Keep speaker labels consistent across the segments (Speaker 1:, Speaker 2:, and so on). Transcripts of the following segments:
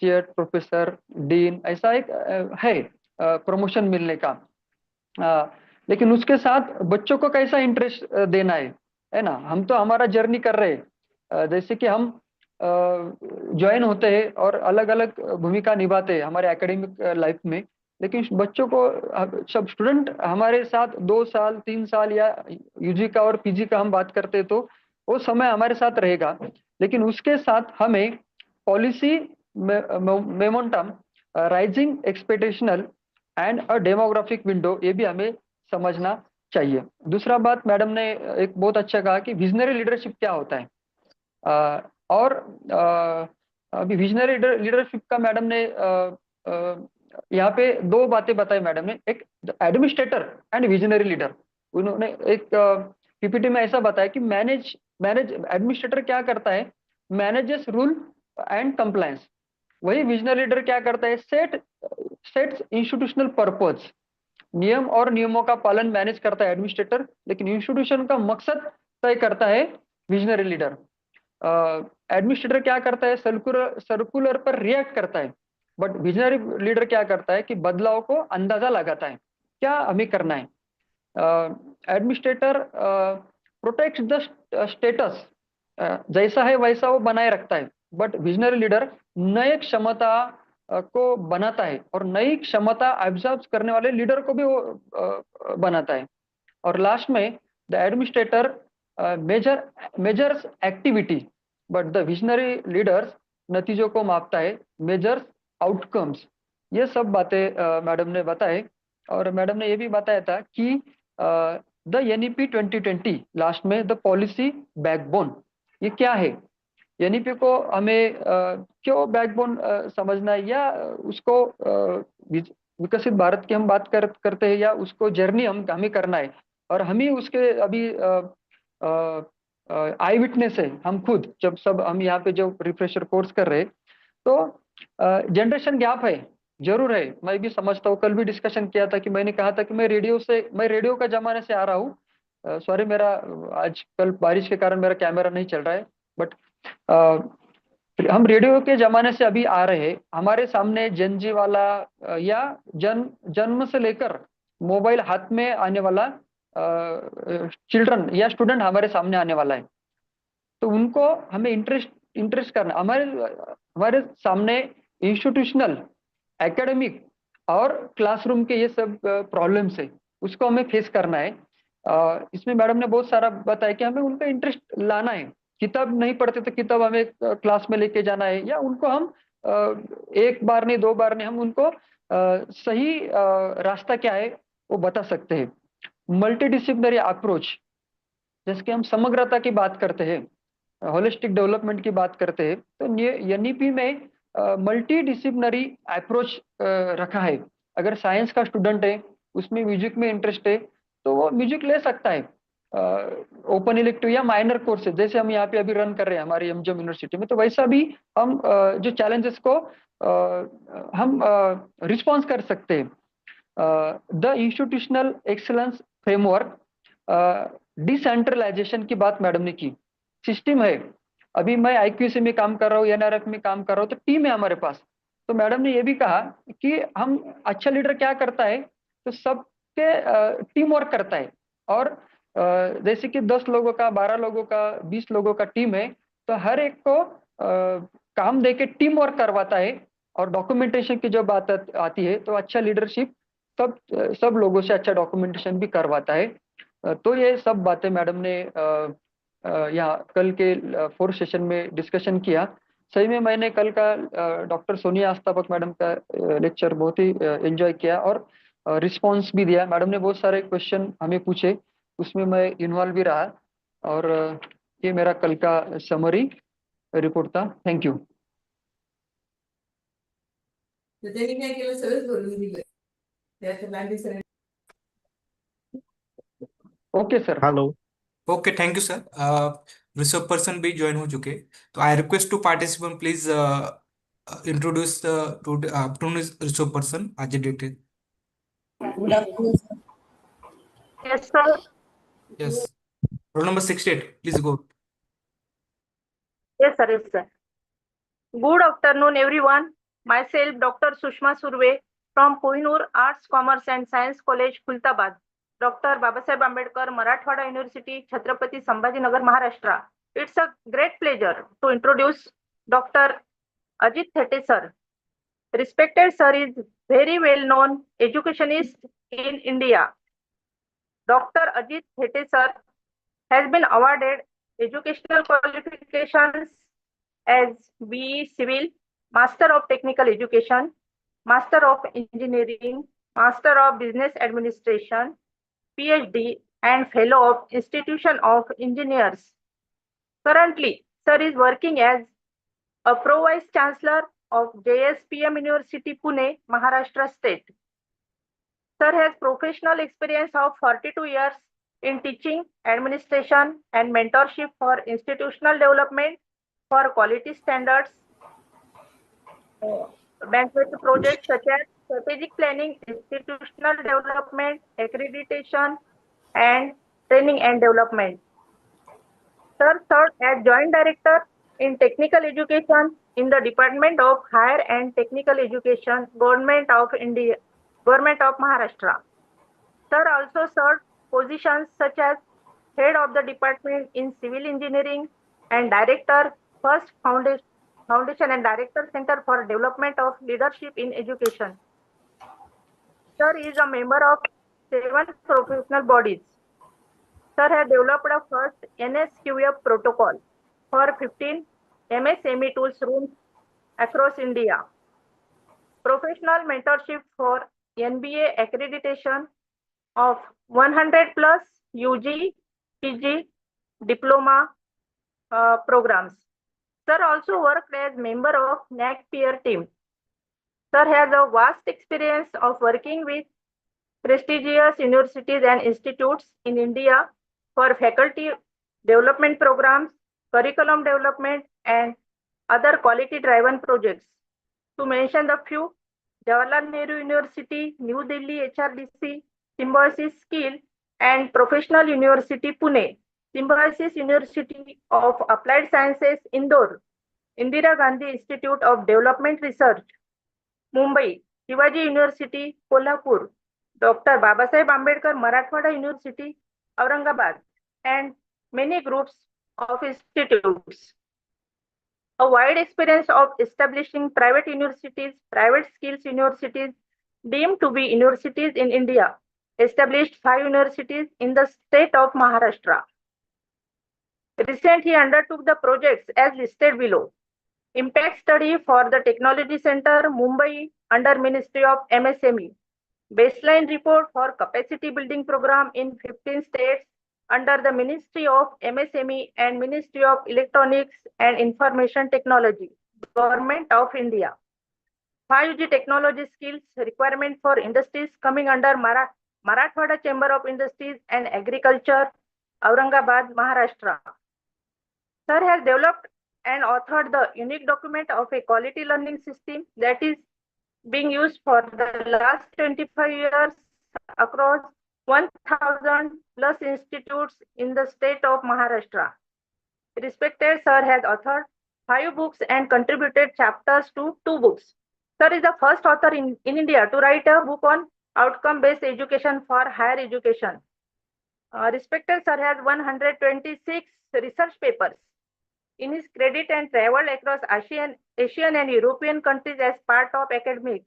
Speaker 1: Associate professor, dean, ऐसा एक है प्रमोशन मिलने का। लेकिन उसके साथ बच्चों को कैसा इंटरेस्ट देना है ना। हम तो हमारा जर्नी कर रहे हैं, जैसे कि हम ज्वाइन होते हैं और अलग अलग भूमिका निभाते हैं हमारे एकेडमिक लाइफ में। लेकिन बच्चों को, सब स्टूडेंट हमारे साथ 2 साल 3 साल या यूजी का और पीजी का हम बात करते हैं तो वो समय हमारे साथ रहेगा। लेकिन उसके साथ हमें policy momentum, rising expectational and a demographic window, ये भी हमें समझना चाहिए। दूसरा बात मैडम ने एक बहुत अच्छा कहा कि विजनरी लीडरशिप क्या होता है। और अभी विजनरी लीडरशिप का मैडम ने यहाँ पे 2 बातें बताई मैडम ने। एक एडमिनिस्ट्रेटर एंड विजनरी लीडर। उन्होंने एक पीपीटी में ऐसा बताया कि मैनेज मैनेज एडमिनिस्ट्रेटर क्या करता है, मैनेजेस रूल एंड कंप्लायंस। वही विजनरी लीडर क्या करता है, सेट्स इंस्टीट्यूशनल पर्पज। नियम और नियमों का पालन मैनेज करता है एडमिनिस्ट्रेटर, लेकिन इंस्टीट्यूशन का मकसद तय करता है विजनरी लीडर। एडमिनिस्ट्रेटर क्या करता है, सर्कुलर पर रिएक्ट करता है, बट विजनरी लीडर क्या करता है कि बदलाव को अंदाजा लगाता है क्या हमें करना है। एडमिनिस्ट्रेटर प्रोटेक्ट द स्टेटस, जैसा है वैसा वो बनाए रखता है, बट विजनरी लीडर नए क्षमता को बनाता है और नई क्षमता एब्जॉर्ब करने वाले लीडर को भी वो बनाता है। और लास्ट में the administrator measures activity, but the visionary leaders नतीजों को मापता है, मेजर्स आउटकम्स। ये सब बातें मैडम ने बताए। और मैडम ने ये भी बताया था कि द एनईपी 2020 लास्ट में द पॉलिसी बैकबोन, ये क्या है। एनईपी को हमें क्यों बैकबोन समझना है, या उसको विकसित भारत की हम बात करते हैं, या उसको जर्नी हमें करना है। और हम ही उसके अभी आई विटनेस है हम खुद, जब सब हम यहाँ पे जो रिफ्रेशर कोर्स कर रहे हैं। तो जनरेशन गैप है, जरूर है, मैं भी समझता हूँ। कल भी डिस्कशन किया था कि मैंने कहा था कि मैं रेडियो का जमाने से आ रहा हूँ। सॉरी, मेरा आज कल बारिश के कारण मेरा कैमरा नहीं चल रहा है, बट हम रेडियो के जमाने से अभी आ रहे हैं। हमारे सामने जनजी वाला या जन्म से लेकर मोबाइल हाथ में आने वाला चिल्ड्रन या स्टूडेंट हमारे सामने आने वाला है। तो उनको हमें इंटरेस्ट करना, हमारे हमारे सामने इंस्टीट्यूशनल, एकेडमिक और क्लासरूम के ये सब प्रॉब्लम्स है, उसको हमें फेस करना है। इसमें मैडम ने बहुत सारा बताया कि हमें उनका इंटरेस्ट लाना है। किताब नहीं पढ़ते तो किताब हमें क्लास में लेके जाना है, या उनको हम एक बार नहीं 2 बार नहीं, हम उनको सही रास्ता क्या है वो बता सकते हैं। मल्टीडिसिप्लिनरी अप्रोच, जैसे कि हम समग्रता की बात करते हैं, होलिस्टिक डेवलपमेंट की बात करते हैं, तो एनईपी में मल्टी डिसिप्लिनरी अप्रोच रखा है। अगर साइंस का स्टूडेंट है, उसमें म्यूजिक में इंटरेस्ट है, तो वो म्यूजिक ले सकता है। ओपन इलेक्टिव या माइनर कोर्सेज जैसे हम यहाँ पे अभी रन कर रहे हैं हमारी एमजीएम यूनिवर्सिटी में, तो वैसा भी हम जो चैलेंजेस को हम रिस्पॉन्स कर सकते हैं। The institutional excellence framework, decentralisation की बात मैडम ने की। सिस्टम है, अभी मैं आईक्यूसी में काम कर रहा हूँ, एनआरएफ में काम कर रहा हूँ, तो टीम है हमारे पास। तो मैडम ने ये भी कहा कि हम अच्छा लीडर क्या करता है, तो सबके टीम वर्क करता है। और जैसे कि 10 लोगों का, 12 लोगों का, 20 लोगों का टीम है, तो हर एक को काम देके टीम वर्क करवाता है। और डॉक्यूमेंटेशन की जो बात आती है, तो अच्छा लीडरशिप सब सब लोगों से अच्छा डॉक्यूमेंटेशन भी करवाता है। तो ये सब बातें मैडम ने यहाँ कल के 4th सेशन में डिस्कशन किया। सही में मैंने कल का डॉक्टर सोनिया आस्तापक मैडम का लेक्चर बहुत ही एंजॉय किया, और रिस्पांस भी दिया। मैडम ने बहुत सारे क्वेश्चन हमें पूछे, उसमें मैं इन्वॉल्व भी रहा। और ये मेरा कल का समरी रिपोर्ट था। Thank you. Okay sir.
Speaker 2: Hello.
Speaker 3: Okay, thank you sir. Resource person भी ज्वाइन हो चुके, तो I request to participant please introduce to afternoon resource person Ajit Date.
Speaker 4: Good afternoon, sir.
Speaker 5: Yes, sir.
Speaker 3: Yes, roll number 68, please go.
Speaker 5: Yes, sir. Yes, sir. Good afternoon, everyone. Myself, Dr. Sushma Surve from Kohinoor Arts, Commerce and Science College, Khultabad. Dr. Babasaheb Ambedkar, Marathwada University, Chhatrapati Sambhajinagar, Maharashtra. It's a great pleasure to introduce Dr. Ajit Thete sir. Respected sir is very well known educationist in India. Dr. Ajit Thete sir has been awarded educational qualifications as BE Civil, Master of Technical Education, Master of Engineering, Master of Business Administration, PhD, and Fellow of Institution of Engineers. Currently, sir is working as a Pro Vice Chancellor of JSPM University, Pune, Maharashtra State. Sir has professional experience of 42 years in teaching, administration, and mentorship for institutional development for quality standards, banquet projects such as strategic planning, institutional development, accreditation, and training and development. Sir served as Joint Director in Technical Education in the Department of Higher and Technical Education, Government of India, Government of Maharashtra. Sir also served positions such as Head of the Department in Civil Engineering and Director, First Foundation and Director Center for Development of Leadership in Education. Sir is a member of 7 professional bodies. Sir has developed a first NSQF protocol for 15 MSME tools rooms across India. Professional mentorship for NBA accreditation of 100 plus UG, PG, diploma programs. Sir also worked as member of NAC peer team. Sir has a vast experience of working with prestigious universities and institutes in India for faculty development programs, curriculum development, and other quality-driven projects. To mention the few, Jawaharlal Nehru University, New Delhi HRDC, Symbiosis Skill, and Professional University Pune, Symbiosis University of Applied Sciences Indore, Indira Gandhi Institute of Development Research, Mumbai, Shivaji University, Kolhapur, Dr. Babasaheb Ambedkar Marathwada University, Aurangabad, and many groups of institutes. A wide experience of establishing private universities, private skills universities deemed to be universities in India, established 5 universities in the state of Maharashtra. Recently, he undertook the projects as listed below. Impact study for the Technology Center, Mumbai, under Ministry of MSME. Baseline report for capacity building program in 15 states under the Ministry of MSME and Ministry of Electronics and Information Technology, Government of India. 5G technology skills requirement for industries coming under Marathwada Chamber of Industries and Agriculture, Aurangabad, Maharashtra. Sir has developed and authored the unique document of a quality learning system that is being used for the last 25 years across 1,000 plus institutes in the state of Maharashtra. Respected sir has authored 5 books and contributed chapters to 2 books. Sir is the first author in India to write a book on outcome-based education for higher education. Respected sir has 126 research papers in his credit and traveled across Asian and European countries as part of academics.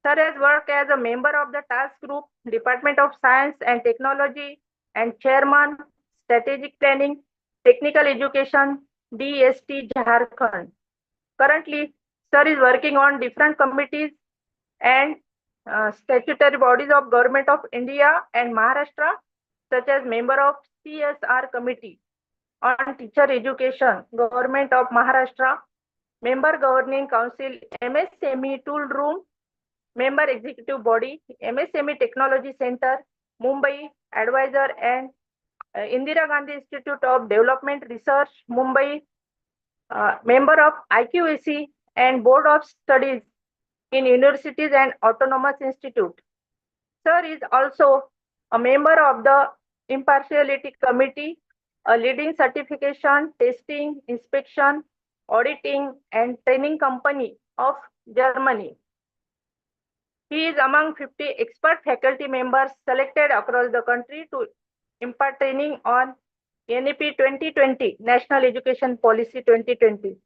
Speaker 5: Sir has worked as a member of the task group, Department of Science and Technology, and Chairman, Strategic Planning, Technical Education, DST Jharkhand. Currently, Sir is working on different committees and statutory bodies of Government of India and Maharashtra, such as member of CSR Committee on Teacher Education, Government of Maharashtra, Member Governing Council, MSME Tool Room, Member Executive Body, MSME Technology Center, Mumbai, Advisor and Indira Gandhi Institute of Development Research, Mumbai, member of IQAC and Board of Studies in Universities and Autonomous Institute. Sir is also a member of the Impartiality Committee, a leading certification, testing, inspection, auditing, and training company of Germany. He is among 50 expert faculty members selected across the country to impart training on NEP 2020, National Education Policy 2020.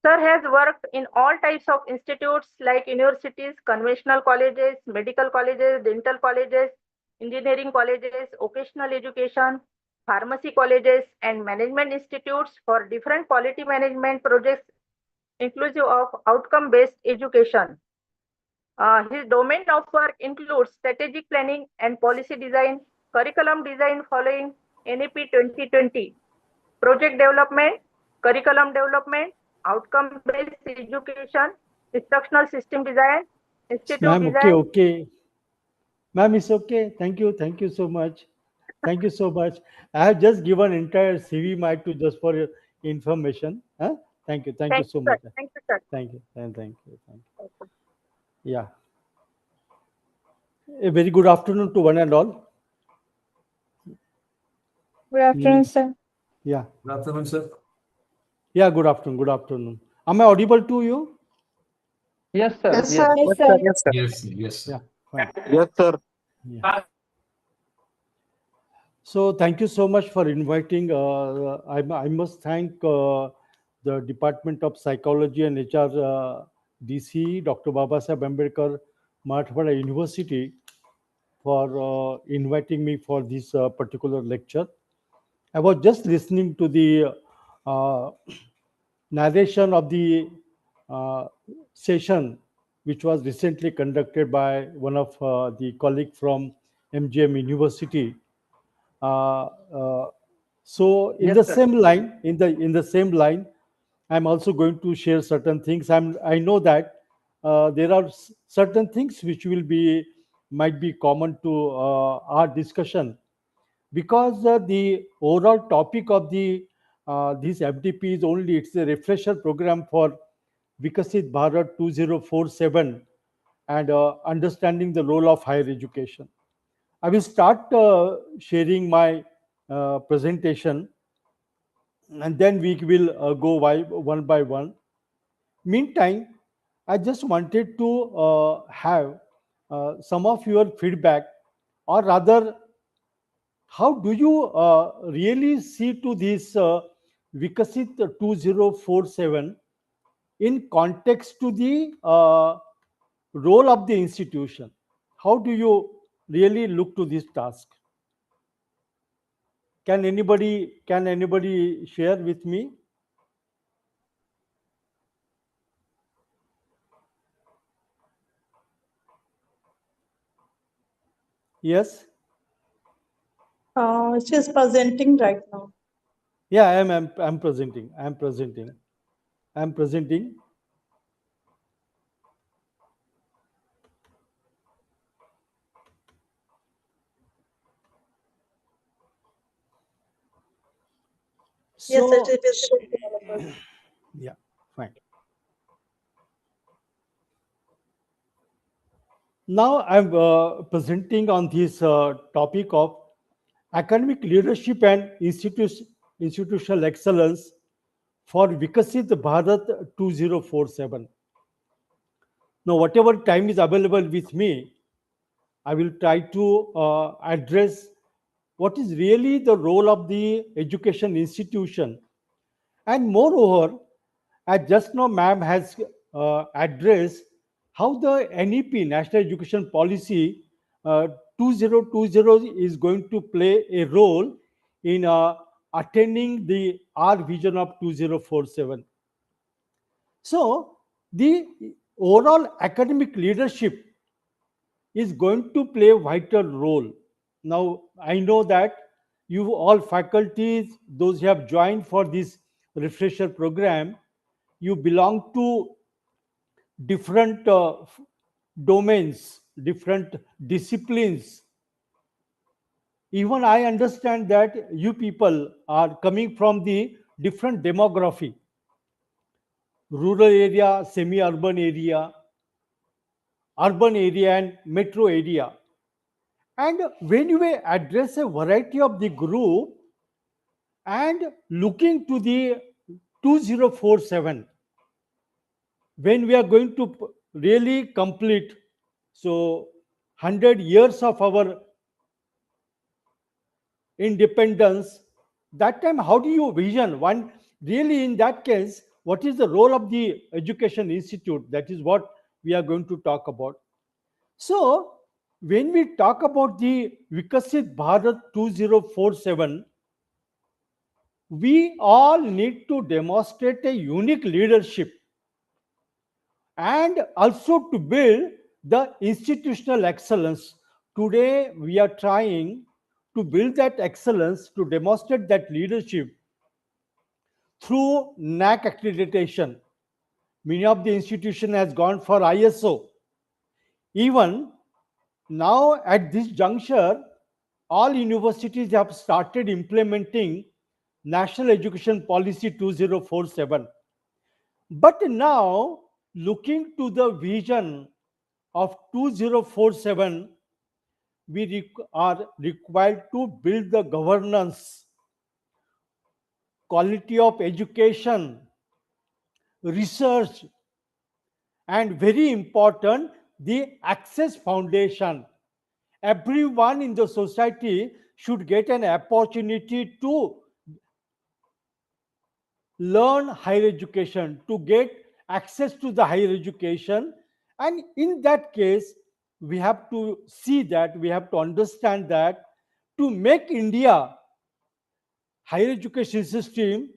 Speaker 5: Sir has worked in all types of institutes like universities, conventional colleges, medical colleges, dental colleges, engineering colleges, vocational education, pharmacy colleges, and management institutes for different quality management projects inclusive of outcome-based education. His domain of work includes strategic planning and policy design, curriculum design following NEP 2020, project development, curriculum development, outcome-based education, instructional system design, institute
Speaker 2: Ma'am, okay,
Speaker 5: design.
Speaker 2: okay. Ma'am, it's okay. Thank you. Thank you so much. Thank you so much. I have just given entire CV mic to just for your information. Huh? Thank you. Thank you
Speaker 5: Thank you,
Speaker 2: so
Speaker 5: sir.
Speaker 2: much.
Speaker 5: Thank you, sir.
Speaker 2: Thank you. And thank you. Thank you. Yeah. A very good afternoon to one and all.
Speaker 6: Good afternoon, sir.
Speaker 2: Yeah.
Speaker 3: Good afternoon, sir.
Speaker 2: Yeah, good afternoon. Good afternoon. Am I audible to you?
Speaker 1: Yes, sir.
Speaker 4: Yes,
Speaker 1: Yes.
Speaker 4: sir.
Speaker 6: Yes, sir.
Speaker 3: Yes, yes,
Speaker 2: Yeah,
Speaker 3: sir.
Speaker 2: fine.
Speaker 7: Yes, sir.
Speaker 2: Yeah. So thank you so much for inviting. I must thank the Department of Psychology and HR DC, Dr. Babasaheb Ambedkar, Marathwada University, for inviting me for this particular lecture. I was just listening to the uh, narration of the uh, session, which was recently conducted by one of the colleague from MGM University. Uh, uh, so in
Speaker 1: Yes,
Speaker 2: the
Speaker 1: sir.
Speaker 2: same line, in the same line, I'm also going to share certain things. I know that there are certain things which will be might be common to our discussion, because the overall topic of the this FDP is only it's a refresher program for Vikasit Bharat 2047 and understanding the role of higher education. I will start sharing my presentation, and then we will go one by one. Meantime, I just wanted to have some of your feedback, or rather, how do you really see to this Vikasit 2047 in context to the role of the institution? How do you really look to this task? Can anybody share with me? Yes.
Speaker 4: She's presenting right now.
Speaker 2: Yeah, I'm presenting. I'm presenting.
Speaker 4: Yes,
Speaker 2: So
Speaker 4: it is available.
Speaker 2: yeah, fine. Now I'm presenting on this topic of academic leadership and institutional excellence for Vikasit Bharat 2047. Now, whatever time is available with me, I will try to address what is really the role of the education institution. And moreover, as just now ma'am has addressed how the NEP, National Education Policy 2020, is going to play a role in attaining the our vision of 2047. So the overall academic leadership is going to play a vital role. Now, I know that you all faculties, those who have joined for this refresher program, you belong to different domains, different disciplines. Even I understand that you people are coming from the different demography, rural area, semi-urban area, urban area, and metro area. And when you address a variety of the group and looking to the 2047, when we are going to really complete so 100 years of our independence, that time how do you vision one really in that case, what is the role of the education institute? That is what we are going to talk about. So when we talk about the Vikasit Bharat 2047, we all need to demonstrate a unique leadership and also to build the institutional excellence. Today, we are trying to build that excellence to demonstrate that leadership through NAC accreditation. Many of the institution has gone for ISO. Even now, at this juncture, all universities have started implementing National Education Policy 2047. But now, looking to the vision of 2047, we are required to build the governance, quality of education, research, and very important, the access foundation. Everyone in the society should get an opportunity to learn higher education, to get access to the higher education. And in that case, we have to see that, we have to understand that to make India higher education system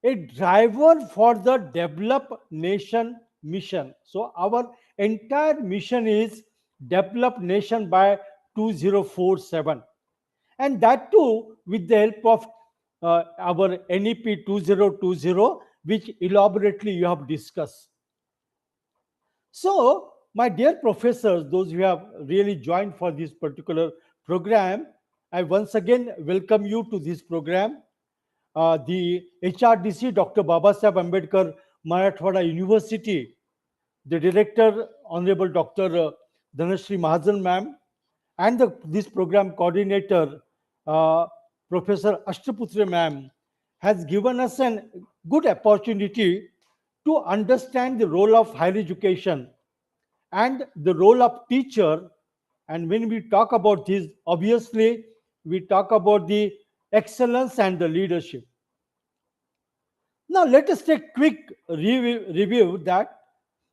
Speaker 2: a driver for the developed nation mission. So our entire mission is developed nation by 2047, and that too with the help of our NEP 2020, which elaborately you have discussed. So, my dear professors, those who have really joined for this particular program, I once again welcome you to this program. The HRDC, Dr. Babasaheb Ambedkar Marathwada University, the director, Honorable Dr. Dhanashri Mahajan ma'am, and this program coordinator, uh, Professor Ashtaputre ma'am, has given us a good opportunity to understand the role of higher education and the role of teacher. And when we talk about this, obviously, we talk about the excellence and the leadership. Now, let us take quick review that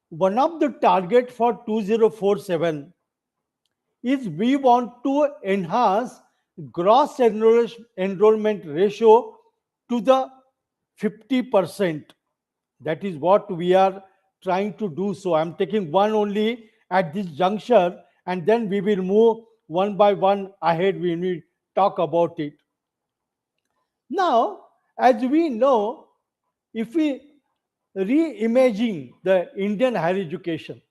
Speaker 2: one of the target for 2047 is we want to enhance gross enrollment ratio to the 50%. That is what we are trying to do. So I'm taking one only at this juncture, and then we will move one by one ahead when we talk about it. Now, as we know, if we reimagine the Indian higher education,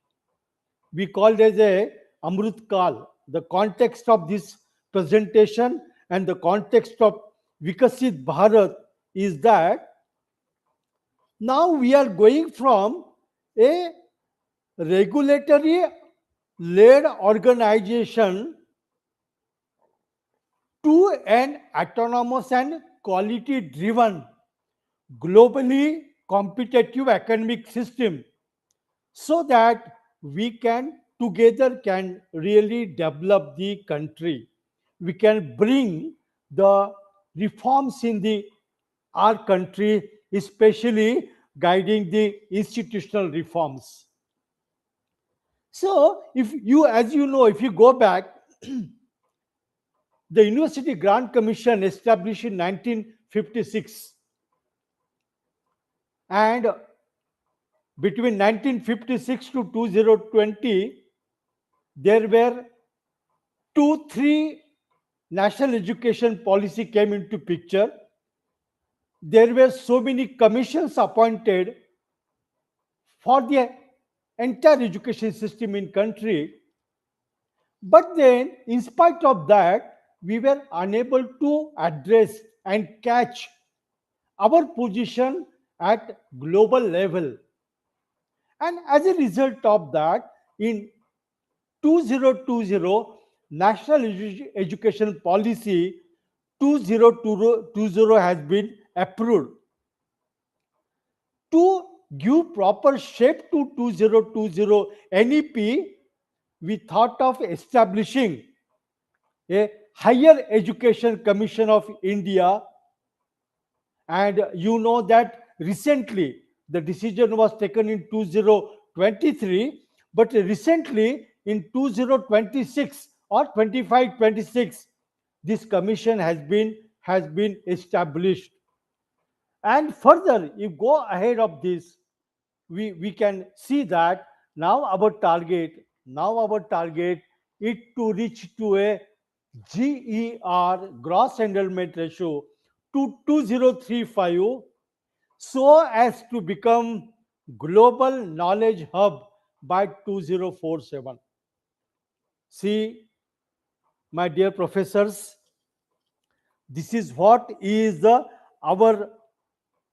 Speaker 2: we call it as a Amrut Kal. The context of this presentation and the context of Vikasit Bharat is that now we are going from a regulatory led organization to an autonomous and quality driven, globally competitive academic system, so that we can together can really develop the country. We can bring the reforms in the our country, especially guiding the institutional reforms. So if you, as you know, if you go back, the University Grant Commission established in 1956, and between 1956 to 2020, there were three national education policy came into picture. There were so many commissions appointed for the entire education system in country. But then, in spite of that, we were unable to address and catch our position at global level. And as a result of that, in 2020, National Education Policy 2020 has been approved to give proper shape to 2020 NEP, we thought of establishing a Higher Education Commission of India. And you know that recently the decision was taken in 2023, but recently in 2026 or 25-26, this commission has been established. And further, if go ahead of this, we can see that now our target is to reach to a GER, gross enrollment ratio, to 2035, so as to become global knowledge hub by 2047. See, my dear professors, this is what is our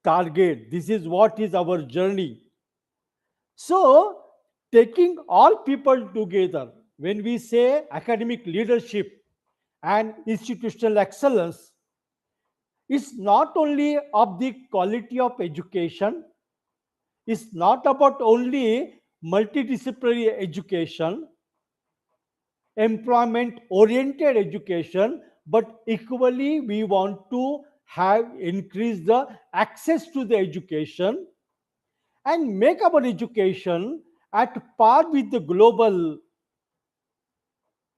Speaker 2: target. This is what is our journey. So, taking all people together, when we say academic leadership and institutional excellence, it's not only of the quality of education, it's not about only multidisciplinary education, employment oriented education, but equally we want to have increase the access to the education and make our education at par with the global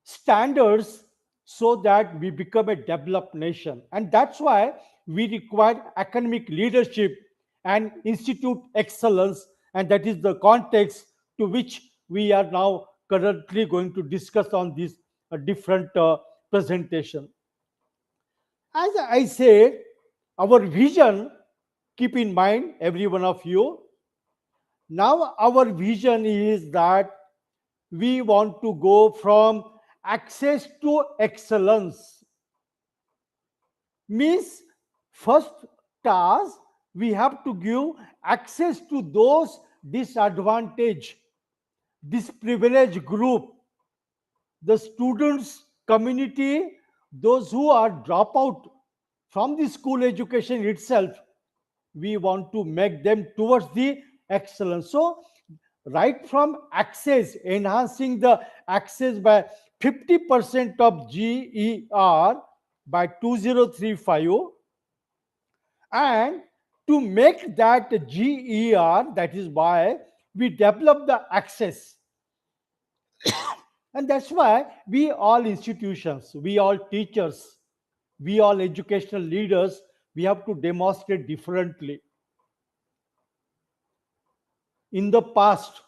Speaker 2: standards, so that we become a developed nation. And that's why we require academic leadership and institute excellence, and that is the context to which we are now currently going to discuss on this different presentation. As I said, our vision, keep in mind every one of you, now our vision is that we want to go from access to excellence. Means, first task, we have to give access to those disadvantaged, disprivileged group, the students community, those who are drop out from the school education itself. We want to make them towards the excellence. So right from access, enhancing the access by 50% of GER by 2035, and to make that GER, that is why we develop the access. And that's why we all institutions, we all teachers, we all educational leaders, we have to demonstrate differently. In the past,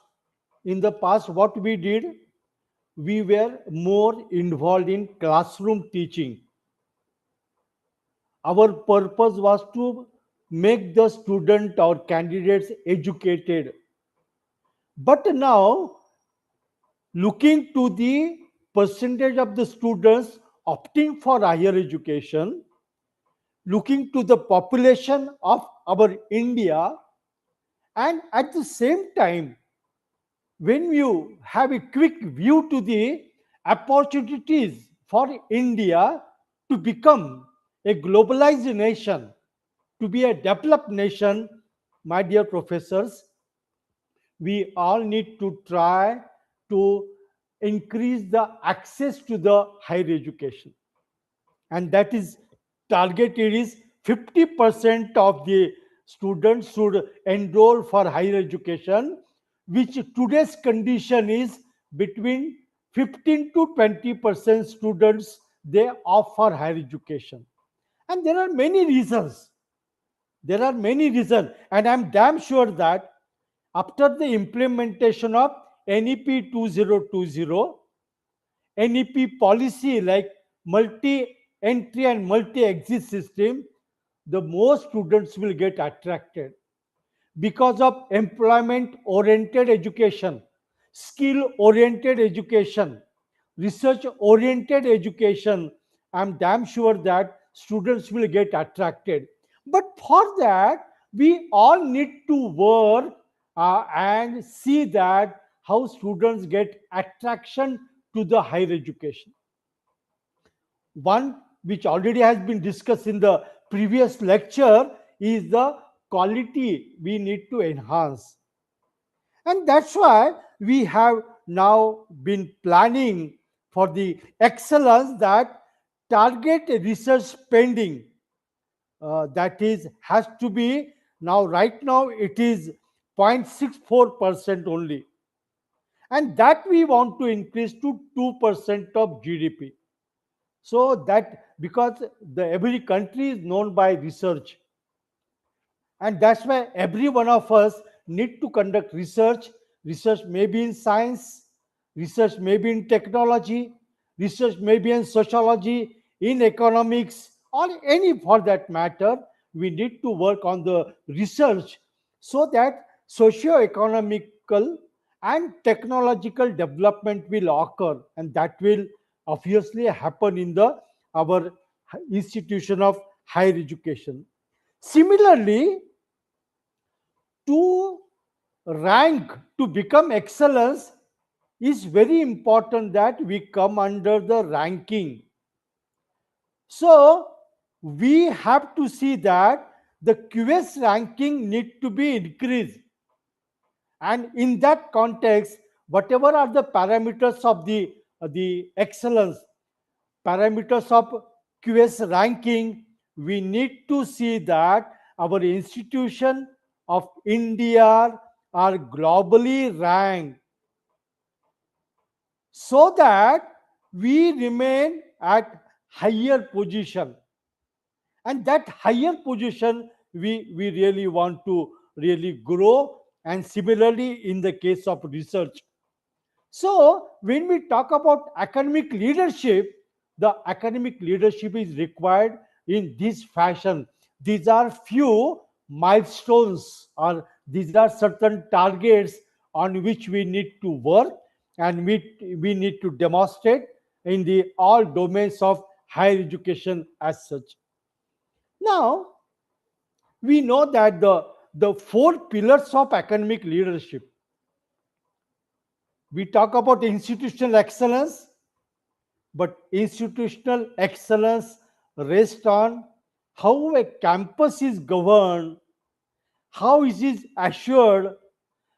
Speaker 2: what we did, we were more involved in classroom teaching. Our purpose was to make the student or candidates educated. But now, looking to the percentage of the students opting for higher education, looking to the population of our India, and at the same time, when you have a quick view to the opportunities for India to become a globalized nation, to be a developed nation, my dear professors, we all need to try to increase the access to the higher education. And that is targeted is 50% of the students should enroll for higher education, which today's condition is between 15 to 20% students they opt for higher education. And there are many reasons. And I'm damn sure that after the implementation of NEP 2020, NEP policy like multi-entry and multi-exit system, the more students will get attracted because of employment-oriented education, skill-oriented education, research-oriented education. I'm damn sure that students will get attracted. But for that, we all need to work and see that how students get attraction to the higher education. One which already has been discussed in the previous lecture is the quality we need to enhance. And that's why we have now been planning for the excellence that target research spending, that is has to be, now right now it is 0.64% only, and that we want to increase to 2% of GDP. So that, because the every country is known by research, and that's why every one of us need to conduct research. Research may be in science, research may be in technology, research may be in sociology, in economics, or any for that matter. We need to work on the research so that socio-economical and technological development will occur, and that will obviously happen in the our institution of higher education. Similarly, to rank, to become excellence, is very important that we come under the ranking. So we have to see that the QS ranking need to be increased, and in that context, whatever are the parameters of the excellence, parameters of QS ranking, we need to see that our institution of India are globally ranked, so that we remain at higher position, and that higher position we really want to really grow. And similarly in the case of research, so when we talk about academic leadership, the academic leadership is required in this fashion. These are few milestones, or these are certain targets on which we need to work, and we need to demonstrate in the all domains of higher education as such. Now, we know that the four pillars of academic leadership, we talk about institutional excellence, but institutional excellence rests on how a campus is governed, how it is assured,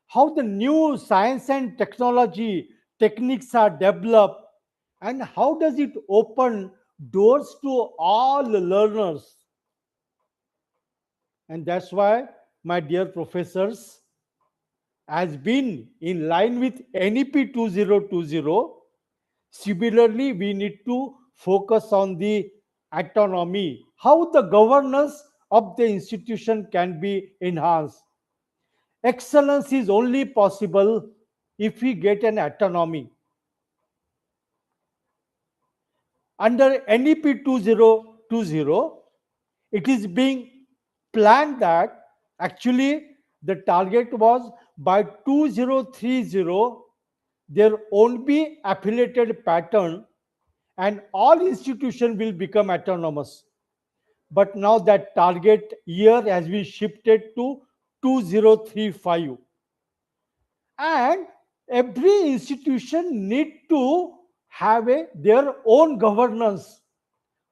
Speaker 2: how the new science and technology techniques are developed, and how does it open doors to all the learners. And that's why, my dear professors, has been in line with NEP 2020. Similarly, we need to focus on the autonomy, how the governance of the institution can be enhanced. Excellence is only possible if we get an autonomy. Under NEP 2020, it is being planned that actually the target was by 2030 there won't be affiliated pattern and all institutions will become autonomous. But now that target year has been shifted to 2035, and every institution need to have their own governance.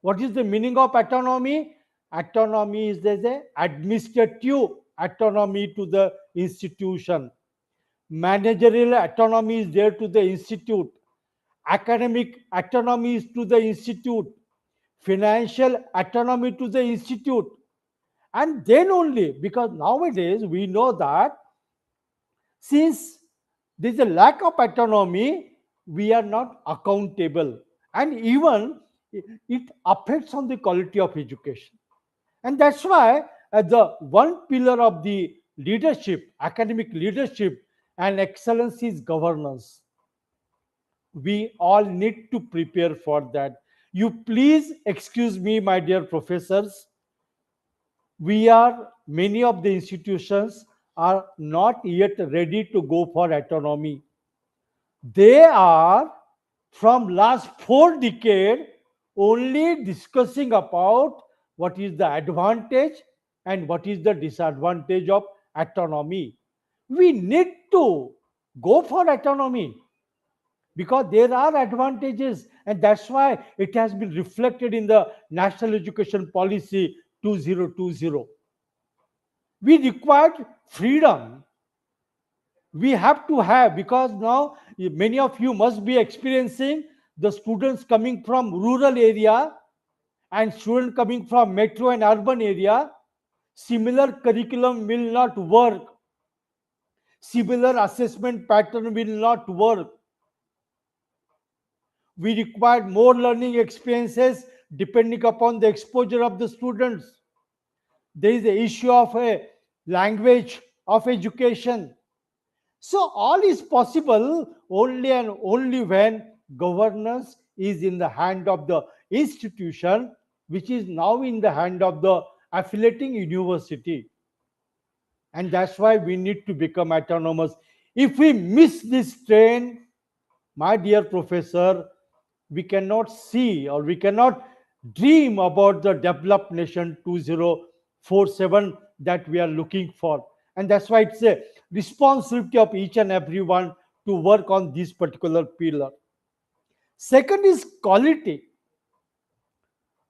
Speaker 2: What is the meaning of autonomy? Autonomy is there's a administrative autonomy to the institution. Managerial autonomy is there to the institute. Academic autonomy is to the institute. Financial autonomy to the institute. And then only, because nowadays we know that since there is a lack of autonomy, we are not accountable, and even it affects on the quality of education. And that's why the one pillar of the leadership, academic leadership and excellence, is governance. We all need to prepare for that. You please excuse me, my dear professors, we are, many of the institutions are not yet ready to go for autonomy. They are from last 4 decades only discussing about what is the advantage and what is the disadvantage of autonomy. We need to go for autonomy because there are advantages, and that's why it has been reflected in the National Education Policy 2020. We required freedom. We have to have, because now many of you must be experiencing the students coming from rural area and students coming from metro and urban area. Similar curriculum will not work. Similar assessment pattern will not work. We required more learning experiences depending upon the exposure of the students. There is the issue of a language of education. So all is possible only and only when governance is in the hand of the institution, which is now in the hand of the affiliating university. And that's why we need to become autonomous. If we miss this train, my dear professor, we cannot see or we cannot dream about the developed nation 2047 that we are looking for. And that's why it's a responsibility of each and everyone to work on this particular pillar. Second is quality.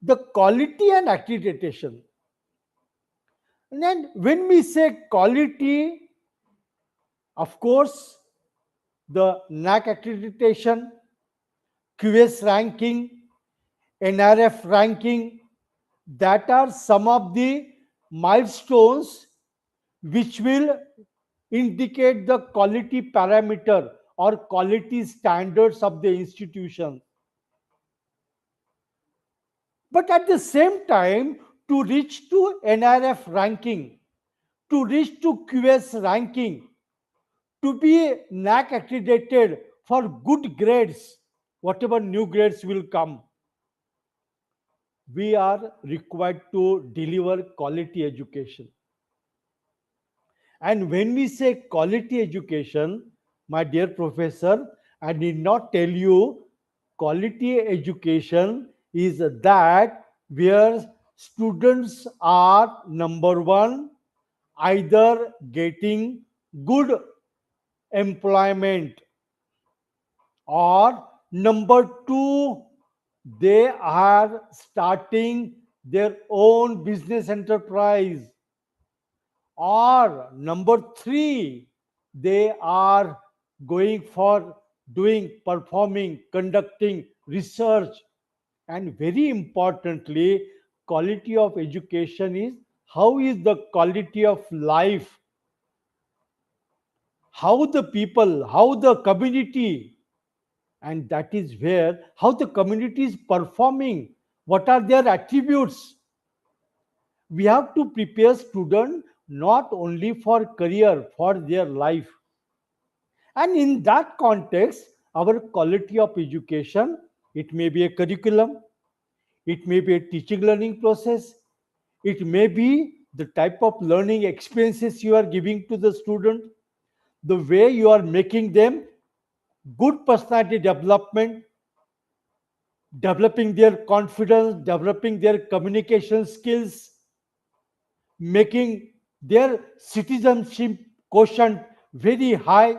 Speaker 2: The quality and accreditation. And then when we say quality, of course, the NAC accreditation, QS ranking, NRF ranking, that are some of the milestones which will indicate the quality parameter or quality standards of the institution. But at the same time, to reach to NRF ranking, to reach to QS ranking, to be NAC accredited for good grades, whatever new grades will come, we are required to deliver quality education. And when we say quality education, my dear professor, I need not tell you, quality education is that where students are number one, either getting good employment, or number two, they are starting their own business enterprise, or number three, they are going for doing, performing, conducting research. And very importantly, quality of education is how is the quality of life, how the people, how the community, and that is where how the community is performing, what are their attributes. We have to prepare students not only for career, for their life. And in that context, our quality of education, it may be a curriculum, it may be a teaching learning process, it may be the type of learning experiences you are giving to the student, the way you are making them good personality development, developing their confidence, developing their communication skills, making their citizenship quotient very high.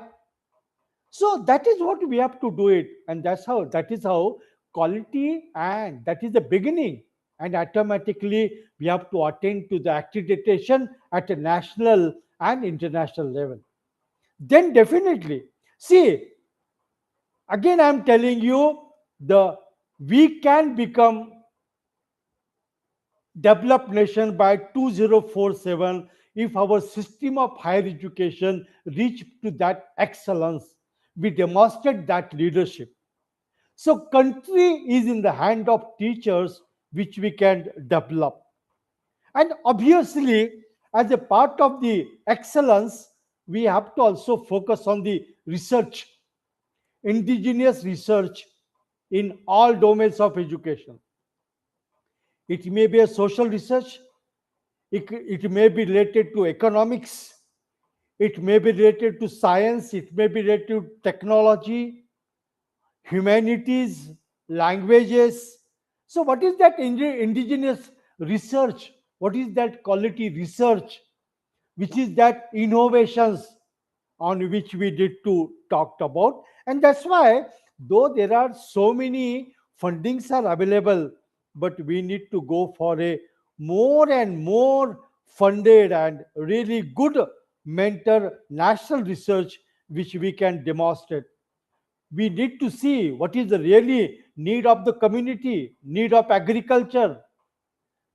Speaker 2: So that is what we have to do it, and that is how quality, and that is the beginning. And automatically we have to attain to the accreditation at a national and international level. Then definitely, see, again I'm telling you, the we can become developed nation by 2047 if our system of higher education reach to that excellence. We demonstrate that leadership. So country is in the hand of teachers, which we can develop. And obviously, as a part of the excellence, we have to also focus on the research, indigenous research in all domains of education. It may be a social research, it may be related to economics, it may be related to science, it may be related to technology, humanities, languages. So, what is that indigenous research? What is that quality research? Which is that innovations on which we did to talked about. And that's why, though there are so many fundings are available, but we need to go for a more and more funded and really good mentor national research which we can demonstrate. We need to see what is the really need of the community, need of agriculture,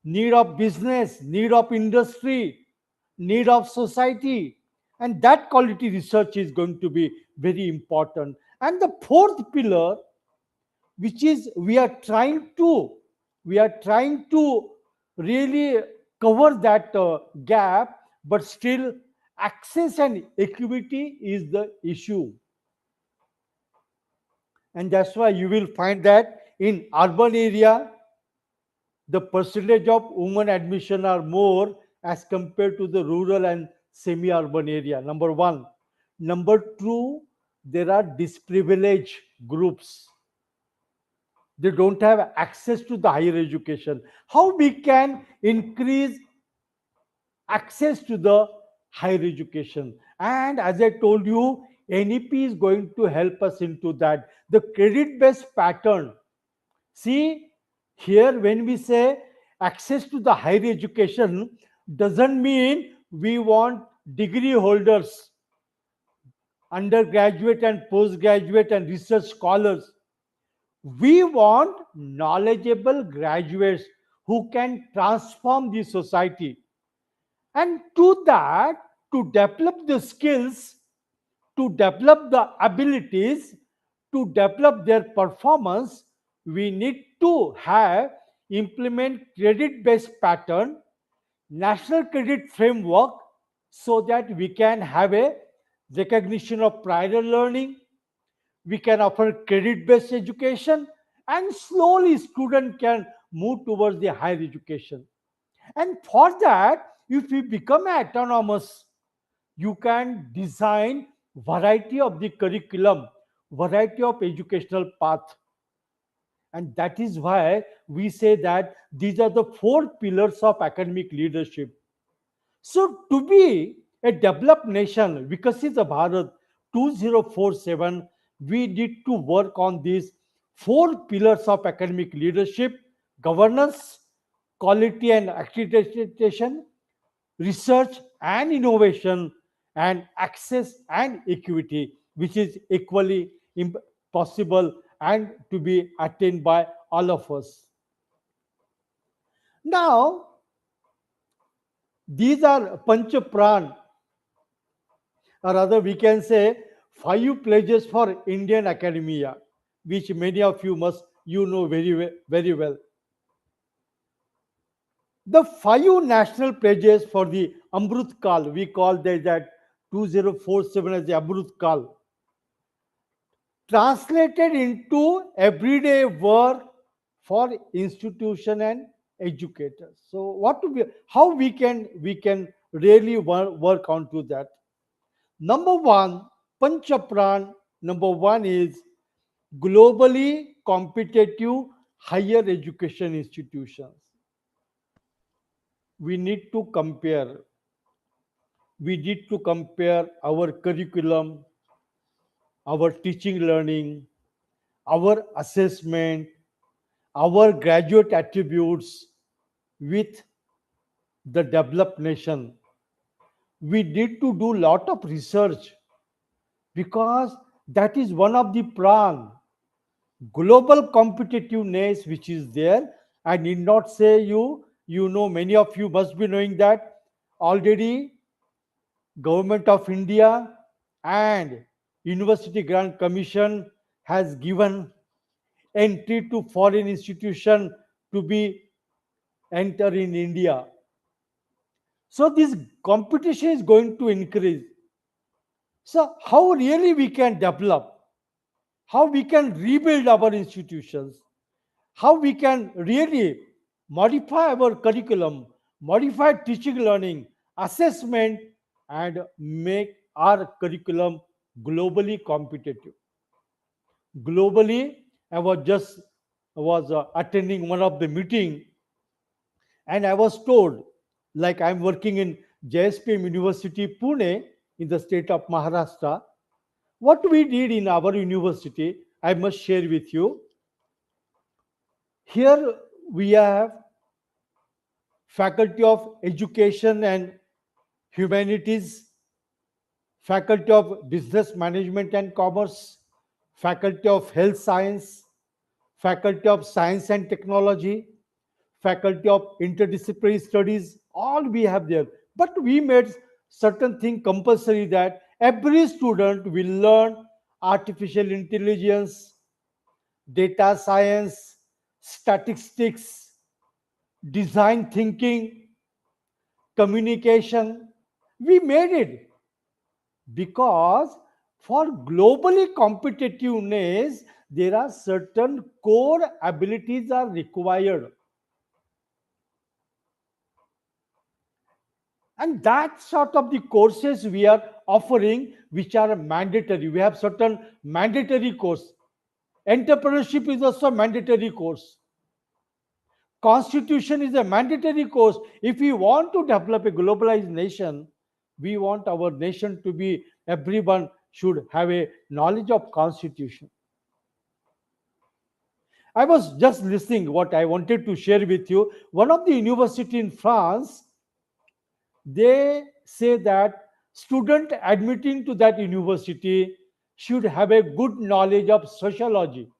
Speaker 2: need of business, need of industry, need of society. And that quality research is going to be very important. And the fourth pillar, which is we are trying to really cover that gap, but still access and equity is the issue. And that's why you will find that in urban area the percentage of women admission are more as compared to the rural and semi-urban area. Number one. Number two, there are disprivileged groups. They don't have access to the higher education. How we can increase access to the higher education? And as I told you, NEP is going to help us into that. The credit-based pattern. See, here when we say access to the higher education, doesn't mean we want degree holders, undergraduate and postgraduate and research scholars. We want knowledgeable graduates who can transform the society. And to that, to develop the skills, to develop the abilities, to develop their performance, we need to have implement credit-based pattern, national credit framework, so that we can have a recognition of prior learning, we can offer credit-based education, and slowly student can move towards the higher education. And for that, if we become autonomous, you can design variety of the curriculum, variety of educational path. And that is why we say that these are the four pillars of academic leadership. So to be a developed nation, Vikasit Bharat 2047, we need to work on these four pillars of academic leadership: governance, quality and accreditation, research and innovation, and access and equity, which is equally possible and to be attained by all of us. Now, these are Pancha Pran, or rather we can say five pledges for Indian academia, which many of you must know very well. The five national pledges for the Amrut Kal, we call that 2047 as the Amrut Kal, translated into everyday work for institution and educators. So how we can really work onto that. Number one, Panchapran, number one is globally competitive higher education institutions. We need to compare. We need to compare our curriculum, our teaching learning, our assessment, our graduate attributes with the developed nation. We need to do lot of research because that is one of the pran global competitiveness which is there. I need not say many of you must be knowing that already government of India and University Grant Commission has given entry to foreign institution to be enter in India. So this competition is going to increase. So how really we can develop, how we can rebuild our institutions, how we can really modify our curriculum, modify teaching learning, assessment, and make our curriculum globally competitive. Globally, I was attending one of the meeting, and I was told, like I'm working in JSPM University, Pune, in the state of Maharashtra. What we did in our university, I must share with you. Here we have Faculty of Education and Humanities, Faculty of Business Management and Commerce, Faculty of Health Science, Faculty of Science and Technology, Faculty of Interdisciplinary Studies, all we have there. But we made certain thing compulsory that every student will learn artificial intelligence, data science, statistics, design thinking, communication. We made it because for globally competitiveness, there are certain core abilities are required. And that sort of the courses we are offering, which are mandatory. We have certain mandatory course. Entrepreneurship is also a mandatory course. Constitution is a mandatory course. If we want to develop a globalized nation, we want our nation to be, everyone should have a knowledge of constitution. I was just listening what I wanted to share with you. One of the university in France, they say that student admitting to that university should have a good knowledge of sociology,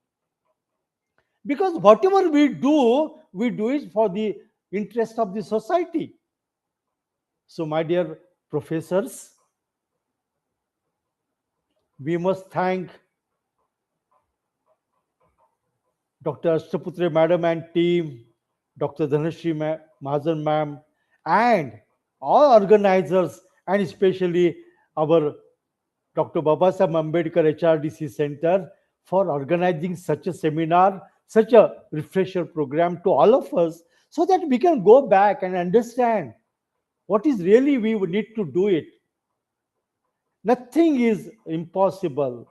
Speaker 2: because whatever we do it for the interest of the society. So my dear professors, we must thank Dr. Ashtaputre madam and team, Dr. Dhanashri Mahajan ma'am, and all organizers, and especially our Dr. Babasaheb Ambedkar HRDC Center for organizing such a seminar, such a refresher program to all of us, so that we can go back and understand what is really we would need to do it. Nothing is impossible.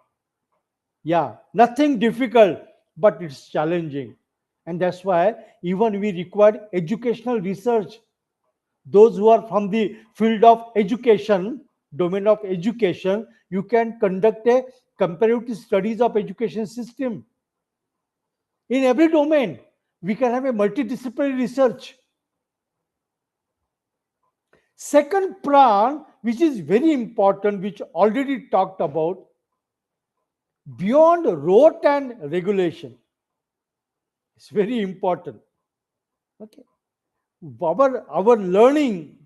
Speaker 2: Yeah, nothing difficult, but it's challenging. And that's why even we require educational research. Those who are from the field of education, domain of education, you can conduct a comparative studies of education system. In every domain, we can have a multidisciplinary research. Second pran, which is very important, which already talked about, beyond rote and regulation. It's very important. Okay. Our learning,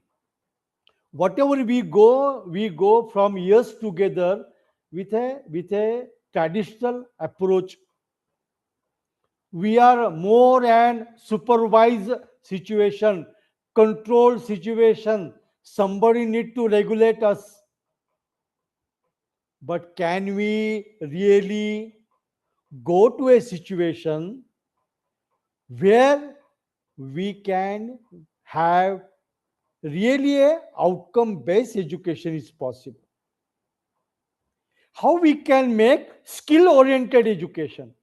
Speaker 2: whatever we go from years together with a traditional approach. We are more an supervised situation, controlled situation. Somebody need to regulate us. But can we really go to a situation where we can have really a outcome based education is possible? How we can make skill oriented education,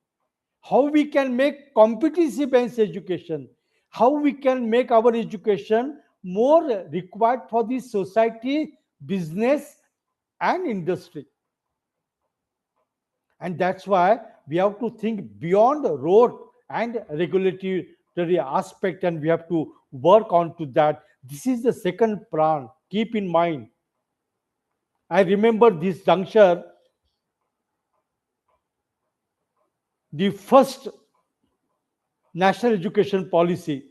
Speaker 2: how we can make competency based education, how we can make our education more required for the society, business and industry. And that's why we have to think beyond the road and regulatory aspect, and we have to work on to that. This is the second pran. Keep in mind. I remember this juncture, the first national education policy,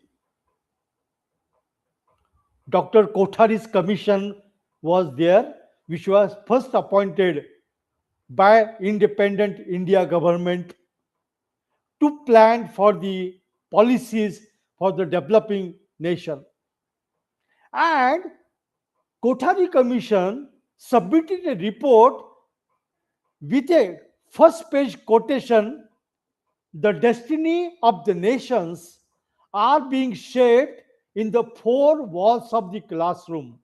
Speaker 2: Dr. Kothari's commission was there, which was first appointed by independent India government to plan for the policies for the developing nation. And Kothari Commission submitted a report with a first page quotation: the destiny of the nations are being shaped in the four walls of the classroom.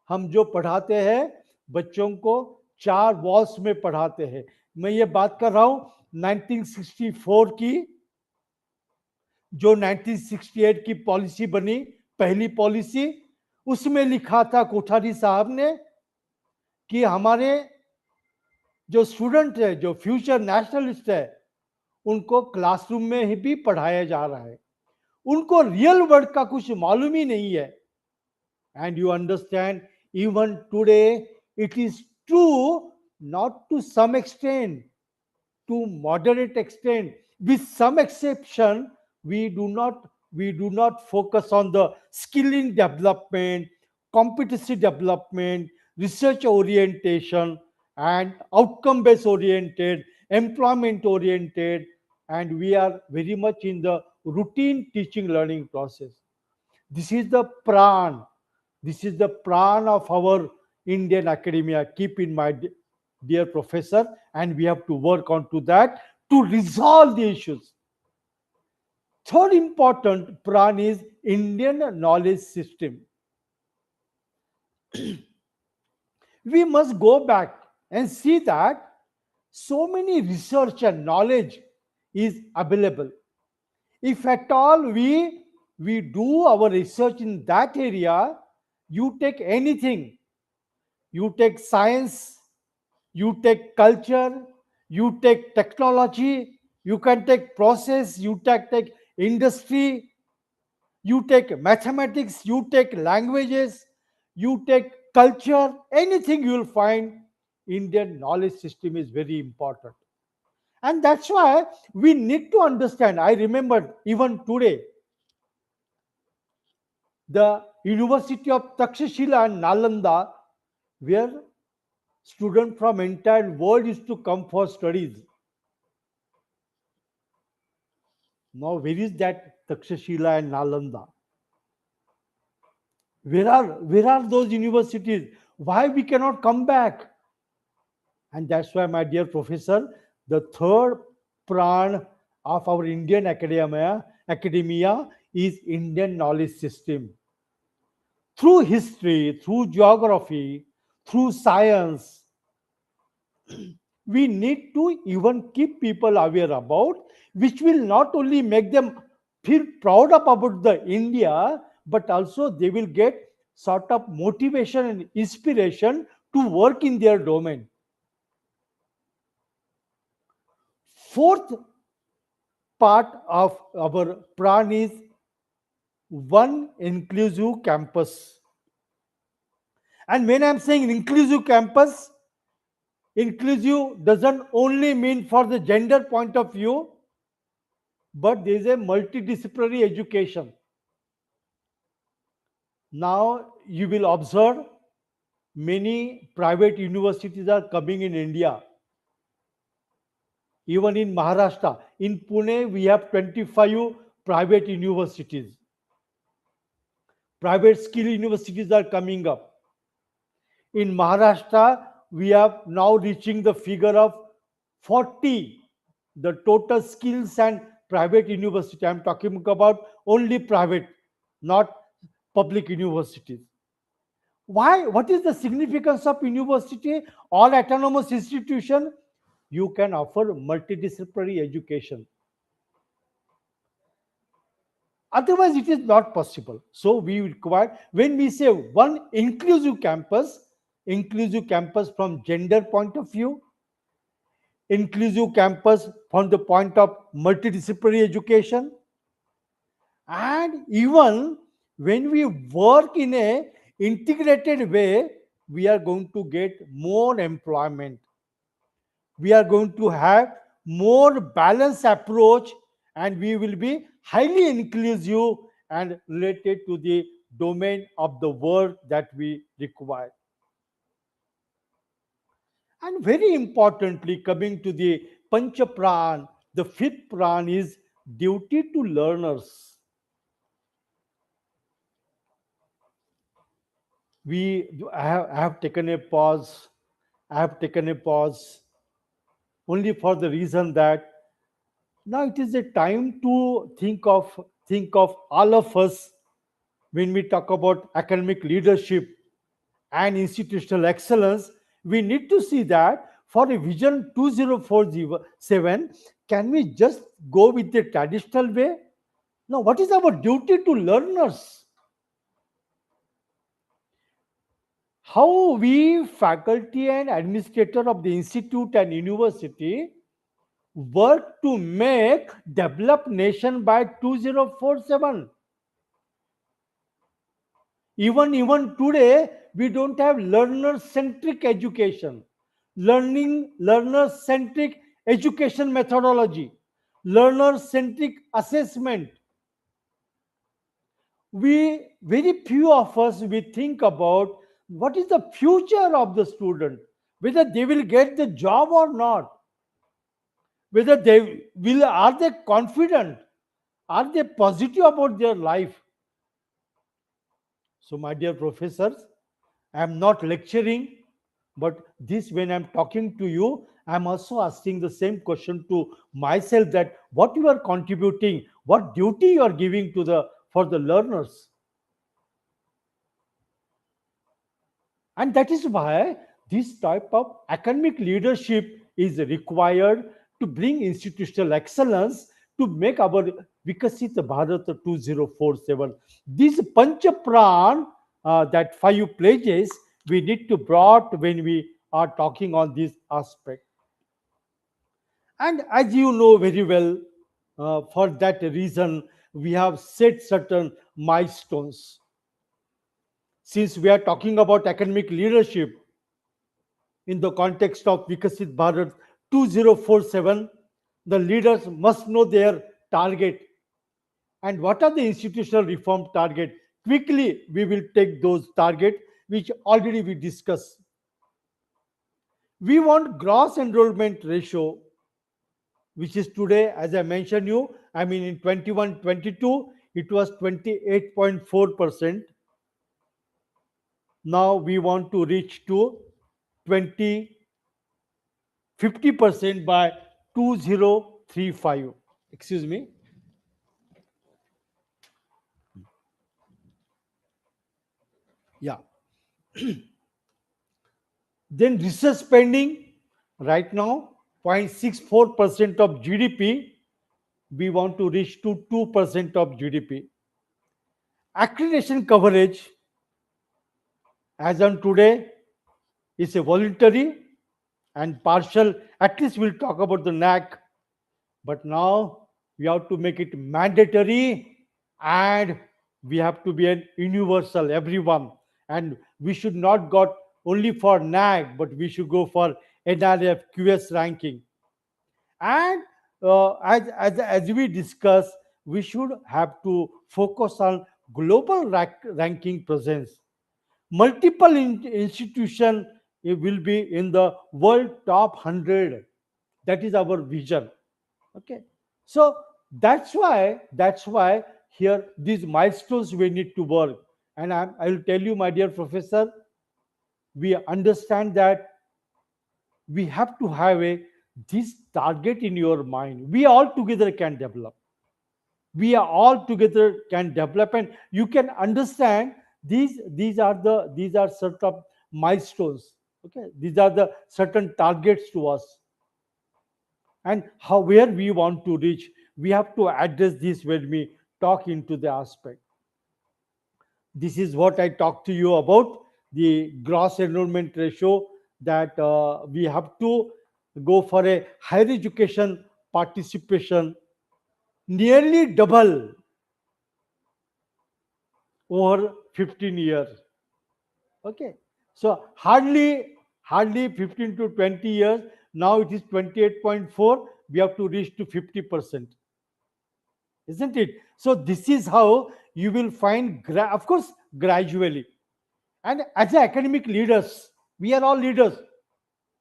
Speaker 2: हम जो पढ़ाते हैं बच्चों को चार walls में पढ़ाते हैं. मैं ये बात कर रहा हूं 1964 की, जो 1968 की पॉलिसी बनी, पहली पॉलिसी, उसमें लिखा था कोठारी साहब ने कि हमारे जो स्टूडेंट है, जो फ्यूचर नेशनलिस्ट है, उनको क्लासरूम में ही भी पढ़ाया जा रहा है. उनको रियल वर्ल्ड का कुछ मालूम ही नहीं है. And you understand, even today, it is true, not to some extent, to moderate extent. With some exception, we do not focus on the skilling development, competency development, research orientation, and outcome based oriented, employment oriented, and we are very much in the routine teaching learning process. This is the pran. This is the pran of our Indian academia. Keep in mind, dear professor, and we have to work on to that to resolve the issues. Third important pran is Indian knowledge system. We must go back and see that so many research and knowledge is available. If at all we do our research in that area, you take anything, you take science, you take culture, you take technology, you can take process, you take industry, you take mathematics, you take languages, you take culture, anything you will find Indian knowledge system is very important. And that's why we need to understand. I remember even today, the University of Takshashila and Nalanda, where students from entire world used to come for studies. Now, where is that Takshashila and Nalanda? Where are those universities? Why we cannot come back? And that's why, my dear professor, the third pran of our Indian academia is Indian knowledge system. Through history, through geography, through science, we need to even keep people aware about, which will not only make them feel proud about the India, but also they will get sort of motivation and inspiration to work in their domain. Fourth part of our plan is one inclusive campus. And when I'm saying inclusive campus, inclusive doesn't only mean for the gender point of view, but there is a multidisciplinary education. Now you will observe many private universities are coming in India. Even in Maharashtra, in Pune, we have 25 private universities. Private skill universities are coming up. In Maharashtra, we are now reaching the figure of 40, the total skills and private university. I'm talking about only private, not public universities. Why? What is the significance of university or autonomous institution? You can offer multidisciplinary education. Otherwise, it is not possible. So we require, when we say one inclusive campus from gender point of view, inclusive campus from the point of multidisciplinary education, and even when we work in a integrated way, we are going to get more employment. We are going to have more balanced approach, and we will be highly inclusive and related to the domain of the work that we require. And very importantly, coming to the Pancha Pran, the fifth pran is duty to learners. I have taken a pause. I have taken a pause only for the reason that now it is a time to think of all of us when we talk about academic leadership and institutional excellence. We need to see that for a vision 2047, can we just go with the traditional way? Now, what is our duty to learners? How we, faculty and administrator of the institute and university, work to make developed nation by 2047. Even today, we don't have learner-centric education, learner-centric education methodology, learner-centric assessment. We very few of us we think about what is the future of the student, whether they will get the job or not, whether they will are they confident, are they positive about their life. So my dear professors, I am not lecturing, but this when I'm talking to you, I'm also asking the same question to myself, that what you are contributing, what duty you are giving to the for the learners. And that is why this type of academic leadership is required to bring institutional excellence to make our Vikasit Bharat 2047. These Panchapran, that five pledges, we need to brought when we are talking on this aspect. And as you know very well, for that reason, we have set certain milestones. Since we are talking about academic leadership, in the context of Vikasit Bharat 2047, the leaders must know their target and what are the institutional reform target. Quickly, we will take those target which already we discussed. We want gross enrollment ratio, which is today, as I mentioned you, I mean in 21-22, it was 28.4%. Now we want to reach to 20 50% by 2035. Excuse me. Yeah. Then research spending, right now 0.64% of GDP, we want to reach to 2% of GDP. Accreditation coverage, as on today, is a voluntary and partial. At least we'll talk about the NAC, but now we have to make it mandatory, and we have to be an universal everyone, and we should not go only for NAG, but we should go for NRF QS ranking. And as we discuss, we should have to focus on global ranking presence. Multiple institution will be in the world top 100. That is our vision. Okay, so that's why here these milestones we need to work. And I will tell you, my dear professor, we understand that we have to have a this target in your mind. We all together can develop. We are all together can develop, and you can understand these are sort of milestones. Okay, these are the certain targets to us, and how where we want to reach, we have to address this when we talk into the aspect. This is what I talked to you about, the gross enrollment ratio, that we have to go for a higher education participation nearly double over 15 years. Okay, so hardly 15 to 20 years. Now it is 28.4, we have to reach to 50%, isn't it? So this is how you will find, of course, gradually. And as academic leaders, we are all leaders.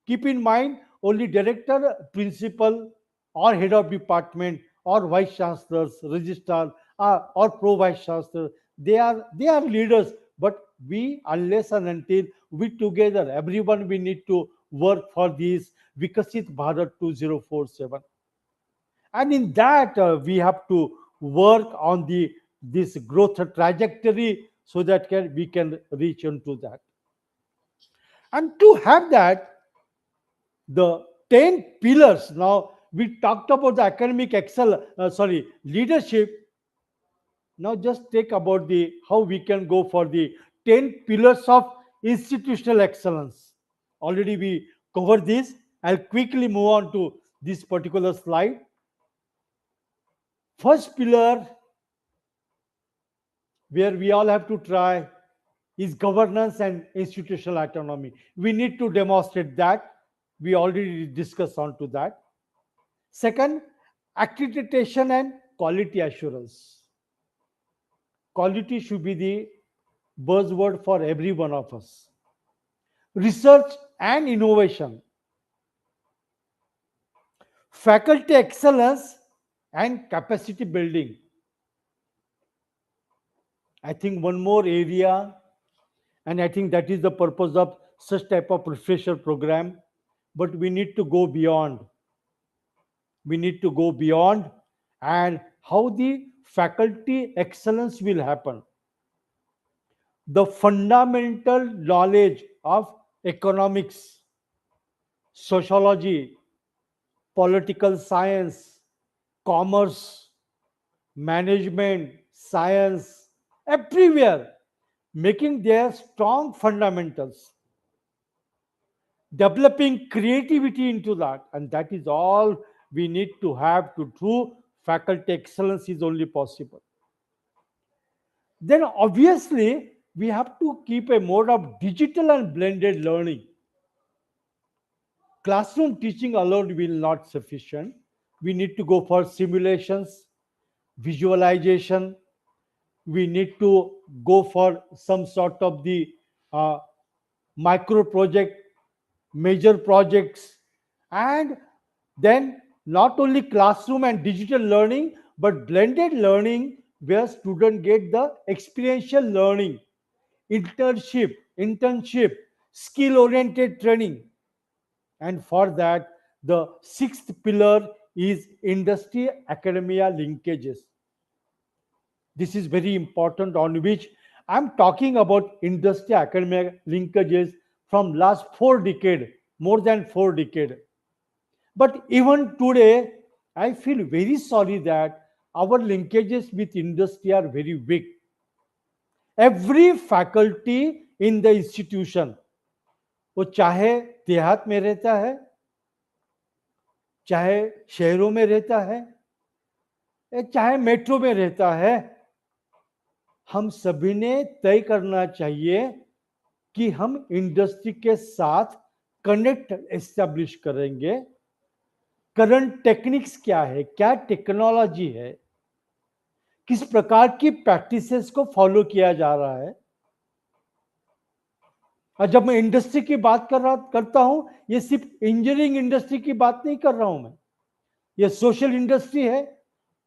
Speaker 2: Keep in mind, only director, principal, or head of department, or vice chancellors, registrar, or pro vice chancellor, they are leaders. But we, unless and until we together, everyone, we need to work for this Vikasit Bharat 2047. And in that, we have to work on the this growth trajectory, so that we can reach into that. And to have that, the 10 pillars, now we talked about the academic leadership. Now just take about the how we can go for the 10 pillars of institutional excellence. Already we covered this. I'll quickly move on to this particular slide. First pillar, where we all have to try, is governance and institutional autonomy. We need to demonstrate that. We already discussed on to that. Second, accreditation and quality assurance. Quality should be the buzzword for every one of us. Research and innovation, faculty excellence and capacity building. I think one more area, and I think that is the purpose of such type of refresher program, but we need to go beyond. We need to go beyond, and how the faculty excellence will happen. The fundamental knowledge of economics, sociology, political science, commerce, management, science, everywhere, making their strong fundamentals, developing creativity into that, and that is all we need to have to true faculty excellence is only possible. Then obviously we have to keep a mode of digital and blended learning. Classroom teaching alone will not sufficient. We need to go for simulations, visualization. We need to go for some sort of the uh, micro project, major projects, and then not only classroom and digital learning, but blended learning where students get the experiential learning, internship, skill oriented training. And for that, the sixth pillar is industry academia linkages. This is very important, on which I'm talking about industry academia linkages from last 4 decades, more than 4 decades. But even today, I feel very sorry that our linkages with industry are very weak. Every faculty in the institution, वो चाहे देहात में रहता है, चाहे शहरों में रहता है, चाहे मेट्रो में रहता है, हम सभी ने तय करना चाहिए कि हम इंडस्ट्री के साथ कनेक्ट एस्टेब्लिश करेंगे. करंट टेक्निक्स क्या है, क्या टेक्नोलॉजी है, किस प्रकार की प्रैक्टिसेस को फॉलो किया जा रहा है. और जब मैं इंडस्ट्री की बात करता हूं, ये सिर्फ इंजीनियरिंग इंडस्ट्री की बात नहीं कर रहा हूं मैं. ये सोशल इंडस्ट्री है,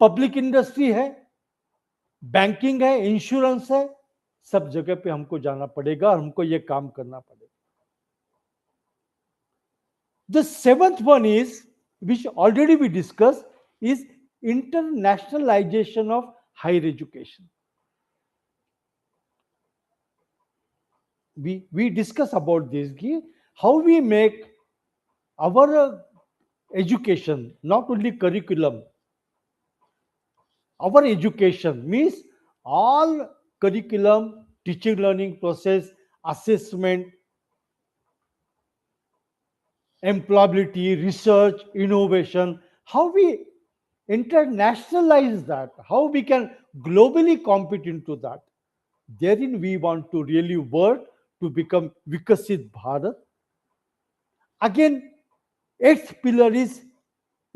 Speaker 2: पब्लिक इंडस्ट्री है, बैंकिंग है, इंश्योरेंस है. सब जगह पे हमको जाना पड़ेगा और हमको ये काम करना पड़ेगा. The seventh one is, which already we discussed, is internationalization of higher education. We discuss about this, how we make our education, not only curriculum, our education means all curriculum, teaching learning process, assessment, employability, research, innovation, how we internationalize that, how we can globally compete into that. Therein we want to really work to become Vikasit Bharat. Again, eighth pillar is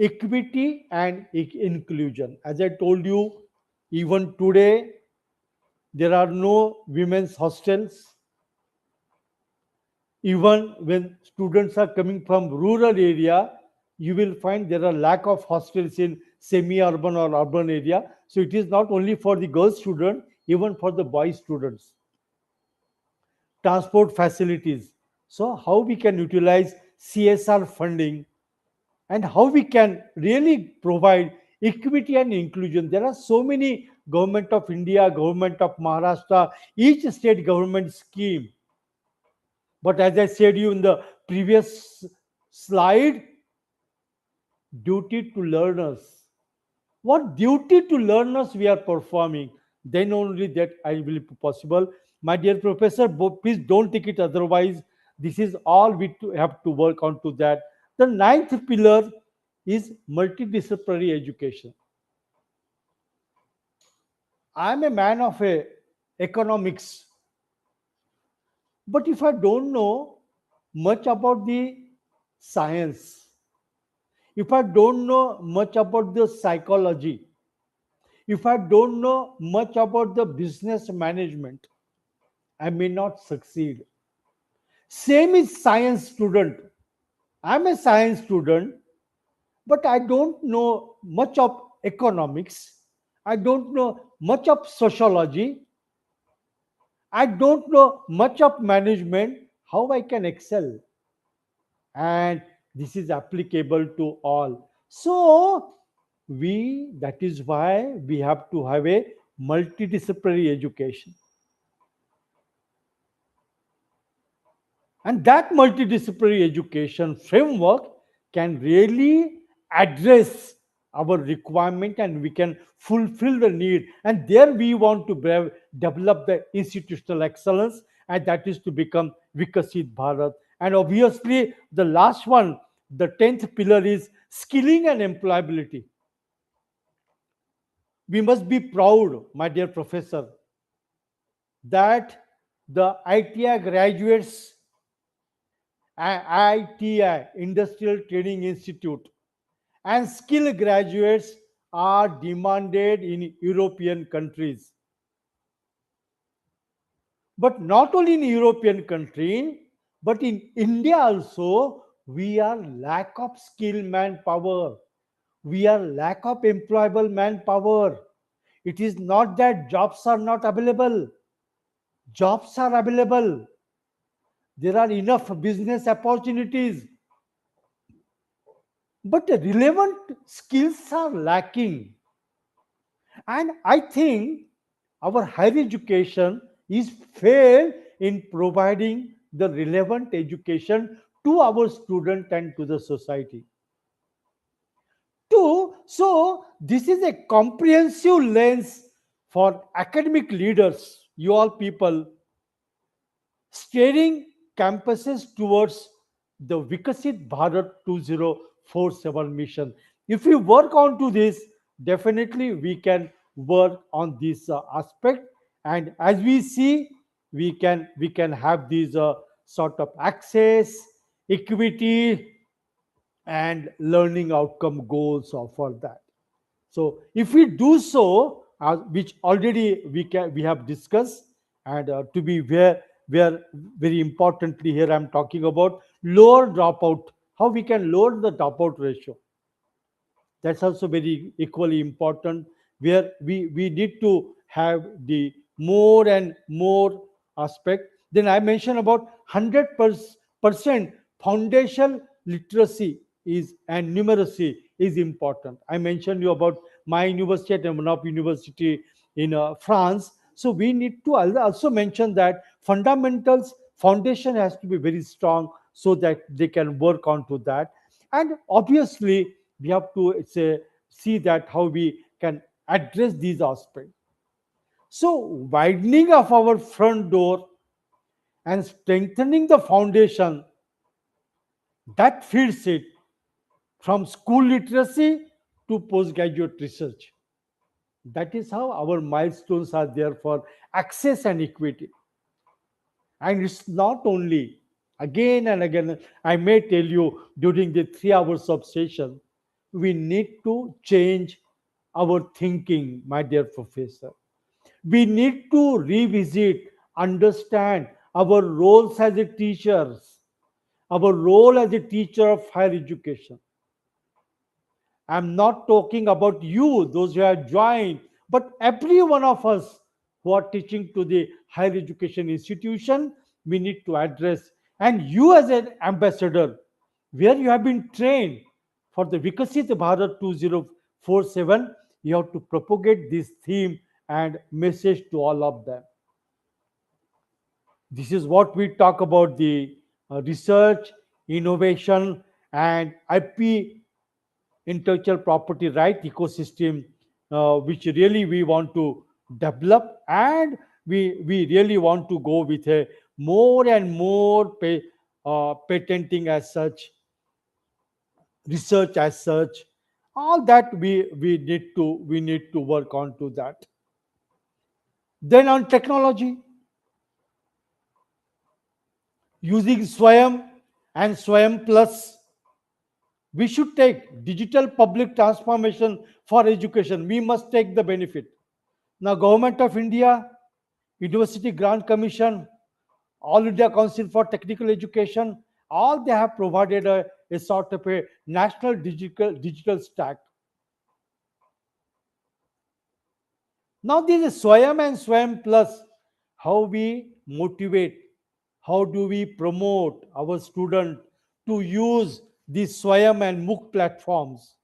Speaker 2: equity and inclusion. As I told you, even today, there are no women's hostels. Even when students are coming from rural area, you will find there are lack of hostels in semi-urban or urban area. So it is not only for the girl student, even for the boy students. Transport facilities. So how we can utilize CSR funding and how we can really provide equity and inclusion. There are so many government of India, government of Maharashtra, each state government scheme. But as I said you in the previous slide, duty to learners. What duty to learners we are performing, then only that I will be possible. My dear professor, please don't take it otherwise. This is all we have to work on to that. The ninth pillar is multidisciplinary education. I'm a man of economics, but if I don't know much about the science, if I don't know much about the psychology, if I don't know much about the business management, I may not succeed. Same is science student. I'm a science student, but I don't know much of economics. I don't know much of sociology. I don't know much of management. How I can excel? And this is applicable to all. So that is why we have to have a multidisciplinary education. And that multidisciplinary education framework can really address our requirement and we can fulfill the need. And there we want to develop the institutional excellence, and that is to become Vikasit Bharat. And obviously, the last one, the 10th pillar is skilling and employability. We must be proud, my dear professor, that the ITI graduates, ITI, Industrial Training Institute, and skill graduates are demanded in European countries. But not only in European country, but in India also, we are lack of skilled manpower. We are lack of employable manpower. It is not that jobs are not available. Jobs are available. There are enough business opportunities, but the relevant skills are lacking. And I think our higher education is failed in providing the relevant education to our student and to the society. Two, so this is a comprehensive lens for academic leaders, you all people, steering campuses towards the Vikasit Bharat 2047 mission. If we work on to this, definitely we can work on this aspect, and as we see, we can have these sort of access, equity, and learning outcome goals for that. So if we do so, which already we have discussed, and to be where very importantly here I'm talking about lower dropout, how we can lower the dropout ratio. That's also very equally important, where we need to have the more and more aspect. Then I mentioned about 100% foundation literacy is and numeracy is important. I mentioned you about my university at Monop University in France. So we need to also mention that fundamentals foundation has to be very strong so that they can work on to that. And obviously we have to see that how we can address these aspects. So widening of our front door and strengthening the foundation that feeds it from school literacy to postgraduate research. That is how our milestones are there for access and equity. And it's not only, again and again, I may tell you during the 3 hours of session, we need to change our thinking, my dear professor. We need to revisit, understand our roles as a teachers, our role as a teacher of higher education. I'm not talking about you, those who have joined, but every one of us who are teaching to the higher education institution, we need to address. And you, as an ambassador, where you have been trained for the Vikasit Bharat 2047, you have to propagate this theme and message to all of them. This is what we talk about the research, innovation, and IP, intellectual property right ecosystem, which really we want to develop, and we really want to go with a more and more patenting as such. research as such. All that we need to work on to that. Then on technology, using Swayam and Swayam Plus, we should take digital public transformation for education. We must take the benefit. Now, Government of India, University Grant Commission, All India Council for Technical Education, all they have provided a sort of a national digital stack. Now, this is Swayam and Swayam Plus. How we motivate, how do we promote our student to use these Swayam and MOOC platforms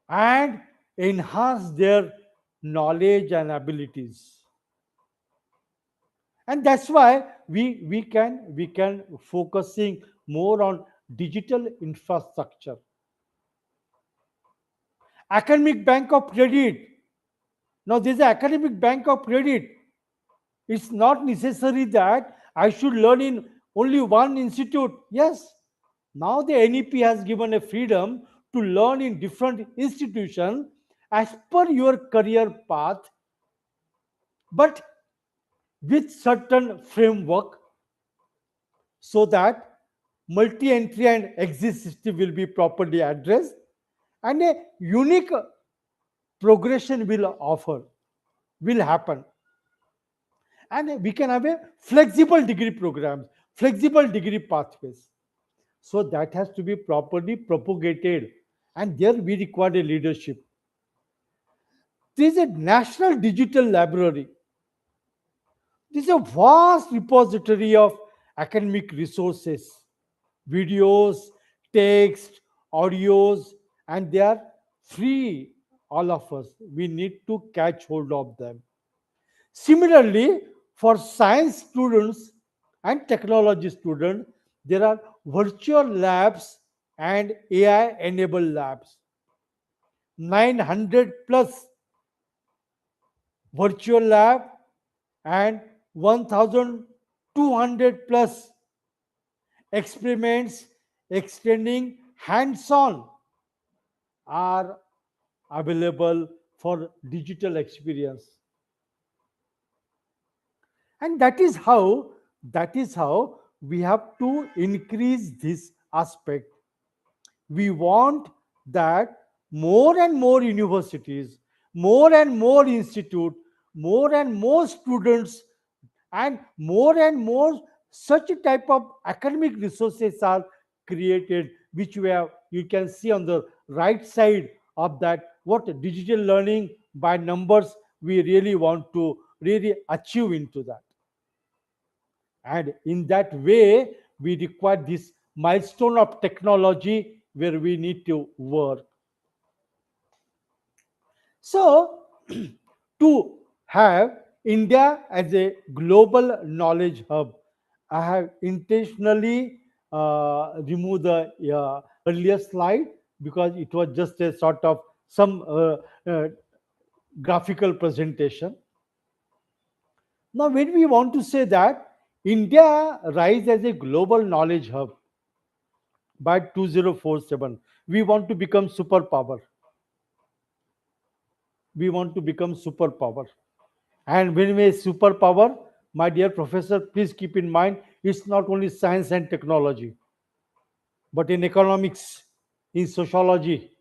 Speaker 2: and enhance their knowledge and abilities. And that's why we can focusing more on digital infrastructure. Academic bank of credit. Now, there's an academic bank of credit. It's not necessary that I should learn in only one institute. Yes, now the NEP has given a freedom to learn in different institutions as per your career path, but with certain framework, so that multi-entry and exit system will be properly addressed and a unique progression will happen, and we can have a flexible degree programs, flexible degree pathways. So that has to be properly propagated, and there we require a leadership. There is a national digital library. This is a vast repository of academic resources, videos, text, audios, and they are free. All of us, we need to catch hold of them. Similarly, for science students and technology students, there are virtual labs and AI enabled labs. 900 plus virtual lab and 1200 plus experiments extending hands-on are available for digital experience. And that is how we have to increase this aspect. We want that more and more universities, more and more institute, more and more students, and more such a type of academic resources are created, which we have, you can see on the right side of that, what digital learning by numbers we really want to really achieve into that. And in that way, we require this milestone of technology where we need to work. So, to have India as a global knowledge hub, I have intentionally removed the earlier slide because it was just a sort of some graphical presentation. Now, when we want to say that India rise as a global knowledge hub by 2047, we want to become superpower. We want to become superpower. And when we say superpower, my dear professor, please keep in mind it's not only science and technology, but in economics, in sociology,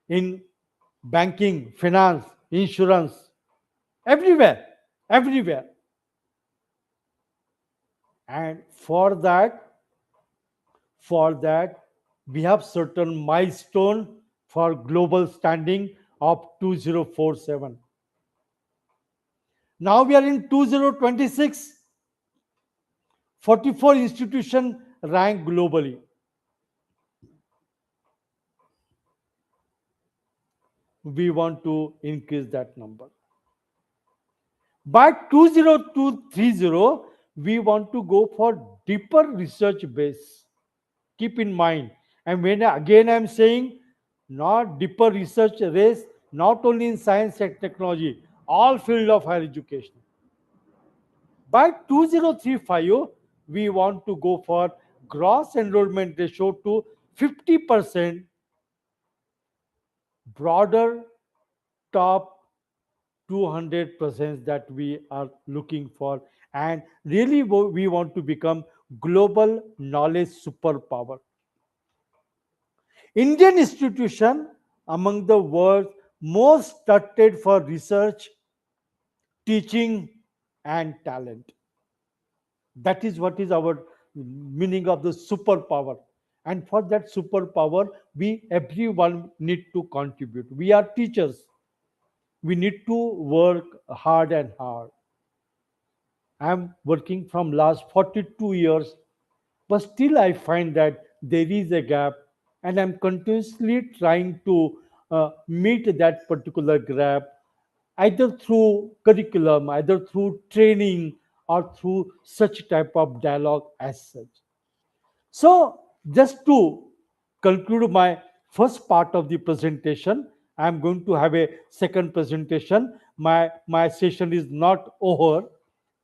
Speaker 2: in banking, finance, insurance, everywhere, everywhere. And for that we have certain milestone for global standing of 2047. Now we are in 2026. 44 institutions ranked globally. We want to increase that number. By 2030, we want to go for deeper research base. Keep in mind. And when again I'm saying not deeper research race, not only in science and technology, all field of higher education. By 2035, we want to go for gross enrollment ratio to 50%, broader top 200% that we are looking for, and really we want to become global knowledge superpower. Indian institution among the world's most trusted for research, teaching, and talent. That is what is our meaning of the superpower. And for that superpower, we everyone need to contribute. We are teachers. We need to work hard and hard. I'm working from last 42 years, but still I find that there is a gap, and I'm continuously trying to meet that particular gap, either through curriculum, either through training, or through such type of dialogue as such. So, just to conclude my first part of the presentation, I'm going to have a second presentation. My session is not over.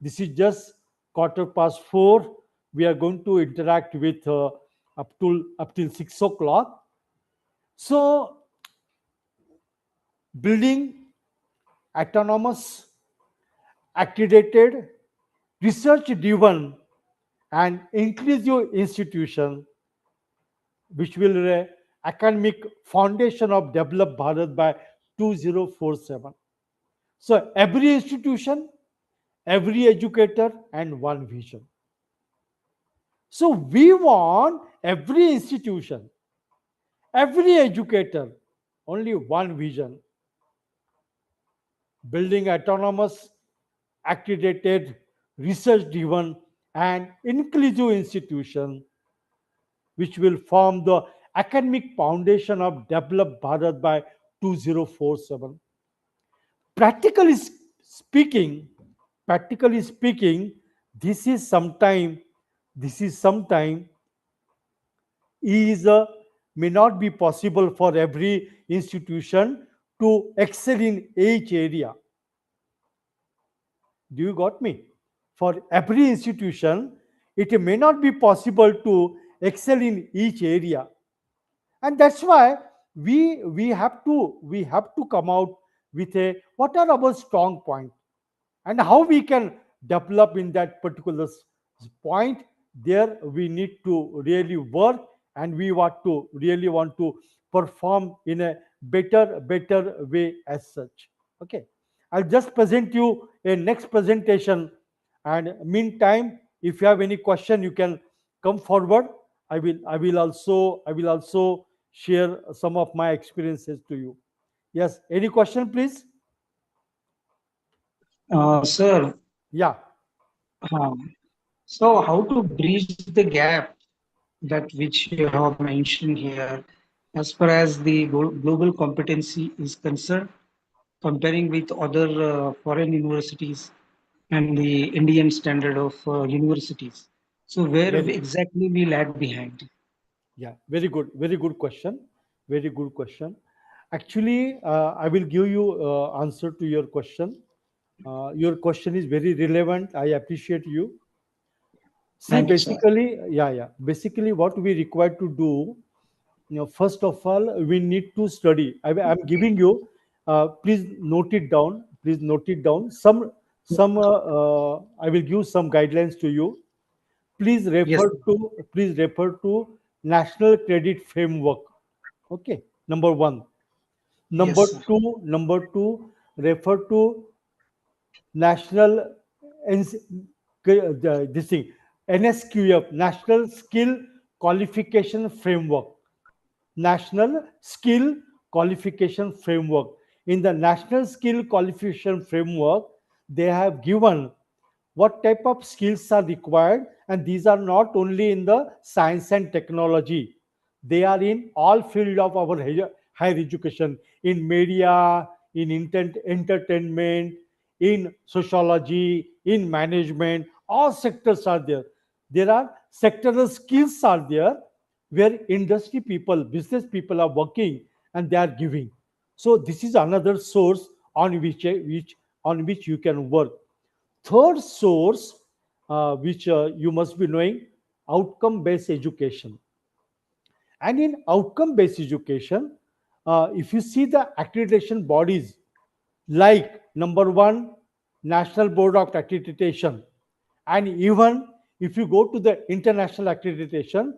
Speaker 2: This is just quarter past 4. We are going to interact with up till 6 o'clock. So, building autonomous, accredited, research-driven, and inclusive institution which will academic foundation of developed Bharat by 2047. So every institution, every educator, and one vision. So we want every institution, every educator, only one vision: building autonomous, accredited, research-driven, and inclusive institution which will form the academic foundation of developed Bharat by 2047. Practically speaking, practically speaking, this is sometime, this is sometime is may not be possible for every institution to excel in each area. Do you got me? For every institution, it may not be possible to excel in each area, and that's why we have to come out with a what are our strong point and how we can develop in that particular point. There we need to really work, and we want to perform in a better way as such. Okay, I'll just present you a next presentation, and meantime, if you have any question, you can come forward. I will also share some of my experiences to you. Yes, any question, please?
Speaker 7: Sir,
Speaker 2: Yeah.
Speaker 7: um, so how to bridge the gap that which you have mentioned here as far as the global competency is concerned, comparing with other foreign universities and the Indian standard of universities. So where
Speaker 2: Very
Speaker 7: exactly we lag behind?
Speaker 2: Yeah, very good question. Very good question. Actually, I will give you answer to your question. Your question is very relevant. I appreciate you. See,
Speaker 7: Thank you, sir.
Speaker 2: basically, yeah. Basically, what we require to do, first of all, we need to study. I'm giving you. Please note it down. Please note it down. I will give some guidelines to you. Please
Speaker 7: Yes,
Speaker 2: refer
Speaker 7: sir.
Speaker 2: to please refer to National Credit Framework. Okay, number one.
Speaker 7: Yes,
Speaker 2: Number
Speaker 7: sir.
Speaker 2: two, refer to national this thing, NSQF, National Skill Qualification Framework. National Skill Qualification Framework. In the National Skill Qualification Framework, they have given what type of skills are required, and these are not only in the science and technology, they are in all field of our higher education, in media, in entertainment, in sociology, in management. All sectors are there. There are sectoral skills are there where industry people, business people are working, and they are giving. So this is another source on which you can work. Third source, which you must be knowing, outcome based education. And in outcome based education, if you see the accreditation bodies like number one, National Board of Accreditation, and even if you go to the international accreditation,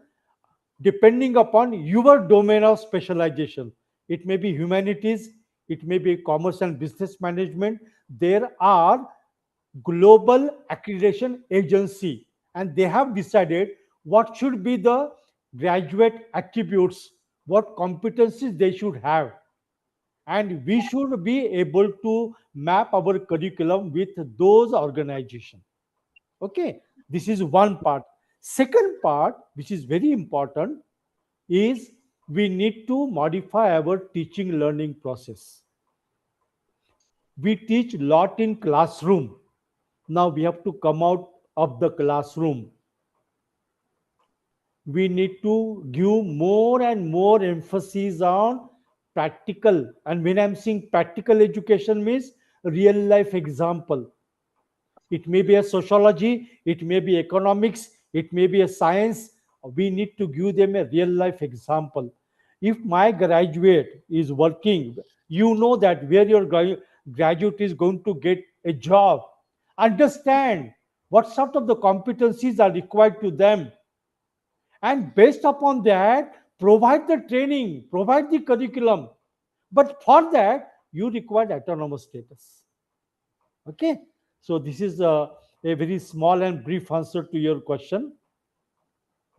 Speaker 2: depending upon your domain of specialization, it may be humanities, it may be commerce and business management, there are global accreditation agency, and they have decided what should be the graduate attributes, what competencies they should have, and we should be able to map our curriculum with those organizations. Okay, this is one part. Second part, which is very important, is we need to modify our teaching learning process. We teach lot in classroom. Now we have to come out of the classroom. We need to give more and more emphasis on practical. And when I'm saying practical education means real life example. It may be a sociology, it may be economics, it may be a science. We need to give them a real life example. If my graduate is working, you know that where your graduate is going to get a job. Understand what sort of the competencies are required to them, and based upon that provide the training, provide the curriculum. But for that you require autonomous status. Okay, so this is a very small and brief answer to your question.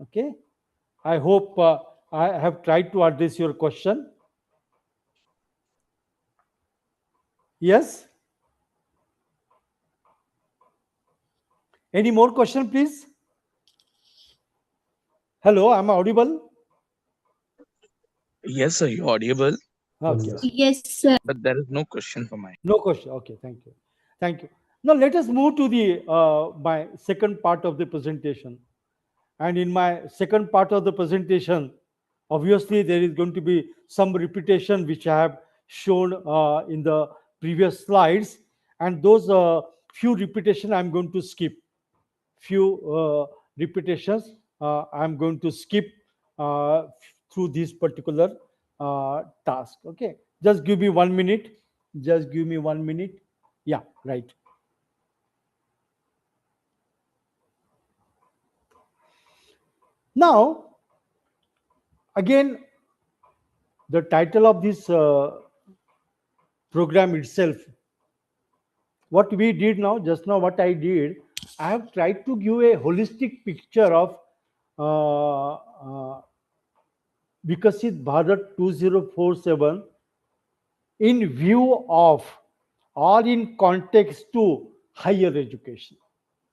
Speaker 2: Okay, I hope I have tried to address your question. Yes, any more question please? Hello, am I audible?
Speaker 8: Yes, sir, you're audible,
Speaker 2: Okay.
Speaker 6: Yes, sir.
Speaker 8: but there is no question for my.
Speaker 2: No question. Okay, thank you. Thank you. Now let us move to the my second part of the presentation. And in my second part of the presentation, obviously there is going to be some repetition which I have shown in the previous slides, and those few repetition I'm going to skip. Few repetitions I'm going to skip through this particular task. Okay, just give me 1 minute. Just give me 1 minute. Yeah, right. Now, again, the title of this program itself, what we did now, just now, what I did, I have tried to give a holistic picture of Vikasit Bharat 2047 in view of or in context to higher education.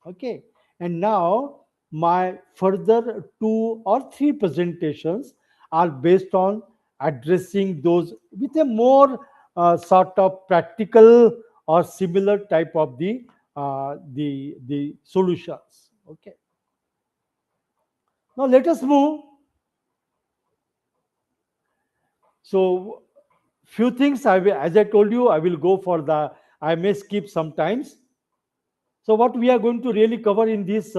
Speaker 2: Okay, and now my further 2 or 3 presentations are based on addressing those with a more sort of practical or similar type of the solutions. Okay, now let us move. So few things I will, as I told you, I will go for the, I may skip sometimes. So what we are going to really cover in this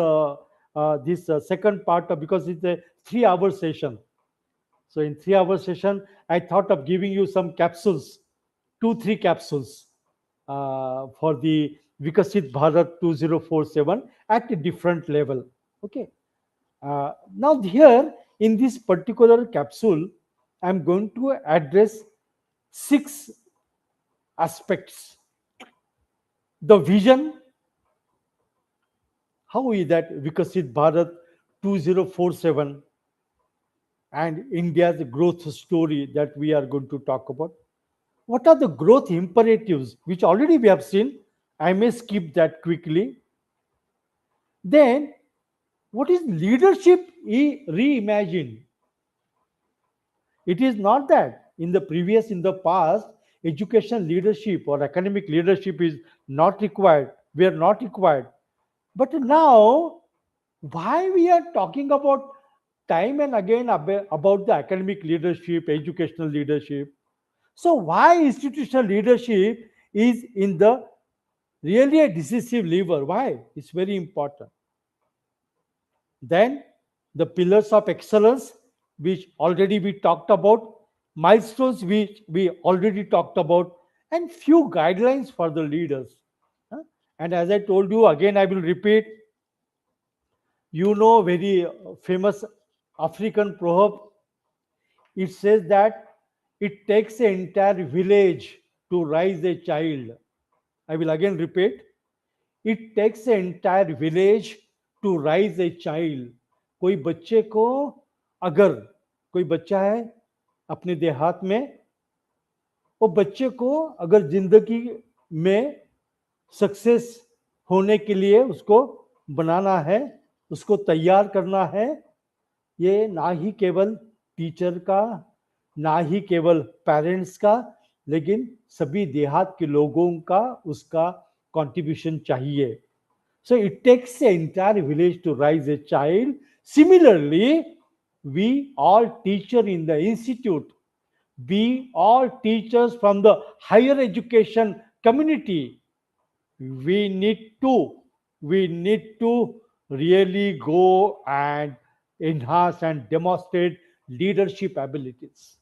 Speaker 2: second part of, because it's a 3 hour session. So in 3 hour session, I thought of giving you some capsules, 2 3 capsules for the Vikasit Bharat 2047 at a different level. Okay. Now here in this particular capsule, I'm going to address 6 aspects: the vision, how is that Vikasit Bharat 2047 and India's growth story that we are going to talk about. What are the growth imperatives, which already we have seen? I may skip that quickly. Then, what is leadership reimagined? It is not that in the past, education leadership or academic leadership is not required. We are not required. But now, why we are talking about time and again about the academic leadership, educational leadership? So why institutional leadership is in the really a decisive lever? Why? It's very important. Then the pillars of excellence, which already we talked about, milestones, which we already talked about, and few guidelines for the leaders. Huh? And as I told you, again, I will repeat, you know, very famous African proverb. It says that it takes an entire village to raise a child. I will again repeat, it takes an entire village to raise a child. कोई बच्चे को, अगर कोई बच्चा है अपने देहात में, वो बच्चे को अगर जिंदगी में सक्सेस होने के लिए उसको बनाना है, उसको तैयार करना है, ये ना ही केवल टीचर का, ना ही केवल पेरेंट्स का, लेकिन सभी देहात के लोगों का उसका कंट्रीब्यूशन चाहिए. So it takes an entire village to raise a child. Similarly, we all teachers in the institute, we all teachers from the higher education community, we need to really go and enhance and demonstrate leadership abilities.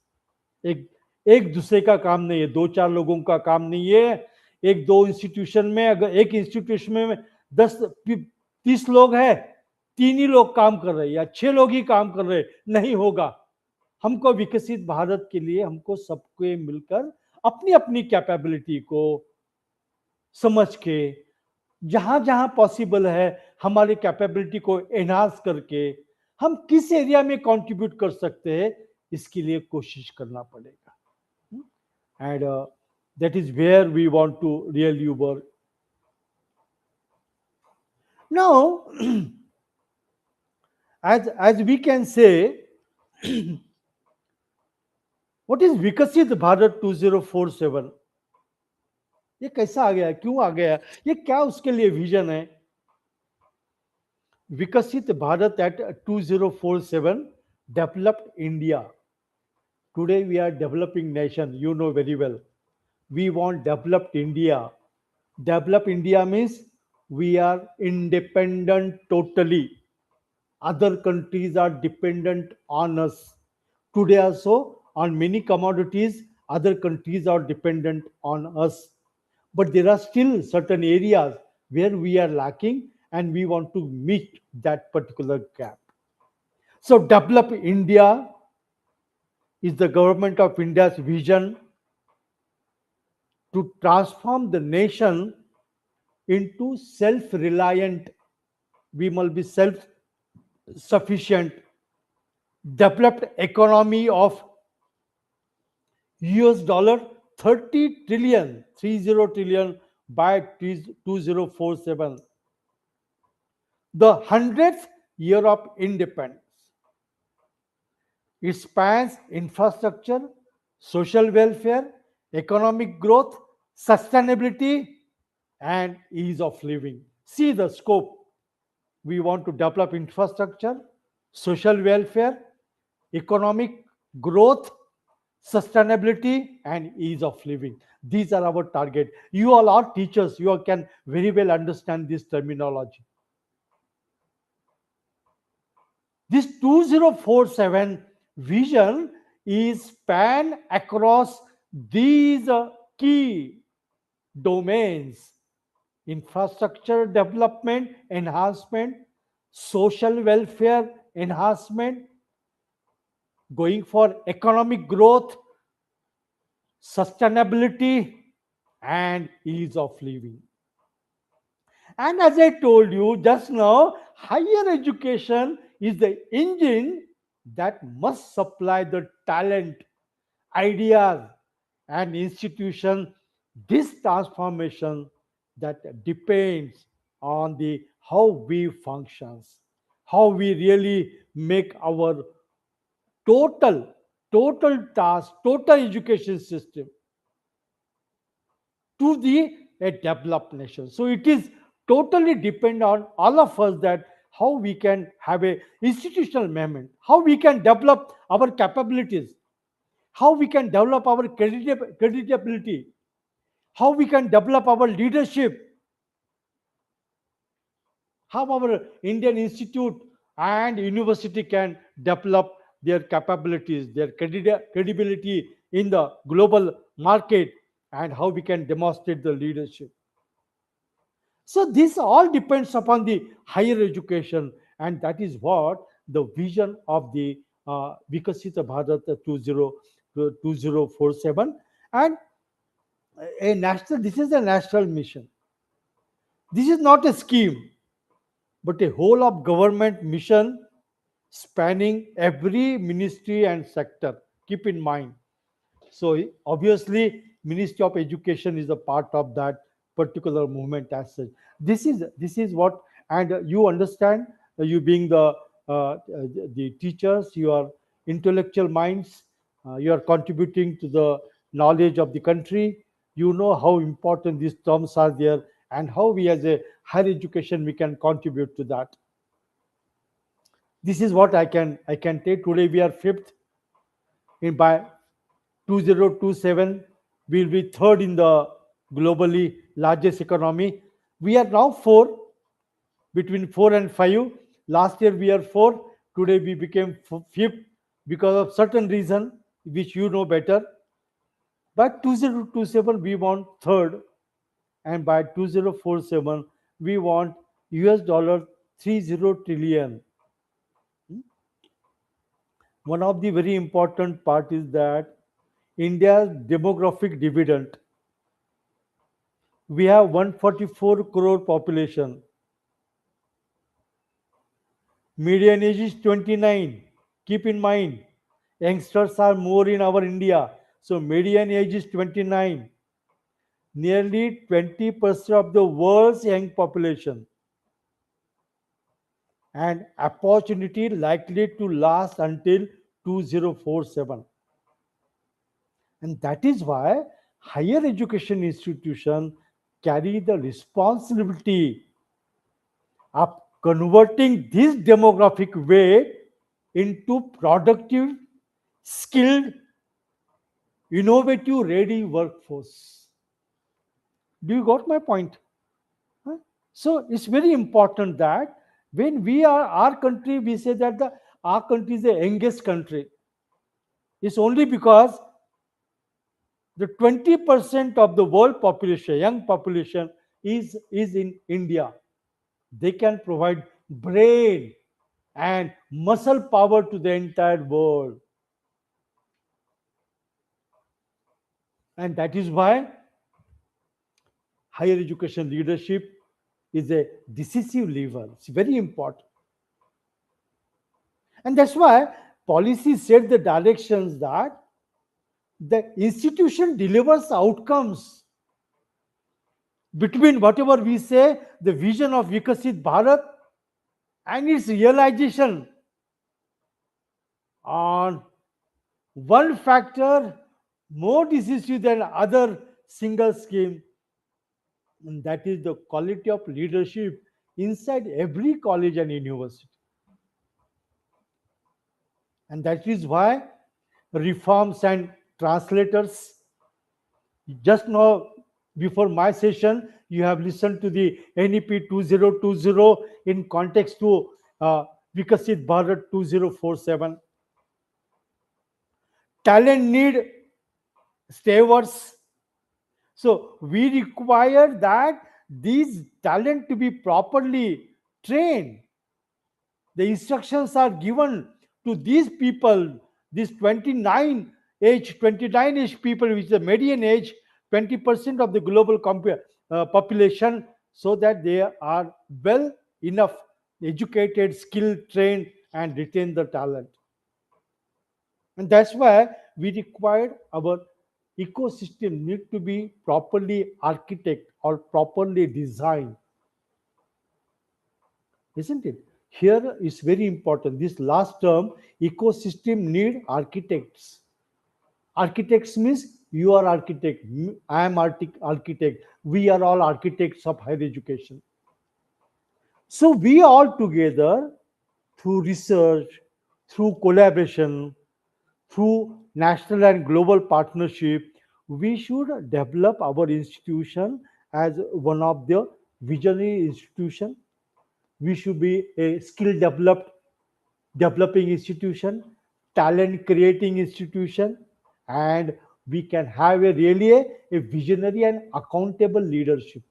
Speaker 2: एक एक दूसरे का काम नहीं है, दो चार लोगों का काम नहीं है. एक दो इंस्टीट्यूशन में, अगर एक इंस्टीट्यूशन में 10-30 लोग हैं, 3 ही लोग काम कर रहे हैं या 6 लोग ही काम कर रहे हैं, नहीं होगा. हमको विकसित भारत के लिए हमको सबको मिलकर अपनी अपनी कैपेबिलिटी को समझ के, जहां जहां पॉसिबल है हमारी कैपेबिलिटी को एनहांस करके हम किस एरिया में कंट्रीब्यूट कर सकते हैं, इसके लिए कोशिश करना पड़ेगा. And that is where we want to really work. Now as we can say, what is विकसित भारत 2047? ये कैसा आ गया, क्यों आ गया, ये क्या उसके लिए विजन है? विकसित Bharat at 2047, developed India. Today we are developing nation, you know very well. We want developed India. Developed India means we are independent totally. Other countries are dependent on us. Today also, on many commodities, other countries are dependent on us. But there are still certain areas where we are lacking and we want to meet that particular gap. So, develop India is the government of India's vision to transform the nation into self-reliant. We must be self-sufficient, developed economy of US dollar 30 trillion by 2047. The 100th year of independence. It spans infrastructure, social welfare, economic growth, sustainability, and ease of living. See the scope. We want to develop infrastructure, social welfare, economic growth, sustainability, and ease of living. These are our target. You all are teachers. You all can very well understand this terminology. This 2047 vision is span across these key domains: infrastructure development enhancement, social welfare enhancement, going for economic growth, sustainability, and ease of living. And as I told you just now, higher education is the engine that must supply the talent, ideas, and institution. This transformation that depends on the how we functions, how we really make our total task, total education system to the a developed nation. So it is totally depend on all of us that how we can have a institutional movement, how we can develop our capabilities, how we can develop our creditability, how we can develop our leadership, how our Indian Institute and university can develop their capabilities, their credibility in the global market, and how we can demonstrate the leadership. So this all depends upon the higher education, and that is what the vision of the Vikasita Bharat 2047, and a national. This is a national mission. This is not a scheme, but a whole of government mission spanning every ministry and sector. Keep in mind. So obviously, Ministry of Education is a part of that particular movement as such. This is what, and you understand, you being the teachers, you are intellectual minds, you are contributing to the knowledge of the country. You know how important these terms are there, and how we as a higher education we can contribute to that. This is what I can take today. We are fifth in by 2027 will be third in the globally largest economy. We are now four, between 4 and 5. Last year we are four. Today we became fifth because of certain reason which you know better. By 2027 we want third, and by 2047 we want US dollar 30 trillion. One of the very important part is that India's demographic dividend. We have 144 crore population. Median age is 29. Keep in mind, youngsters are more in our India. So median age is 29. Nearly 20% of the world's young population, and opportunity likely to last until 2047. And that is why higher education institutions carry the responsibility of converting this demographic weight into productive, skilled, innovative, ready workforce. Do you got my point? Huh? So it's very important that when we are our country, we say that our country is the youngest country. It's only because the 20% of the world population, young population, is in India. They can provide brain and muscle power to the entire world. And that is why higher education leadership is a decisive lever. It's very important. And that's why policy set the directions that the institution delivers outcomes between whatever we say, the vision of Vikasit Bharat, and its realization on one factor more decisive than other single scheme, and that is the quality of leadership inside every college and university. And that is why reforms and translators, just now before my session, you have listened to the NEP 2020 in context to Vikasit Bharat 2047. Talent need stewards. So we require that these talent to be properly trained. The instructions are given to these people, these 29 age people, which is the median age, 20% of the global population, so that they are well enough educated, skilled, trained, and retain the talent. And that's why we require our ecosystem need to be properly architect or properly designed, isn't it? Here is very important. This last term, ecosystem need architects. Architects means you are architect, I am architect. We are all architects of higher education. So we all together, through research, through collaboration, through national and global partnership, we should develop our institution as one of the visionary institution. We should be a skill developed developing institution, talent creating institution, and we can have a really a visionary and accountable leadership.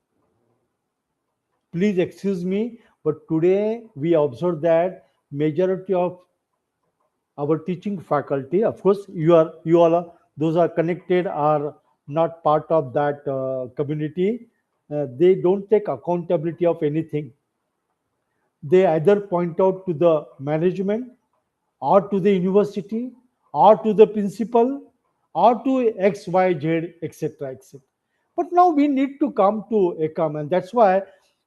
Speaker 2: Please excuse me, but today we observe that majority of our teaching faculty, of course, you all are, those are connected are not part of that community. They don't take accountability of anything. They either point out to the management or to the university or to the principal or to XYZ, etc., etc. But now we need to come to a come, and that's why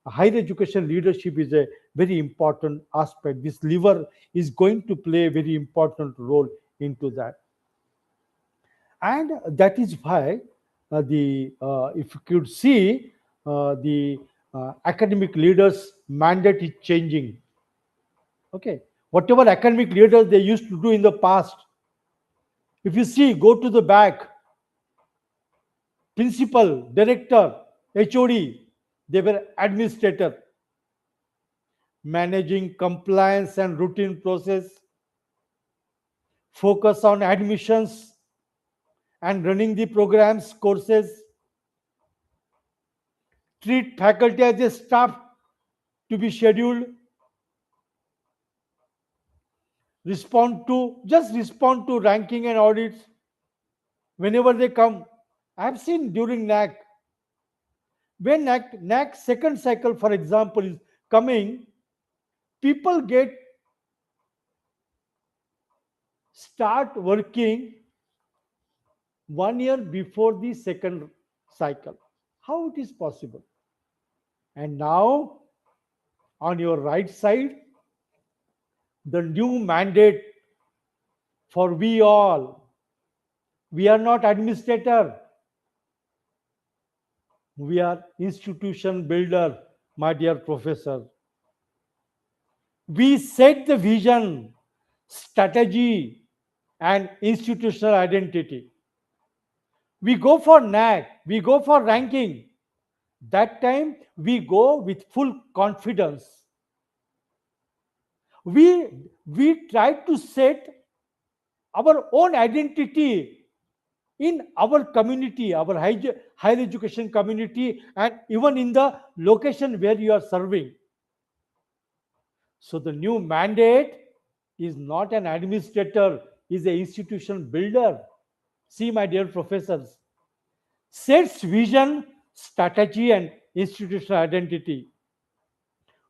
Speaker 2: higher education leadership is a very important aspect. This lever is going to play a very important role into that, and that is why the if you could see the academic leaders mandate is changing. Okay, whatever academic leaders they used to do in the past, if you see, go to the back, principal, director, HOD, they were administrator, managing compliance and routine process, focus on admissions and running the programs, courses, treat faculty as a staff to be scheduled, respond to ranking and audits whenever they come. I've seen during NAC, when NAC second cycle, for example, is coming, people start working 1 year before the second cycle. How it is possible? And now, on your right side, the new mandate for we all. We are not administrator. We are institution builder, my dear professor. We set the vision, strategy, and institutional identity. We go for NAC, we go for ranking. That time we go with full confidence. We try to set our own identity in our community, our higher education community, and even in the location where you are serving. So the new mandate is not an administrator, is an institution builder. See, my dear professors, sets vision, strategy, and institutional identity.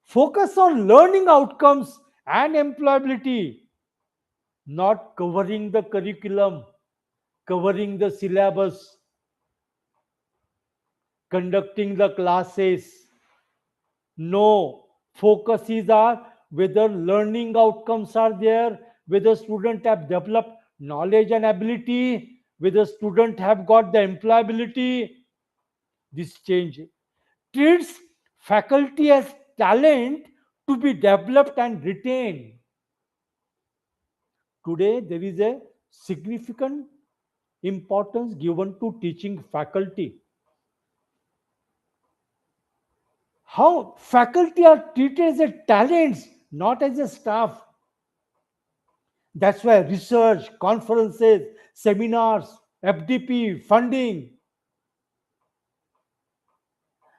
Speaker 2: Focus on learning outcomes and employability, not covering the curriculum, covering the syllabus, conducting the classes. No, focus is on whether learning outcomes are there, whether students have developed knowledge and ability, whether students have got the employability. This change treats faculty as talent to be developed and retained. Today, there is a significant importance given to teaching faculty. How faculty are treated as a talents, not as a staff. That's why research, conferences, seminars, FDP, funding,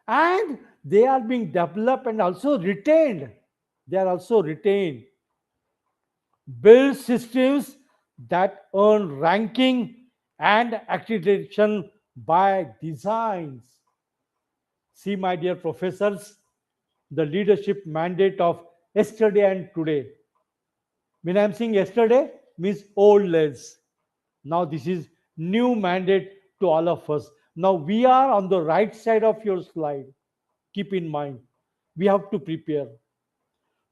Speaker 2: and they are being developed and also retained. They are also retained. Build systems that earn ranking and accreditation by designs. See, my dear professors, the leadership mandate of yesterday and today. When I'm saying yesterday, means old days. Now this is new mandate to all of us. Now we are on the right side of your slide. Keep in mind, we have to prepare.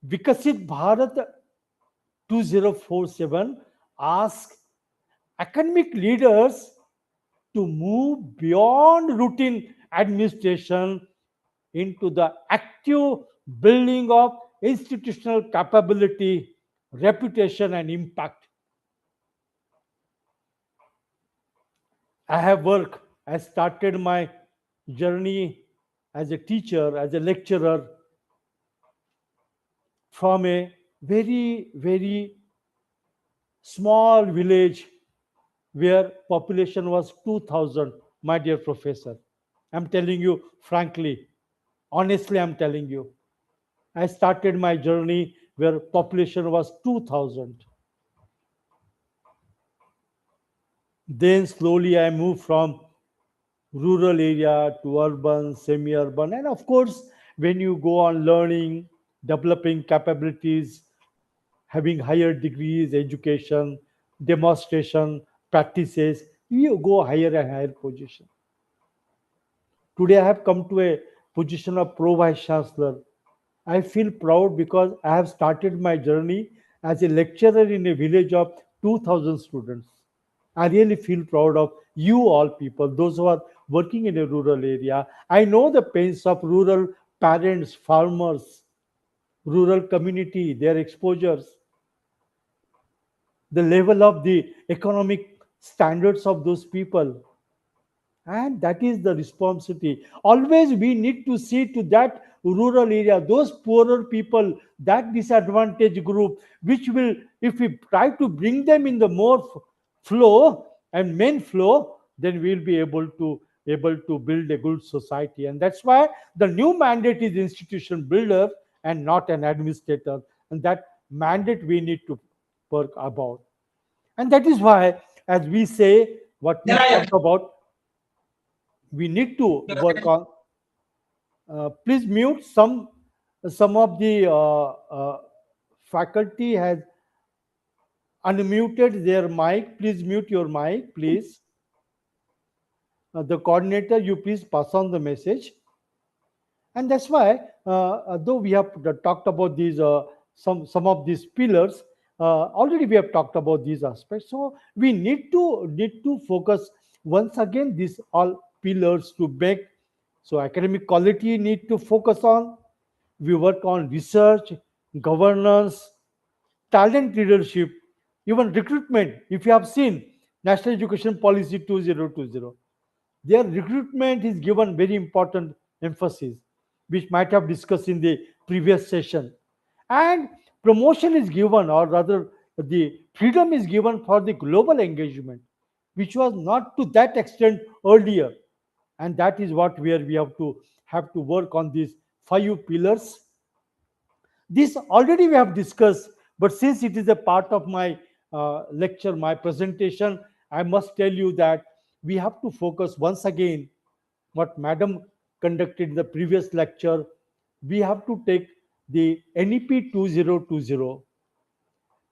Speaker 2: Vikasit Bharat 2047 asks academic leaders to move beyond routine administration into the active building of institutional capability, reputation, and impact. I started my journey as a teacher, as a lecturer from a very, very small village where population was 2000, my dear professor. I'm telling you frankly, honestly, I'm telling you. I started my journey where population was 2000. Then slowly I moved from rural area to urban, semi-urban, and of course, when you go on learning, developing capabilities, having higher degrees, education, demonstration, practices, you go higher and higher position. Today, I have come to a position of pro vice chancellor. I feel proud because I have started my journey as a lecturer in a village of 2000 students. I really feel proud of you all people, those who are working in a rural area. I know the pains of rural parents, farmers, rural community, their exposures, the level of the economic standards of those people. And that is the responsibility. Always we need to see to that rural area, those poorer people, that disadvantaged group, which will, if we try to bring them in the more flow and main flow, then we'll be able to build a good society. And that's why the new mandate is institution builder and not an administrator. And that mandate we need to work about. And that is why, as we say, what we talk about, we need to work on. Please mute some of the faculty has unmuted their mic. Please mute your mic, please. The coordinator, you please pass on the message. And that's why, though we have talked about these some of these pillars, already we have talked about these aspects. So we need to focus once again these all pillars to make. So academic quality need to focus on. We work on research, governance, talent leadership, even recruitment. If you have seen National Education Policy 2020, their recruitment is given very important emphasis, which might have discussed in the previous session. And promotion is given, or rather, the freedom is given for the global engagement, which was not to that extent earlier. And that is what where we have to work on these five pillars. This already we have discussed, but since it is a part of my lecture, my presentation, I must tell you that we have to focus once again what Madam conducted in the previous lecture. We have to take the NEP 2020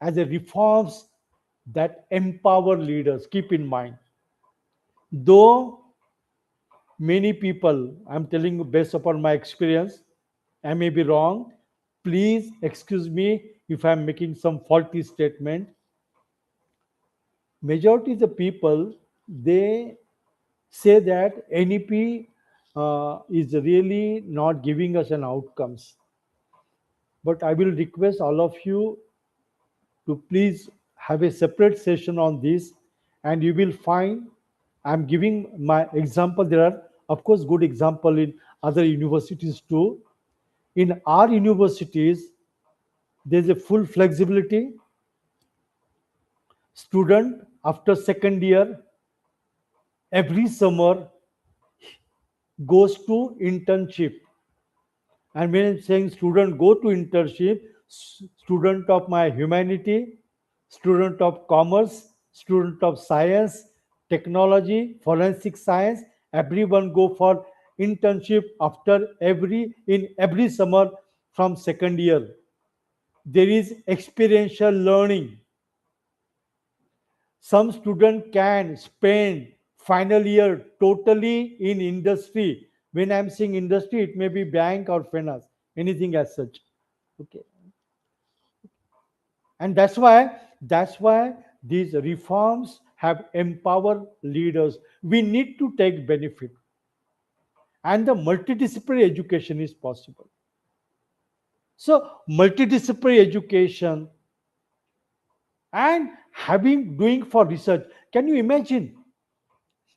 Speaker 2: as a reforms that empower leaders. Keep in mind, though many people, I'm telling you based upon my experience, I may be wrong. Please excuse me if I'm making some faulty statement. Majority of the people, they say that NEP is really not giving us an outcomes. But I will request all of you to please have a separate session on this, and you will find I'm giving my example. There are of course good example in other universities too. In our universities, there's a full flexibility. Student after second year, every summer goes to internship. And when I'm saying student go to internship, student of my humanity, student of commerce, student of science, technology, forensic science, everyone go for internship after every summer from second year. There is experiential learning. Some student can spend final year totally in industry. When I'm saying industry, it may be bank or finance, anything as such. Okay. And that's why these reforms have empowered leaders. We need to take benefit. And the multidisciplinary education is possible. So multidisciplinary education and having doing for research. Can you imagine?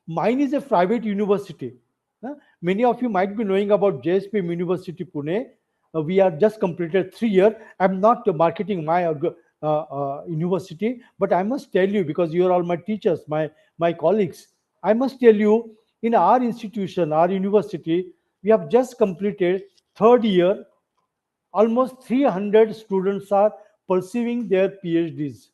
Speaker 2: Mine is a private university. Many of you might be knowing about JSPM University Pune. we are just completed 3 year. I'm not marketing my university, but I must tell you, because you are all my teachers, my colleagues, I must tell you, in our institution, our university, we have just completed 3rd year. Almost 300 students are pursuing their PhDs.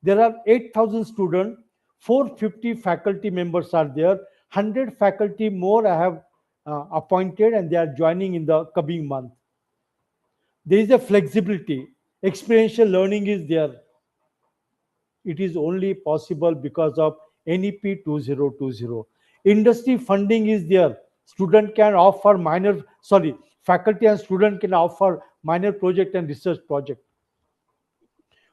Speaker 2: There are 8,000 students, 450 faculty members are there, 100 faculty more I have appointed, and they are joining in the coming month. There is a flexibility. Experiential learning is there. It is only possible because of NEP 2020. Industry funding is there. Student can offer minor, sorry, faculty and student can offer minor project and research project.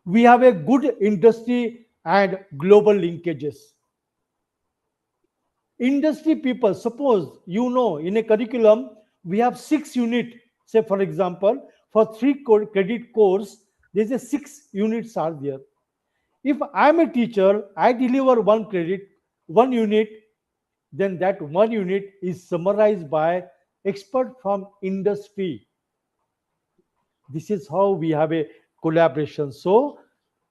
Speaker 2: We have a good industry and global linkages. Industry people, suppose in a curriculum we have 6 unit, say for example, for 3 credit course, there's a 6 units are there. If I'm a teacher, I deliver 1 credit, 1 unit, then that 1 unit is summarized by expert from industry. This is how we have a collaboration. So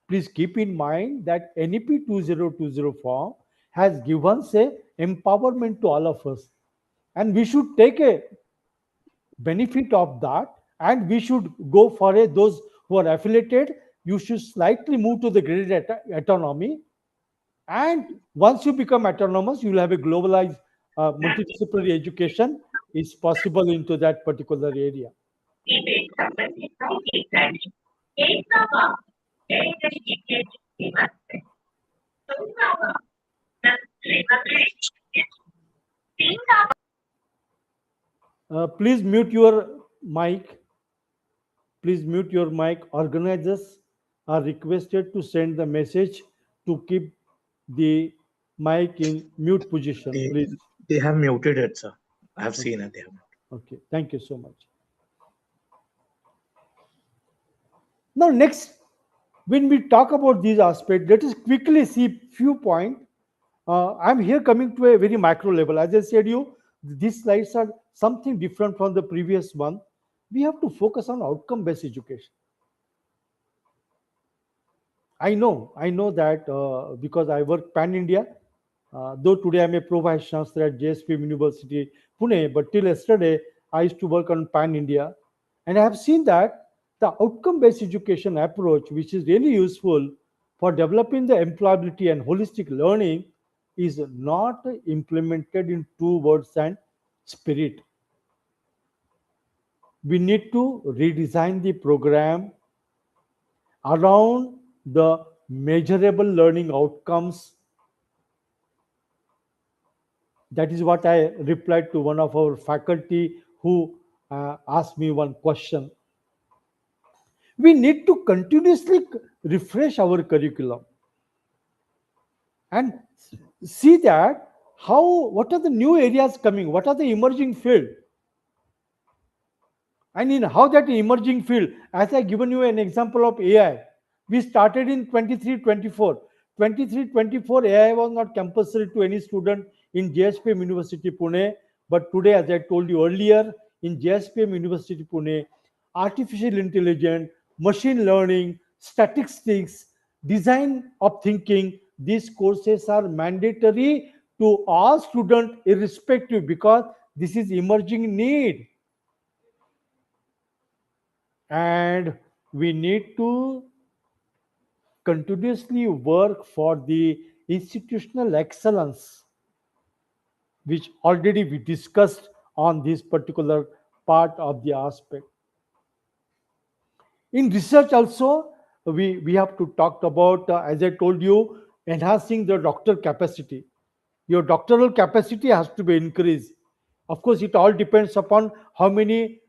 Speaker 2: please keep in mind that NEP 2020 form has given say empowerment to all of us, and we should take a benefit of that, and we should go for a those who are affiliated. You should slightly move to the graded autonomy, and once you become autonomous, you will have a globalized multidisciplinary education is possible into that particular area. Please mute your mic. Please mute your mic. Organizers are requested to send the message to keep the mic in mute position,
Speaker 8: They,
Speaker 2: please.
Speaker 8: they have muted it, sir. I have seen it. They have.
Speaker 2: Okay, thank you so much. Now, next, when we talk about these aspects, let us quickly see few points. I'm here coming to a very macro level. As I said, these slides are something different from the previous one. We have to focus on outcome-based education. I know that because I work pan India. Though today I'm a pro vice chancellor at JSPM University, Pune, but till yesterday I used to work on pan India, and I have seen that the outcome-based education approach, which is really useful for developing the employability and holistic learning, is not implemented in 2 words and spirit. We need to redesign the program around the measurable learning outcomes. That is what I replied to one of our faculty who asked me one question. We need to continuously refresh our curriculum and see that what are the new areas coming, what are the emerging field, and in how that emerging field, as I given you an example of AI, we started in 23-24. 23-24 AI was not compulsory to any student in JSPM University Pune, but today, as I told you earlier, in JSPM University Pune, artificial intelligence, machine learning, statistics, design of thinking, these courses are mandatory to all students irrespective, because this is emerging need. And we need to continuously work for the institutional excellence, which already we discussed on this particular part of the aspect. In research also, we have to talk about, as I told you, enhancing the doctor capacity. Your doctoral capacity has to be increased. Of course, it all depends upon how many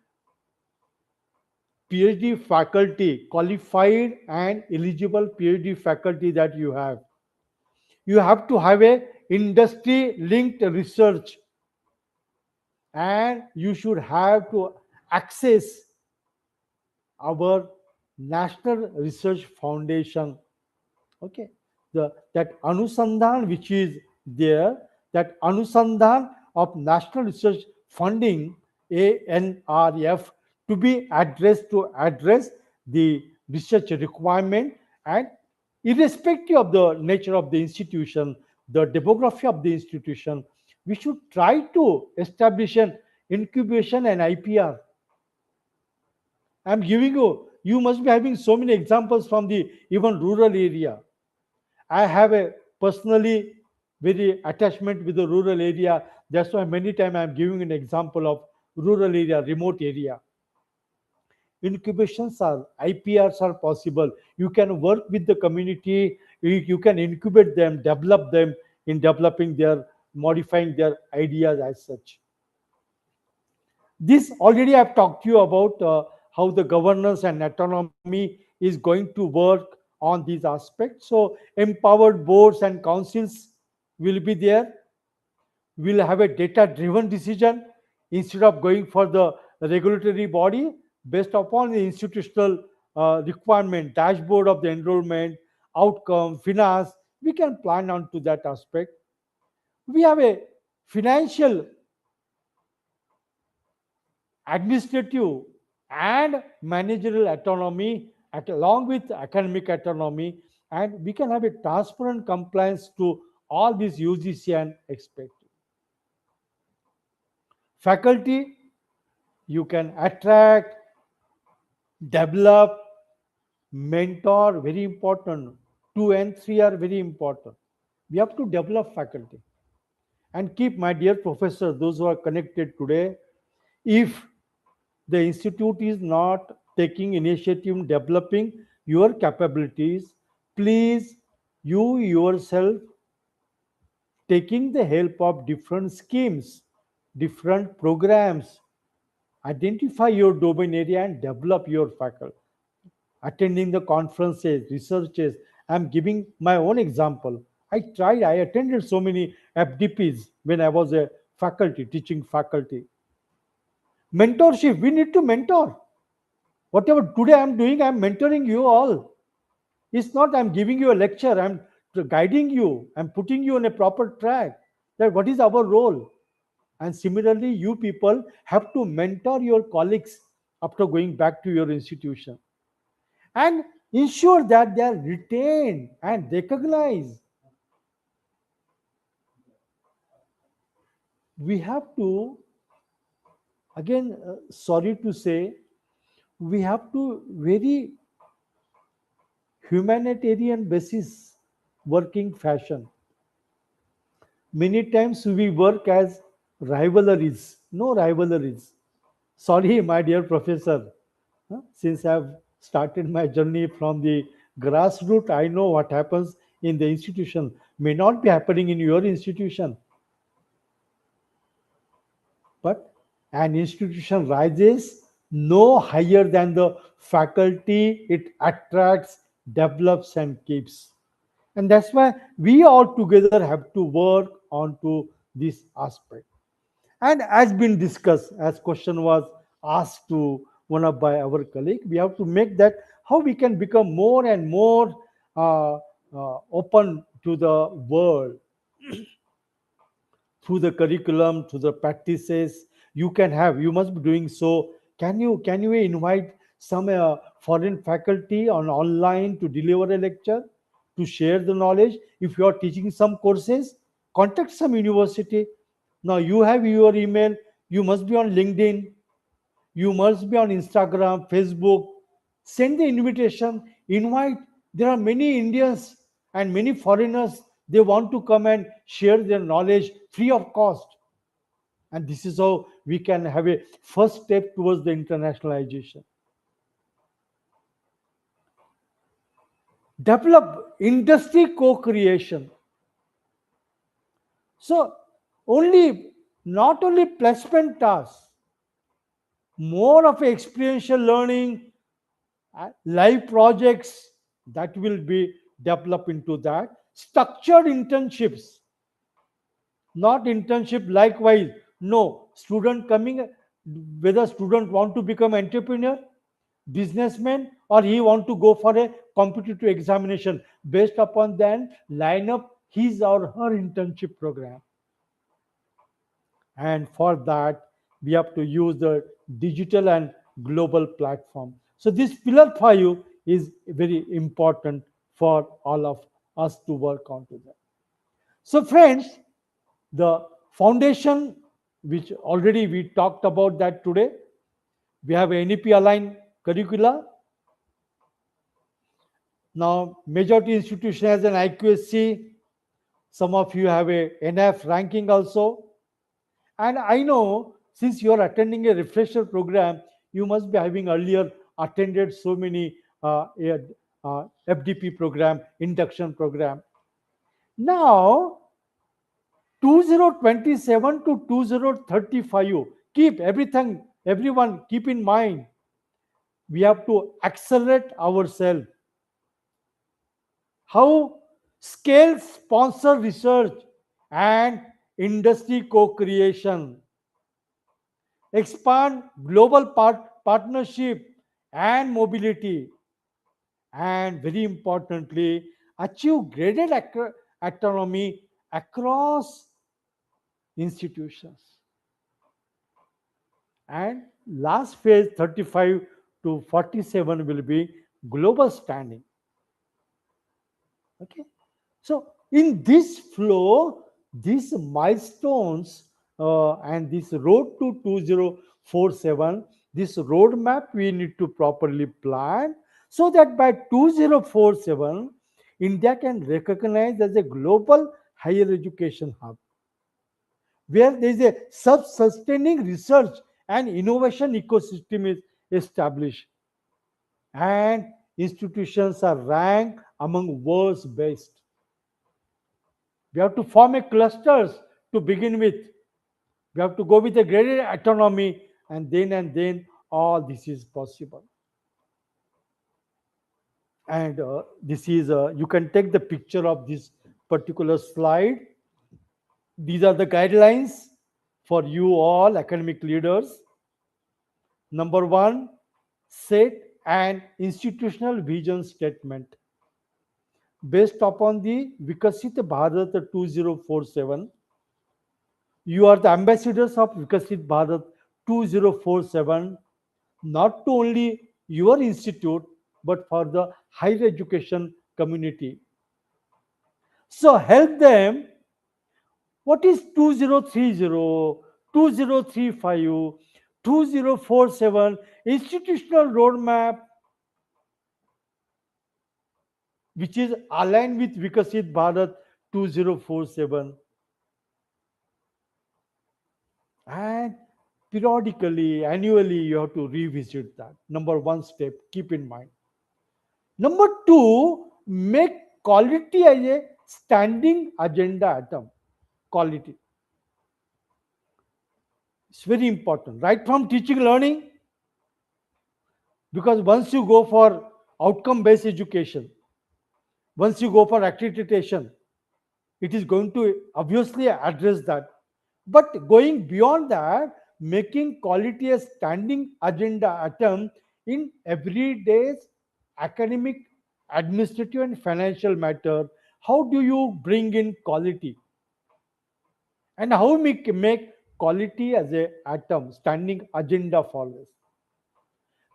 Speaker 2: PhD faculty, qualified and eligible PhD faculty that you have. You have to have a industry linked research, and you should have to access our National Research Foundation. Okay, that Anusandhan which is there, that Anusandhan of National Research Funding, ANRF to be addressed to address the research requirement, and irrespective of the nature of the institution, the demography of the institution, we should try to establish an incubation and IPR. I'm giving you, you must be having so many examples from the even rural area. I have a personally very attachment with the rural area. That's why many times I'm giving an example of rural area, remote area. Incubations are, IPRs are possible. You can work with the community, you can incubate them, develop them in developing their, modifying their ideas as such. This already I've talked to you about how the governance and autonomy is going to work on these aspects. So empowered boards and councils will be there. We'll have a data driven decision instead of going for the regulatory body based upon the institutional requirement, dashboard of the enrollment, outcome, finance. We can plan on to that aspect. We have a financial, administrative, and managerial autonomy along with academic autonomy, and we can have a transparent compliance to all these UGC and expect. Faculty, you can attract, develop, mentor, very important. 2 and 3 are very important. We have to develop faculty and keep, my dear professor, those who are connected today, if the institute is not taking initiative in developing your capabilities, please, you yourself taking the help of different schemes, different programs, identify your domain area and develop your faculty, attending the conferences, researches. I'm giving my own example. I attended so many FDPs when I was a faculty, teaching faculty. Mentorship, we need to mentor. Whatever today I'm doing, I'm mentoring you all. It's not I'm giving you a lecture, I'm guiding you, I'm putting you on a proper track. That what is our role? And similarly, you people have to mentor your colleagues after going back to your institution and ensure that they are retained and recognized. We have to, again, sorry to say, we have to very humanitarian basis working fashion. Many times we work as rivalries, no rivalries. Sorry, my dear professor, since I've started my journey from the grassroots, I know what happens in the institution may not be happening in your institution, but an institution rises no higher than the faculty it attracts, develops, and keeps. And that's why we all together have to work onto this aspect. And as been discussed, as question was asked to one of by our colleague, we have to make that how we can become more and more open to the world through the curriculum, through the practices you can have. You must be doing so. Can you invite some foreign faculty on online to deliver a lecture, to share the knowledge? If you are teaching some courses, contact some university. Now you have your email. You must be on LinkedIn. You must be on Instagram, Facebook. Send the invitation. Invite. There are many Indians and many foreigners. They want to come and share their knowledge free of cost. And this is how we can have a first step towards the internationalization. Develop industry co-creation. So only, not only placement tasks, more of experiential learning, live projects that will be developed into that. Structured internships, not internship likewise. No, student coming, whether student want to become entrepreneur, businessman, or he want to go for a competitive examination, based upon then line up his or her internship program. And for that we have to use the digital and global platform. So this pillar 5 is very important for all of us to work on to that. So friends, the foundation which already we talked about that today, we have NEP aligned curricula. Now majority institution has an IQSC. Some of you have a NF ranking also. And I know since you are attending a refresher program, you must be having earlier attended so many FDP program, induction program. Now, 2027 to 2035, keep everything, everyone keep in mind, we have to accelerate ourselves. How scale sponsor research and industry co-creation, expand global partnership and mobility, and very importantly, achieve graded autonomy across institutions. And last phase 35 to 47 will be global standing. Okay. So in this flow, these milestones and this road to 2047, this roadmap we need to properly plan so that by 2047, India can recognize as a global higher education hub where there is a self-sustaining research and innovation ecosystem is established and institutions are ranked among world's best. We have to form a clusters to begin with. We have to go with a graded autonomy, and then all this is possible. And this is you can take the picture of this particular slide. These are the guidelines for you all academic leaders. Number one, set an institutional vision statement based upon the Vikasit Bharat 2047. You are the ambassadors of Vikasit Bharat 2047, not to only your institute, but for the higher education community. So help them. What is 2030, 2035, 2047 institutional roadmap, which is aligned with Vikasit Bharat 2047? And periodically, annually, you have to revisit that. Number one step, keep in mind. Number two, make quality as a standing agenda item. Quality. It's very important. Right from teaching learning, because once you go for outcome-based education, once you go for accreditation, it is going to obviously address that. But going beyond that, making quality a standing agenda item in everyday's academic, administrative, and financial matter. How do you bring in quality? And how make quality as a atom, standing agenda for this?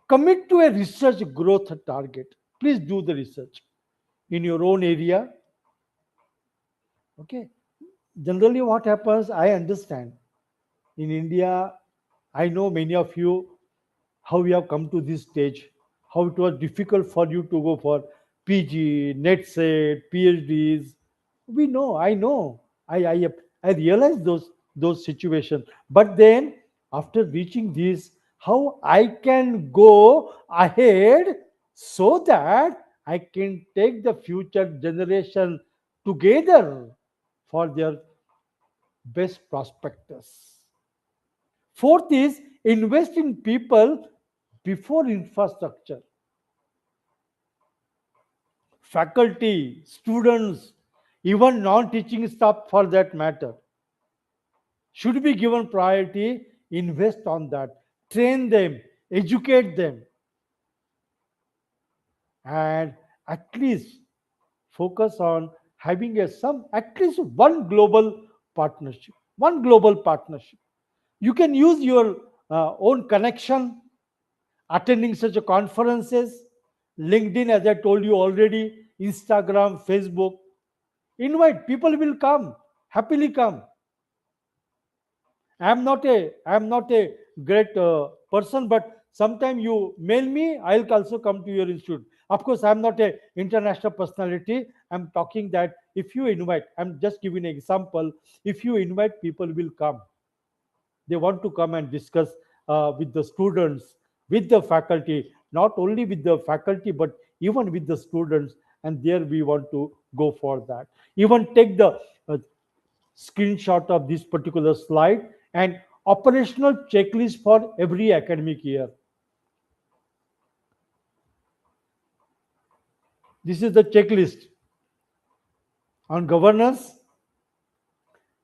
Speaker 2: Commit to a research growth target. Please do the research in your own area. Okay. Generally, what happens, I understand. In India, I know many of you how we have come to this stage, how it was difficult for you to go for PG, NetSet, PhDs. We know, I know, I realize those situations. But then, after reaching this, how I can go ahead so that I can take the future generation together for their best prospectus. Fourth is invest in people before infrastructure. Faculty, students, even non-teaching staff for that matter, should be given priority. Invest on that. Train them, educate them, and at least focus on having at least one global partnership. One global partnership. You can use your own connection, attending such a conferences, LinkedIn, as I told you already, Instagram, Facebook. Invite, people will come, happily come. I'm not a great person, but sometime you mail me, I'll also come to your institute. Of course, I'm not a international personality. I'm talking that if you invite, I'm just giving an example. If you invite, people will come. They want to come and discuss with the students, with the faculty, not only with the faculty, but even with the students. And there we want to go for that. Even take the screenshot of this particular slide and operational checklist for every academic year. This is the checklist on governance,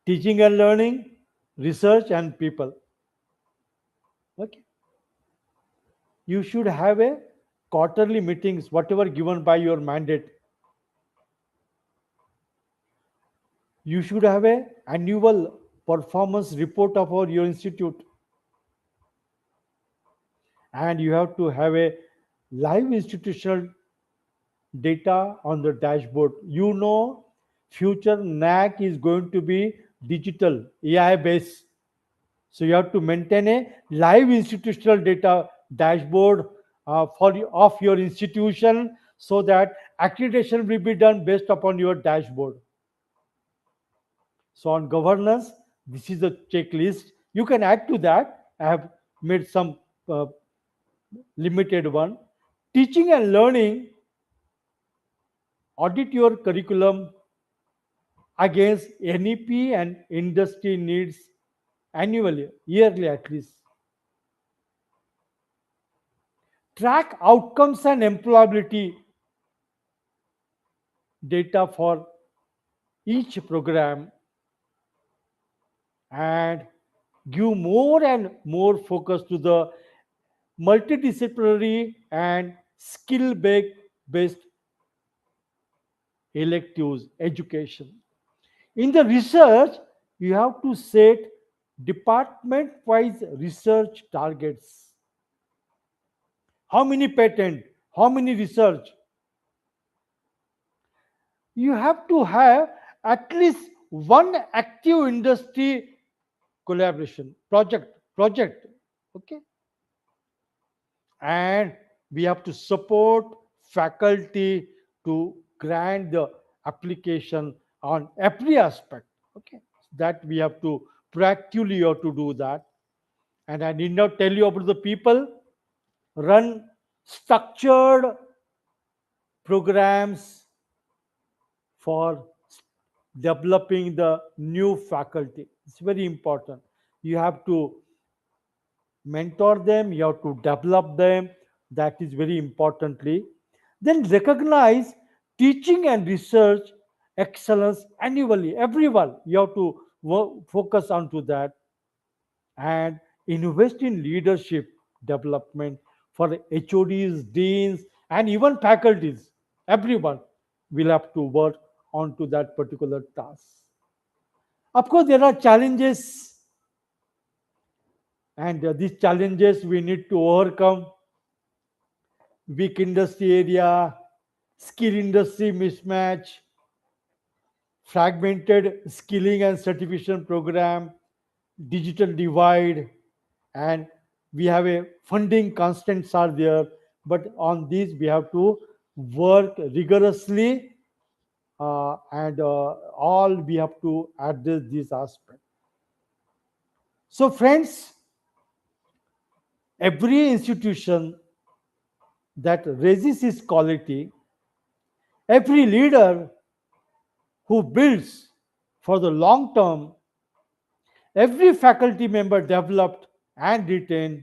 Speaker 2: teaching and learning, research, and people. Okay. You should have a quarterly meetings, whatever given by your mandate. You should have a annual performance report of your institute, and you have to have a live institutional data on the dashboard. You know, future NAC is going to be digital, AI based. So you have to maintain a live institutional data dashboard of your institution, so that accreditation will be done based upon your dashboard. So on governance, this is a checklist. You can add to that. I have made some uh, limited one. Teaching and learning, audit your curriculum against NEP and industry needs annually, yearly at least. Track outcomes and employability data for each program, and give more and more focus to the multidisciplinary and skill based electives education. In the research, you have to set department wise research targets. How many patent? How many research? You have to have at least one active industry collaboration project. Okay. And we have to support faculty to grant the application on every aspect. Okay, that we have to proactively have to do that. And I need not tell you about the people run structured programs for developing the new faculty. It's very important. You have to mentor them, you have to develop them. That is very importantly. Then recognize teaching and research excellence annually. Everyone, you have to focus onto that, and invest in leadership development for HODs, deans, and even faculties. Everyone will have to work onto that particular task. Of course, there are challenges, and these challenges we need to overcome. Weak industry area, skill industry mismatch, fragmented skilling and certification program, digital divide, and we have a funding constraints are there. But on these we have to work rigorously, and all we have to address this aspect. So friends, every institution that raises its quality, every leader who builds for the long term, every faculty member developed and retained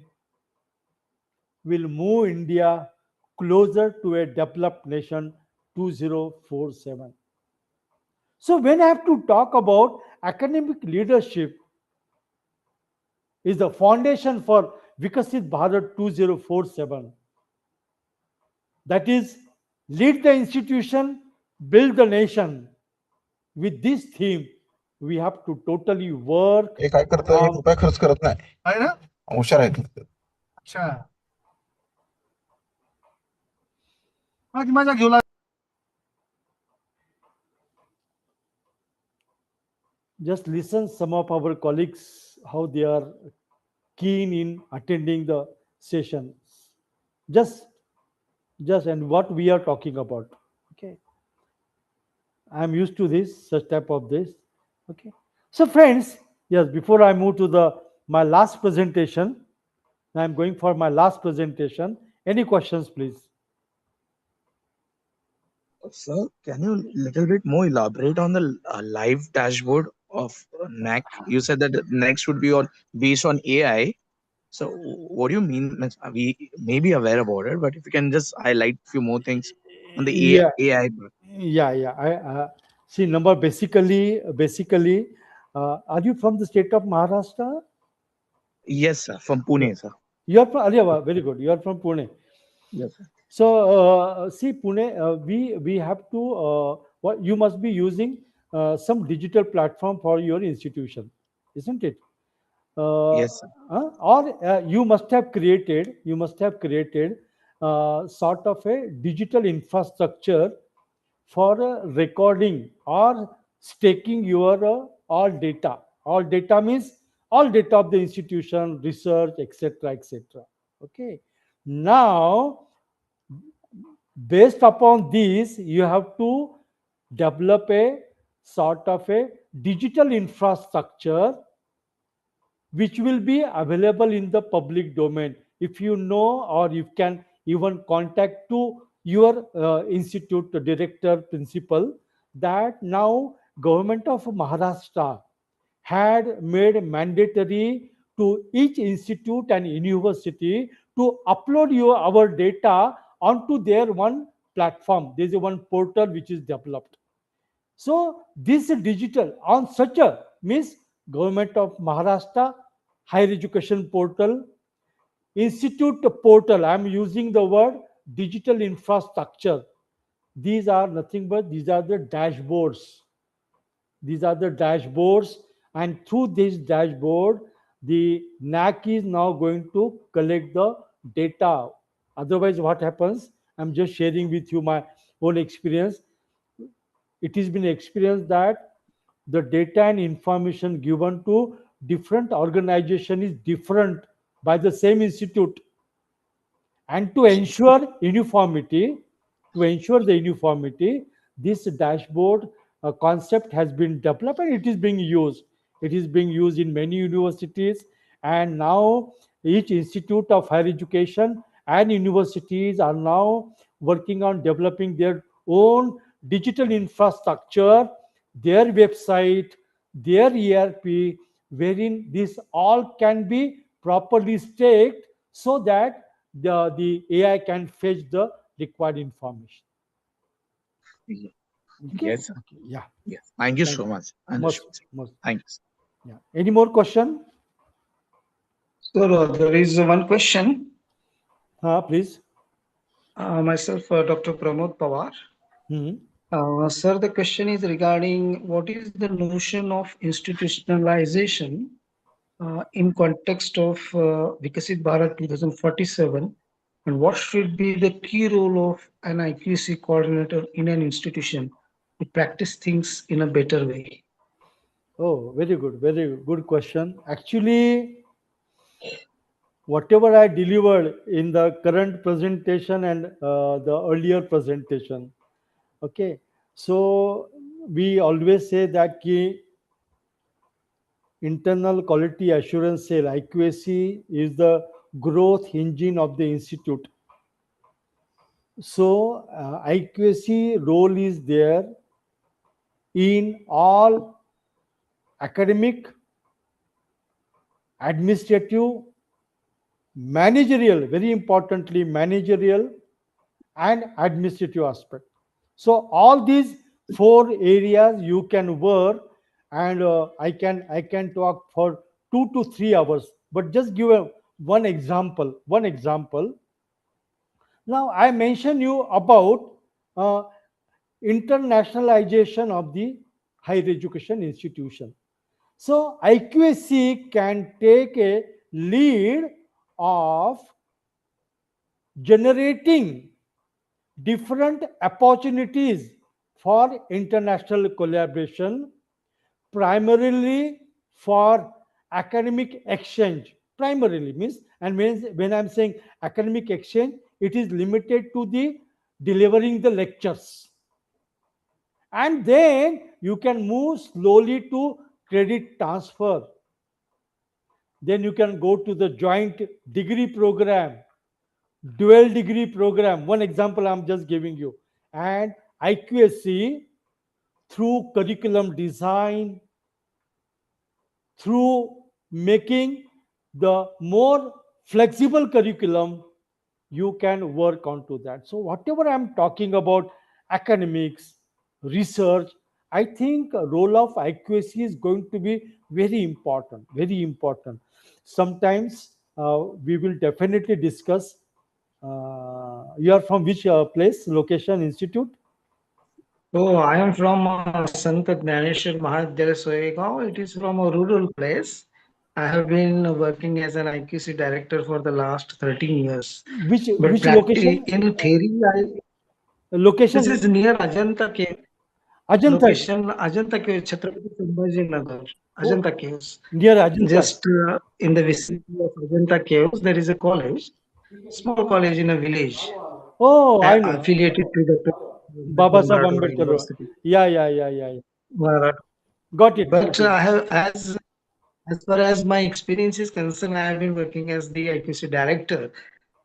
Speaker 2: will move India closer to a developed nation 2047. So when I have to talk about academic leadership is the foundation for Vikasit Bharat 2047. That is, lead the institution, build the nation. With this theme, we have to totally work
Speaker 9: हे काय करतं, एक
Speaker 2: from
Speaker 9: रुपया खर्च करत नाही आहे ना, हुशार आहेत. अच्छा,
Speaker 2: Just listen some of our colleagues how they are keen in attending the session. Just and what we are talking about. Okay. I'm used to this, such type of this. Okay. So friends, yes, before I move to the my last presentation, I'm going for my last presentation. Any questions, please?
Speaker 8: Sir, can you little bit more elaborate on the live dashboard of NAC? You said that the next would be on based on AI. So what do you mean? Means, we may be aware about it, but if you can just highlight few more things on the
Speaker 2: Yeah,
Speaker 8: AI part.
Speaker 2: yeah. I see. Number basically, are you from the state of Maharashtra?
Speaker 8: Yes, sir, from
Speaker 2: Yeah.
Speaker 8: Pune, sir.
Speaker 2: You are from. Yeah, very good. You are from Pune.
Speaker 8: Yes, sir.
Speaker 2: So see, Pune, we have to. What you must be using some digital platform for your institution, isn't it?
Speaker 8: Yes, sir.
Speaker 2: Or you must have created sort of a digital infrastructure for recording or staking your all data means all data of the institution, research, etc., etc. Okay. Now, based upon this, you have to develop a sort of a digital infrastructure which will be available in the public domain. If you know, or you can even contact to your institute director, principal, that now government of Maharashtra had made mandatory to each institute and university to upload our data onto their one platform. There is one portal which is developed. So this digital on such a means government of Maharashtra higher education portal, institute portal. I am using the word digital infrastructure. These are nothing but these are the dashboards. These are the dashboards, and through this dashboard, the NAC is now going to collect the data. Otherwise, what happens? I'm just sharing with you my own experience. It has been experienced that the data and information given to different organization is different by the same institute, and to ensure the uniformity, this dashboard concept has been developed and it is being used. It is being used in many universities, and now each institute of higher education and universities are now working on developing their own digital infrastructure, their website, their ERP, wherein this all can be properly staked so that the AI can fetch the required information.
Speaker 8: Ye-
Speaker 2: Okay.
Speaker 8: Yes, sir.
Speaker 2: Okay. Yeah.
Speaker 8: Yes. Thank you
Speaker 2: Thank
Speaker 8: so
Speaker 2: you.
Speaker 8: much.
Speaker 2: Most,
Speaker 8: Understood, sir.
Speaker 2: most.
Speaker 8: Thank you, sir.
Speaker 2: Yeah. Any more question?
Speaker 7: Sir, there is one question.
Speaker 2: Please.
Speaker 7: Myself, Dr. Pramod Pawar.
Speaker 2: Hmm.
Speaker 7: Sir, the question is regarding what is the notion of institutionalization in context of Vikasit Bharat 2047, and what should be the key role of an IQC coordinator in an institution to practice things in a better way?
Speaker 2: Oh, very good. Very good question. Actually, whatever I delivered in the current presentation and the earlier presentation, okay. So we always say that key internal quality assurance cell IQAC is the growth engine of the institute. So IQAC role is there in all academic, administrative, managerial, very importantly, managerial and administrative aspect. So all these four areas you can work, and I can talk for 2 to 3 hours, but just give one example. One example. Now I mentioned you about uh, internationalization of the higher education institution. So IQAC can take a lead of generating different opportunities for international collaboration, primarily for academic exchange. Primarily means, and when I'm saying academic exchange, it is limited to the delivering the lectures. And then you can move slowly to credit transfer. Then you can go to the joint degree program, dual degree program. One example I'm just giving you. And IQSC, through curriculum design, through making the more flexible curriculum, you can work onto that. So whatever I'm talking about, academics, research, I think a role of IQAC is going to be very important, very important. Sometimes we will definitely discuss. You are from which place, location, institute?
Speaker 7: Oh, I am from Sant Gnaneshwar Mahavidyalaya Soyegaon. It is from a rural place. I have been working as an IQC director for the last 13 years. But
Speaker 2: Which location?
Speaker 7: in theory, this is
Speaker 2: Location
Speaker 7: near Ajanta Cave.
Speaker 2: Ajanta.
Speaker 7: Location Ajanta Cave, Chhatrapati Sambhaji Nagar,
Speaker 2: Oh,
Speaker 7: Ajanta Caves.
Speaker 2: near Ajanta.
Speaker 7: Just in the vicinity of Ajanta Caves, there is a college, small college in a village,
Speaker 2: Oh, I know.
Speaker 7: affiliated to the
Speaker 2: Baba
Speaker 7: Ambedkar
Speaker 2: Sahib
Speaker 7: Marathwada
Speaker 2: Ambedkar.
Speaker 7: University.
Speaker 2: Yeah, yeah, yeah, yeah, yeah.
Speaker 7: Marathwada.
Speaker 2: Got it, got
Speaker 7: But
Speaker 2: it.
Speaker 7: I have, as far as my experience is concerned, I have been working as the IQC director.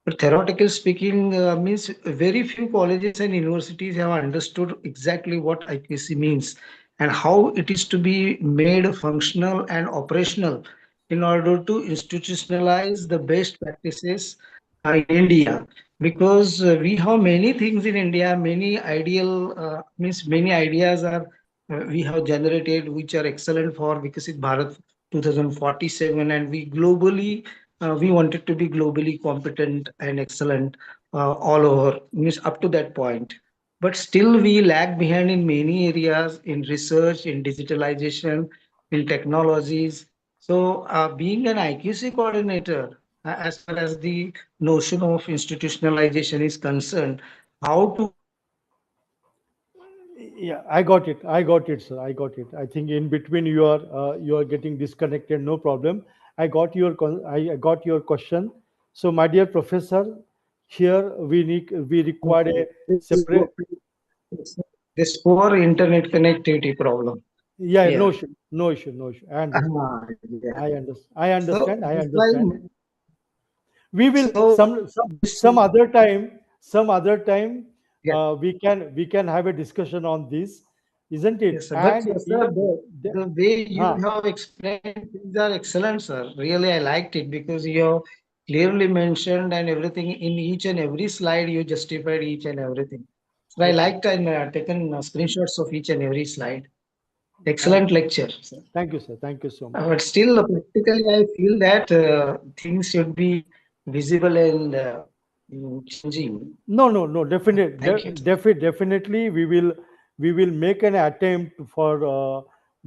Speaker 7: But theoretical speaking means very few colleges and universities have understood exactly what IQC means and how it is to be made functional and operational in order to institutionalize the best practices in India. Because we have many things in India, many ideal means many ideas are we have generated which are excellent for Vikasit Bharat 2047, and we wanted to be globally competent and excellent all over, means up to that point. But still, we lag behind in many areas in research, in digitalization, in technologies. So, being an IQC coordinator, as far as the notion of institutionalization is concerned, how to
Speaker 2: Yeah, I got it. I got it, sir. I got it. I think in between you are getting disconnected. No problem. I got your question. So, my dear professor, here we require a
Speaker 7: this
Speaker 2: separate.
Speaker 7: this poor internet connectivity problem.
Speaker 2: Yeah, no
Speaker 7: Yeah.
Speaker 2: issue, no issue, no issue. I understand.
Speaker 7: Yeah.
Speaker 2: I understand. I
Speaker 7: So
Speaker 2: understand. I
Speaker 7: that's why.
Speaker 2: understand. We will
Speaker 7: So this.
Speaker 2: some other time. Some other time
Speaker 7: Yes.
Speaker 2: we can have a discussion on this, isn't it?
Speaker 7: Yes, sir. But
Speaker 2: And
Speaker 7: sir, the way you
Speaker 2: huh,
Speaker 7: have explained things are excellent, sir. Really, I liked it because you have clearly mentioned and everything in each and every slide you justified each and everything. So I
Speaker 2: okay.
Speaker 7: liked and taken screenshots of each and every slide.
Speaker 2: Thank
Speaker 7: Excellent lecture, sir.
Speaker 2: thank you, sir. Thank you so much.
Speaker 7: But still, practically, I feel that things should be visible and changing.
Speaker 2: No, no, no.
Speaker 7: Thank you.
Speaker 2: Definitely, we will make an attempt for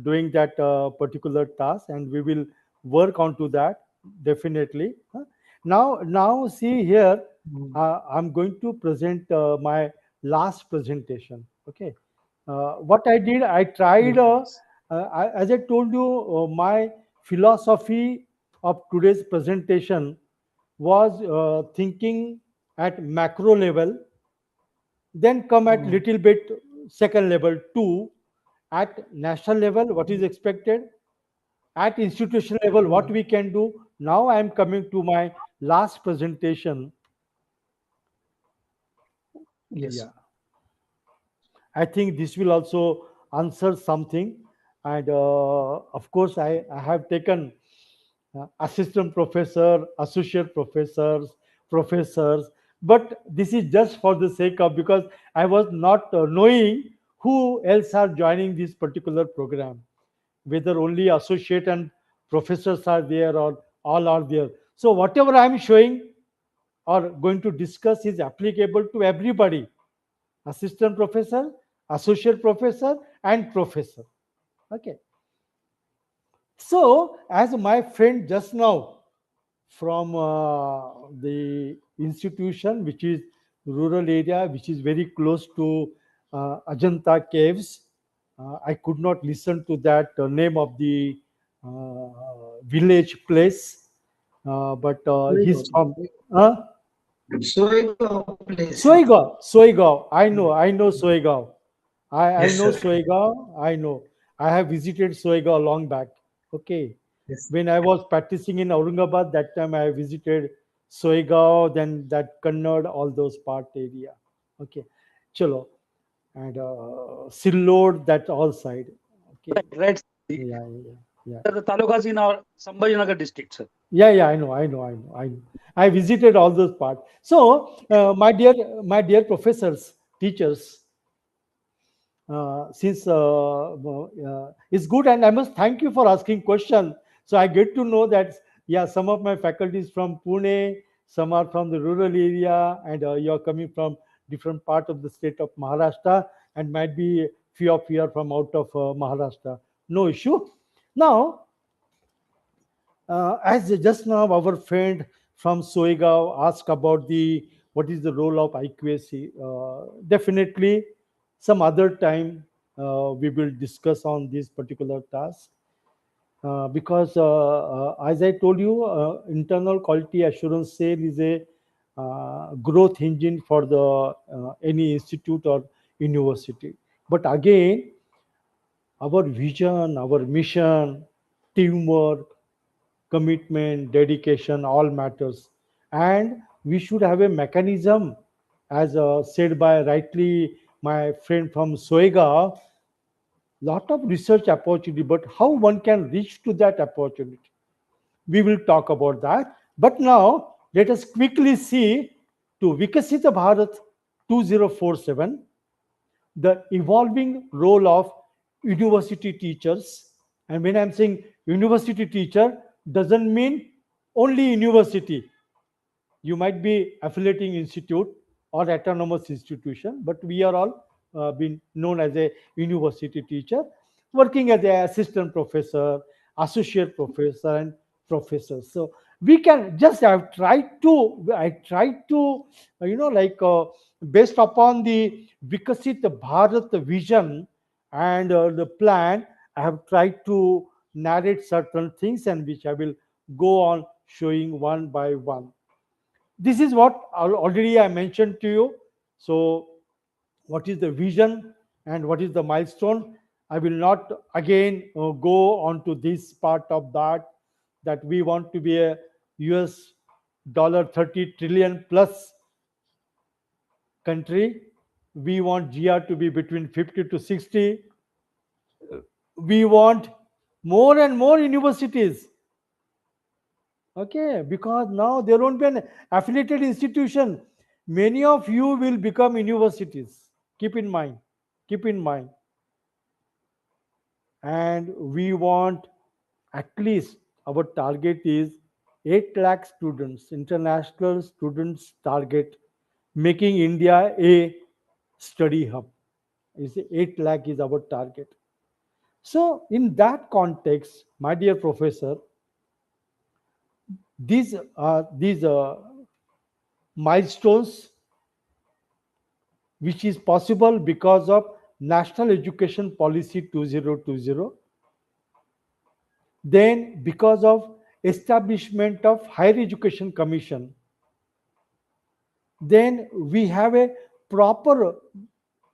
Speaker 2: doing that particular task, and we will work onto that definitely. Huh? Now, see here,
Speaker 7: Mm.
Speaker 2: I'm going to present my last presentation. Okay, what I did, I tried.
Speaker 7: Yes.
Speaker 2: As I told you, my philosophy of today's presentation was thinking at macro level, then come at
Speaker 7: Mm.
Speaker 2: little bit second level two, at national level what is expected, at institutional level what
Speaker 7: Mm.
Speaker 2: we can do. Now I am coming to my last presentation.
Speaker 7: Yes.
Speaker 2: Yeah, I think this will also answer something. And of course, I have taken assistant professor, associate professors, professors. But this is just for the sake of, because I was not knowing who else are joining this particular program, whether only associate and professors are there or all are there. So whatever I am showing or going to discuss is applicable to everybody: assistant professor, associate professor, and professor. Okay. So, as my friend just now from the institution which is rural area which is very close to Ajanta caves. I could not listen to that name of the village place, but he's from
Speaker 7: Soigaon place.
Speaker 2: Soigao. Soigao. I know Soigao. I
Speaker 7: Yes,
Speaker 2: know
Speaker 7: sir.
Speaker 2: Soigao. I know. I have visited Soigao long back. Okay.
Speaker 7: Yes.
Speaker 2: When I was practicing in Aurangabad, that time I visited Soigao, then that Kannad, all those part area. Okay. Chalo. And Sillod, that all side. Okay.
Speaker 9: Right.
Speaker 2: Yeah, yeah, yeah.
Speaker 9: The talukas in our Sambhajinagar district, sir.
Speaker 2: Yeah, I know. I visited all those parts. So, my dear professors, teachers, since it's good, and I must thank you for asking question. So I get to know that yeah, some of my faculties from Pune, some are from the rural area, and you are coming from different part of the state of Maharashtra, and might be few of you are from out of Maharashtra. No issue. Now, as just now our friend from Soigao asked about the what is the role of IQAC, definitely some other time we will discuss on this particular task, because as I told you, internal quality assurance sale is a growth engine for the any institute or university. But again, our vision, our mission, teamwork, commitment, dedication, all matters. And we should have a mechanism, as said by rightly my friend from Soega, lot of research opportunity, but how one can reach to that opportunity. We will talk about that. But now let us quickly see to Vikasita Bharat 2047, the evolving role of university teachers. And when I'm saying university teacher, doesn't mean only university. You might be affiliating institute or autonomous institution, but we are all been known as a university teacher, working as an assistant professor, associate professor, and professor. So we can just have tried to, I tried to, based upon the Vikasit Bharat vision and the plan, I have tried to narrate certain things, and which I will go on showing one by one. This is what already I mentioned to you. So, what is the vision and what is the milestone? I will not again go on to this part of that we want to be a US dollar 30 trillion plus country. We want GR to be between 50 to 60. We want more and more universities. Okay, because now there won't be an affiliated institution. Many of you will become universities. Keep in mind. Keep in mind. And we want at least our target is 8 lakh students, international students target, making India a study hub. Is 8 lakh is our target. So in that context, my dear professor, these milestones which is possible because of National Education Policy 2020, then because of establishment of Higher Education Commission, then we have a proper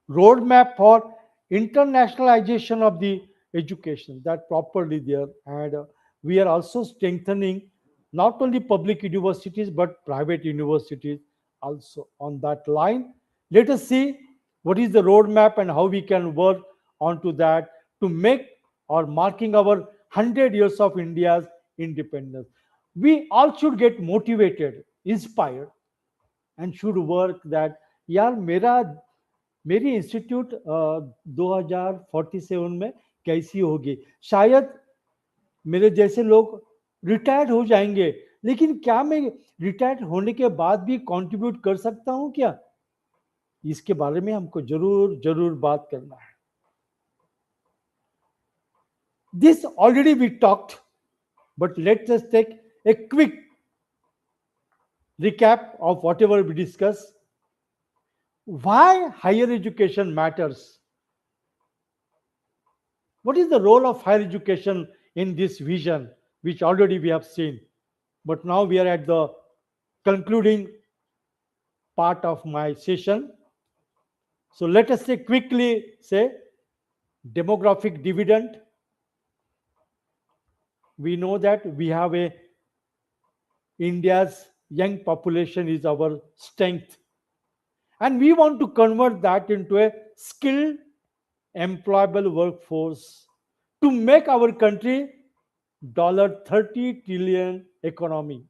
Speaker 2: roadmap for internationalization of the education that properly there, and we are also strengthening not only public universities but private universities also on that line. Let us see what is the roadmap and how we can work onto that to make or marking our 100 years of India's independence. We all should get motivated, inspired, and should work that यार मेरी institute 2047 में कैसी होगी। शायद मेरे जैसे लोग retired हो जाएंगे, लेकिन क्या मैं रिटायर्ड होने के बाद भी कंट्रीब्यूट कर सकता हूं क्या? इसके बारे में हमको जरूर जरूर बात करना है। This already we talked, but let's just take a quick recap of whatever we discussed. Why higher education matters? What is the role of higher education in this vision, which already we have seen? But now we are at the concluding part of my session. So let us say quickly say demographic dividend. We know that we have a India's young population is our strength, and we want to convert that into a skilled employable workforce to make our country $30 trillion economy.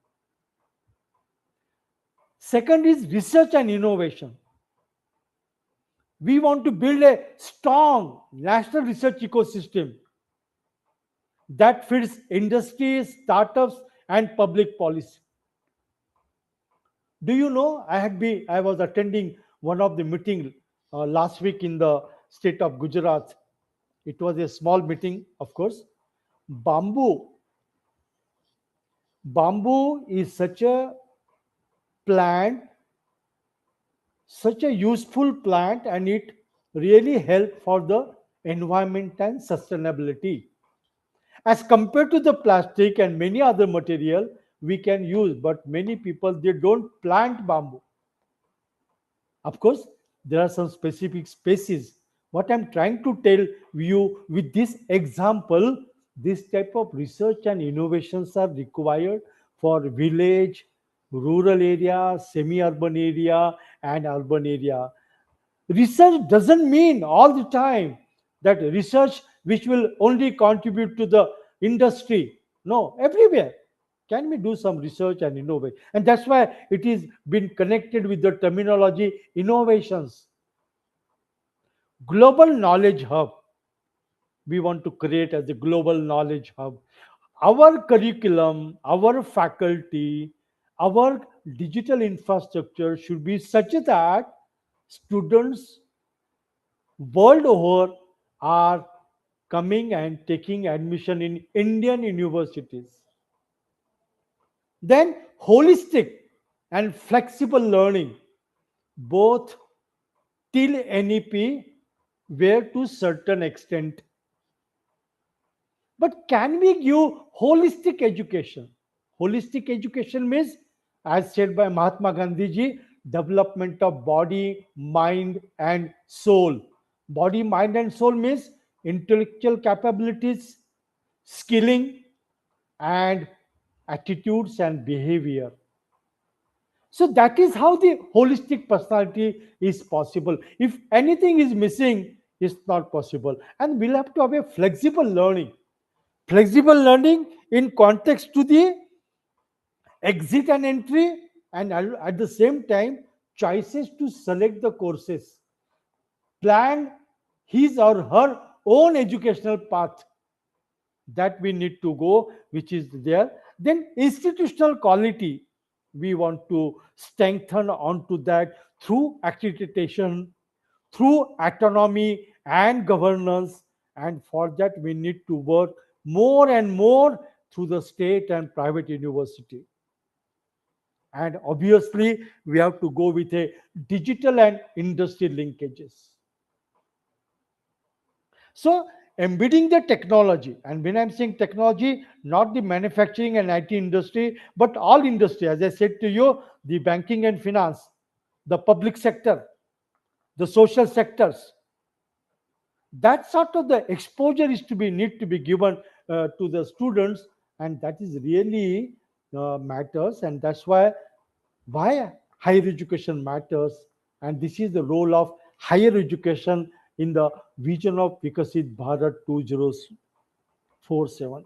Speaker 2: Second is research and innovation. We want to build a strong national research ecosystem that fits industries, startups, and public policy. Do you know? I was attending one of the meeting last week in the state of Gujarat. It was a small meeting, of course. Bamboo, bamboo is plant, such a useful plant, and it really help for the environment and sustainability. As compared to the plastic and many other material we can use, but many people they don't plant bamboo. Of course, there are some specific species. What I'm trying to tell you with this example, this type of research and innovations are required for village, rural area, semi-urban area, and urban area. Research doesn't mean all the time that research which will only contribute to the industry. No, everywhere can we do some research and innovate, and that's why it is been connected with the terminology innovations. Global knowledge hub, we want to create as a global knowledge hub. Our curriculum, our faculty, our digital infrastructure should be such that students world over are coming and taking admission in Indian universities. Then holistic and flexible learning, both till NEP, where to certain extent. But can we give holistic education? Holistic education means, as said by Mahatma Gandhi ji, development of body, mind, and soul. Body, mind, and soul means intellectual capabilities, skilling, and attitudes and behavior. So that is how the holistic personality is possible. If anything is missing, it's not possible. And we'll have to have a flexible learning. Flexible learning in context to the exit and entry, and at the same time, choices to select the courses. Plan his or her own educational path that we need to go, which is there. Then institutional quality, we want to strengthen onto that through accreditation, through autonomy and governance, and for that we need to work more and more through the state and private university. And obviously we have to go with a digital and industry linkages. So embedding the technology, and when I'm saying technology, not the manufacturing and IT industry, but all industry, as I said to you, the banking and finance, the public sector, the social sectors. That sort of the exposure is to be need to be given to the students, and that is really matters, and that's why higher education matters, and this is the role of higher education in the vision of Vikasit Bharat 2047.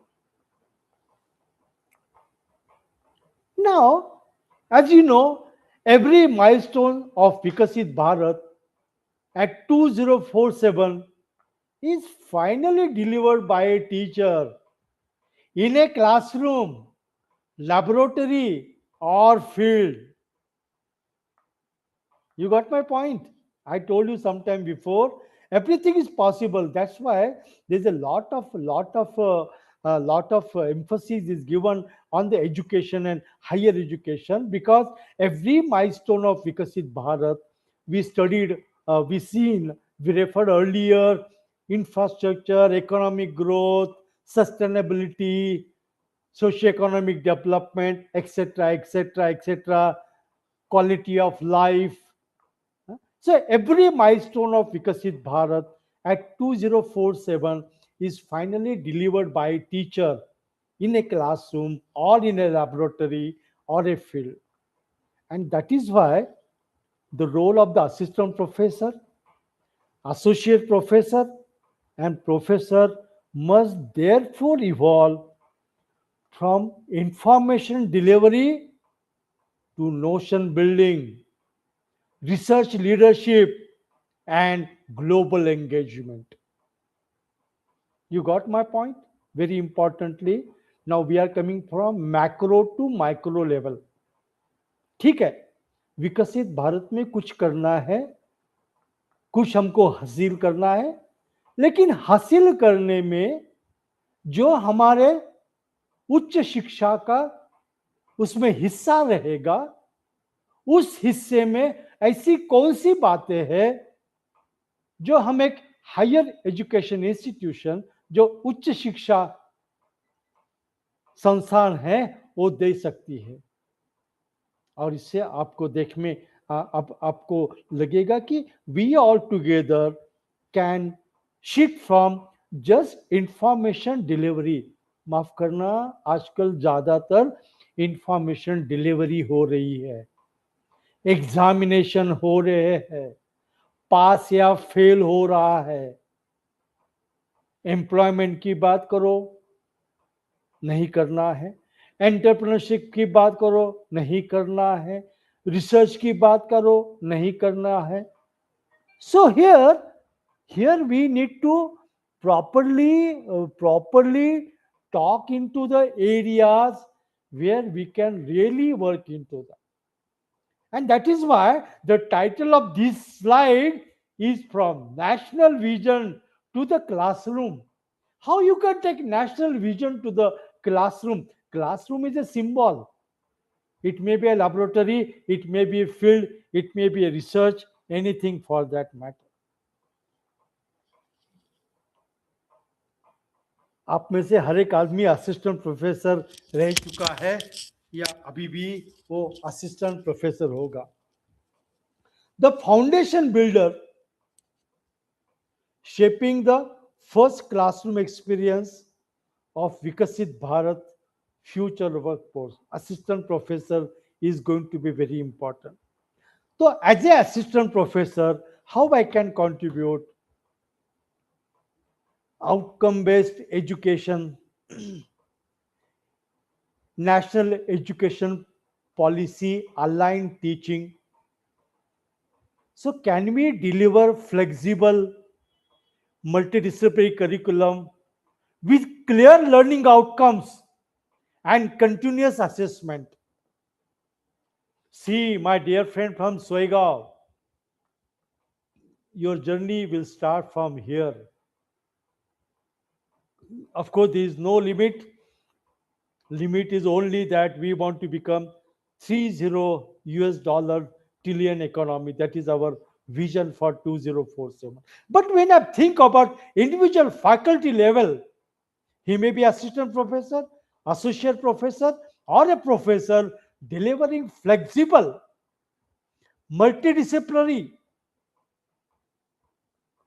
Speaker 2: Now, as you know, every milestone of Vikasit Bharat at 2047 is finally delivered by a teacher in a classroom, laboratory, or field. You got my point? I told you sometime before. Everything is possible. That's why there's a lot of emphasis is given on the education and higher education, because every milestone of Vikasit Bharat we studied, we seen, we referred earlier, infrastructure, economic growth, sustainability, socio-economic development, etc., etc., etc., quality of life. So every milestone of Vikasit Bharat at 2047 is finally delivered by a teacher in a classroom or in a laboratory or a field. And that is why the role of the assistant professor, associate professor, and professor must therefore evolve from information delivery to notion building, research leadership, and global engagement. You got my point? Very importantly, now we are coming from macro to micro level. ठीक है, विकसित भारत में कुछ करना है, कुछ हमको हासिल करना है, लेकिन हासिल करने में जो हमारे उच्च शिक्षा का उसमें हिस्सा रहेगा, उस हिस्से में ऐसी कौन सी बातें हैं जो हम एक हायर एजुकेशन इंस्टीट्यूशन, जो उच्च शिक्षा संस्थान है, वो दे सकती है। और इससे आपको देख में आपको लगेगा कि we all together can shift from just information delivery. माफ करना, आजकल ज्यादातर इंफॉर्मेशन डिलीवरी हो रही है, एग्जामिनेशन हो रहे हैं, पास या फेल हो रहा है। एम्प्लॉयमेंट की बात करो, नहीं करना है। एंटरप्रेन्योरशिप की बात करो, नहीं करना है। रिसर्च की बात करो, नहीं करना है। So here we need to properly talk into the areas where we can really work into that. And that is why the title of this slide is From National Vision to the Classroom. How you can take national vision to the classroom? Classroom is a symbol. It may be a laboratory, it may be a field, it may be a research, anything for that matter. आप में से हर एक आदमी assistant professor रह चुका है या अभी भी वो असिस्टेंट प्रोफेसर होगा। The foundation builder shaping the first classroom experience of Vikasit Bharat future workforce. Assistant professor is going to be very important. So as an assistant professor, how I can contribute? Outcome-based education, national education policy aligned teaching. So can we deliver flexible multidisciplinary curriculum with clear learning outcomes and continuous assessment? See, my dear friend from Soigao, your journey will start from here. Of course, there is no limit. Limit is only that we want to become 30 US dollar trillion economy. That is our vision for 2047. But when I think about individual faculty level, he may be assistant professor, associate professor, or a professor delivering flexible, multidisciplinary,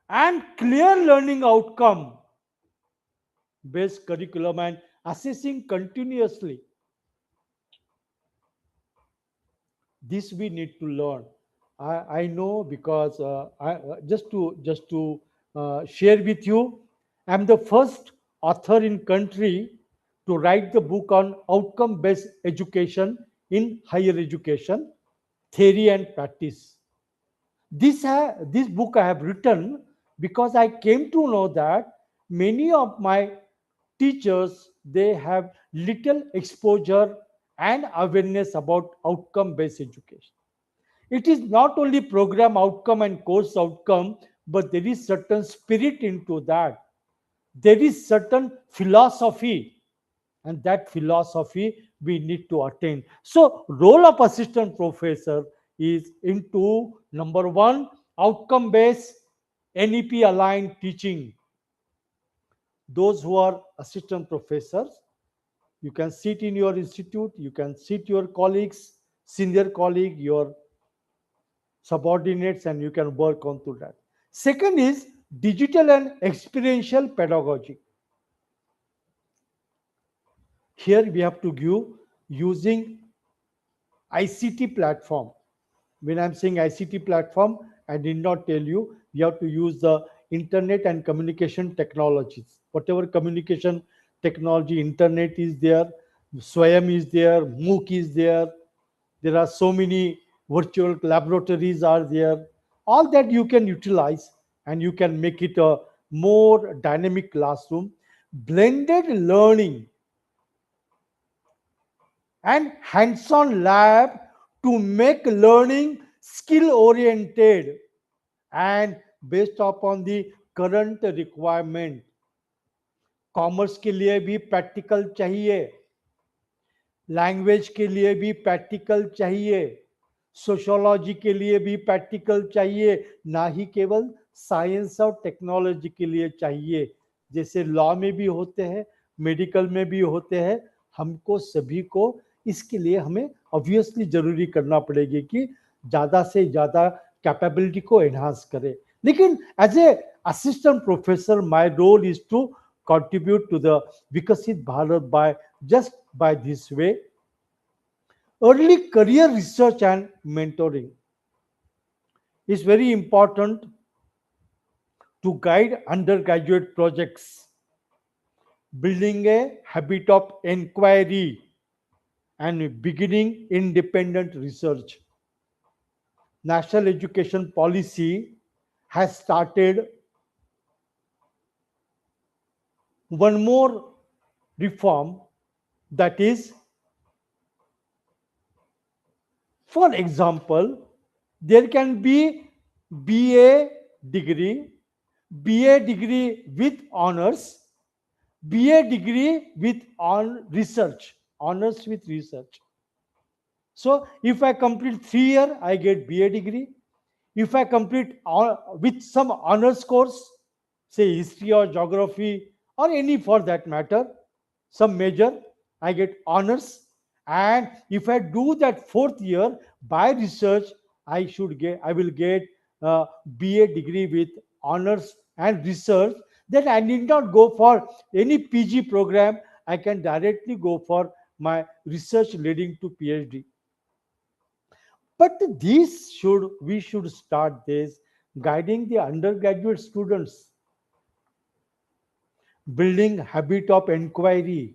Speaker 2: and clear learning outcome based curriculum and assessing continuously. This we need to learn. I know because just to share with you, I'm the first author in country to write the book on outcome-based education in higher education, theory and practice. This book I have written because I came to know that many of my teachers, they have little exposure and awareness about outcome-based education. It is not only program outcome and course outcome, but there is certain spirit into that. There is certain philosophy, and that philosophy we need to attain. So role of assistant professor is into Number one, outcome based NEP aligned teaching. Those who are assistant professors, you can sit in your institute, you can sit your colleagues, senior colleague, your subordinates, and you can work on to that. Second is digital and experiential pedagogy. Here we have to give using ICT platform. When I'm saying ICT platform, I did not tell you you have to use the internet and communication technologies. Whatever communication technology, internet is there, Swayam is there, MOOC is there. There are so many virtual laboratories are there. All that you can utilize and you can make it a more dynamic classroom. Blended learning and hands-on lab to make learning skill oriented and based upon the current requirement. Commerce के लिए भी practical चाहिए, language के लिए भी practical चाहिए, sociology के लिए भी प्रैक्टिकल चाहिए, ना ही केवल साइंस और टेक्नोलॉजी के लिए चाहिए, जैसे लॉ में भी होते हैं, मेडिकल में भी होते हैं. हमको सभी को इसके लिए हमें ऑब्वियसली जरूरी करना पड़ेगी कि ज़्यादा से ज़्यादा कैपेबिलिटी को एनहांस करें. लेकिन as a assistant professor my role is to contribute to the Vikasit Bharat by this way. Early career research and mentoring is very important to guide undergraduate projects, building a habit of inquiry and beginning independent research. National Education Policy has started one more reform, that is, for example, there can be BA degree, BA degree with honors, BA degree with research, honors with research. So if I complete 3 years, I get BA degree. If I complete with some honors course, say history or geography or any for that matter, some major, I get honors. And if I do that 4th year by research, I will get BA degree with honors and research. Then I need not go for any PG program. I can directly go for my research leading to PhD. But we should start this guiding the undergraduate students, building habit of inquiry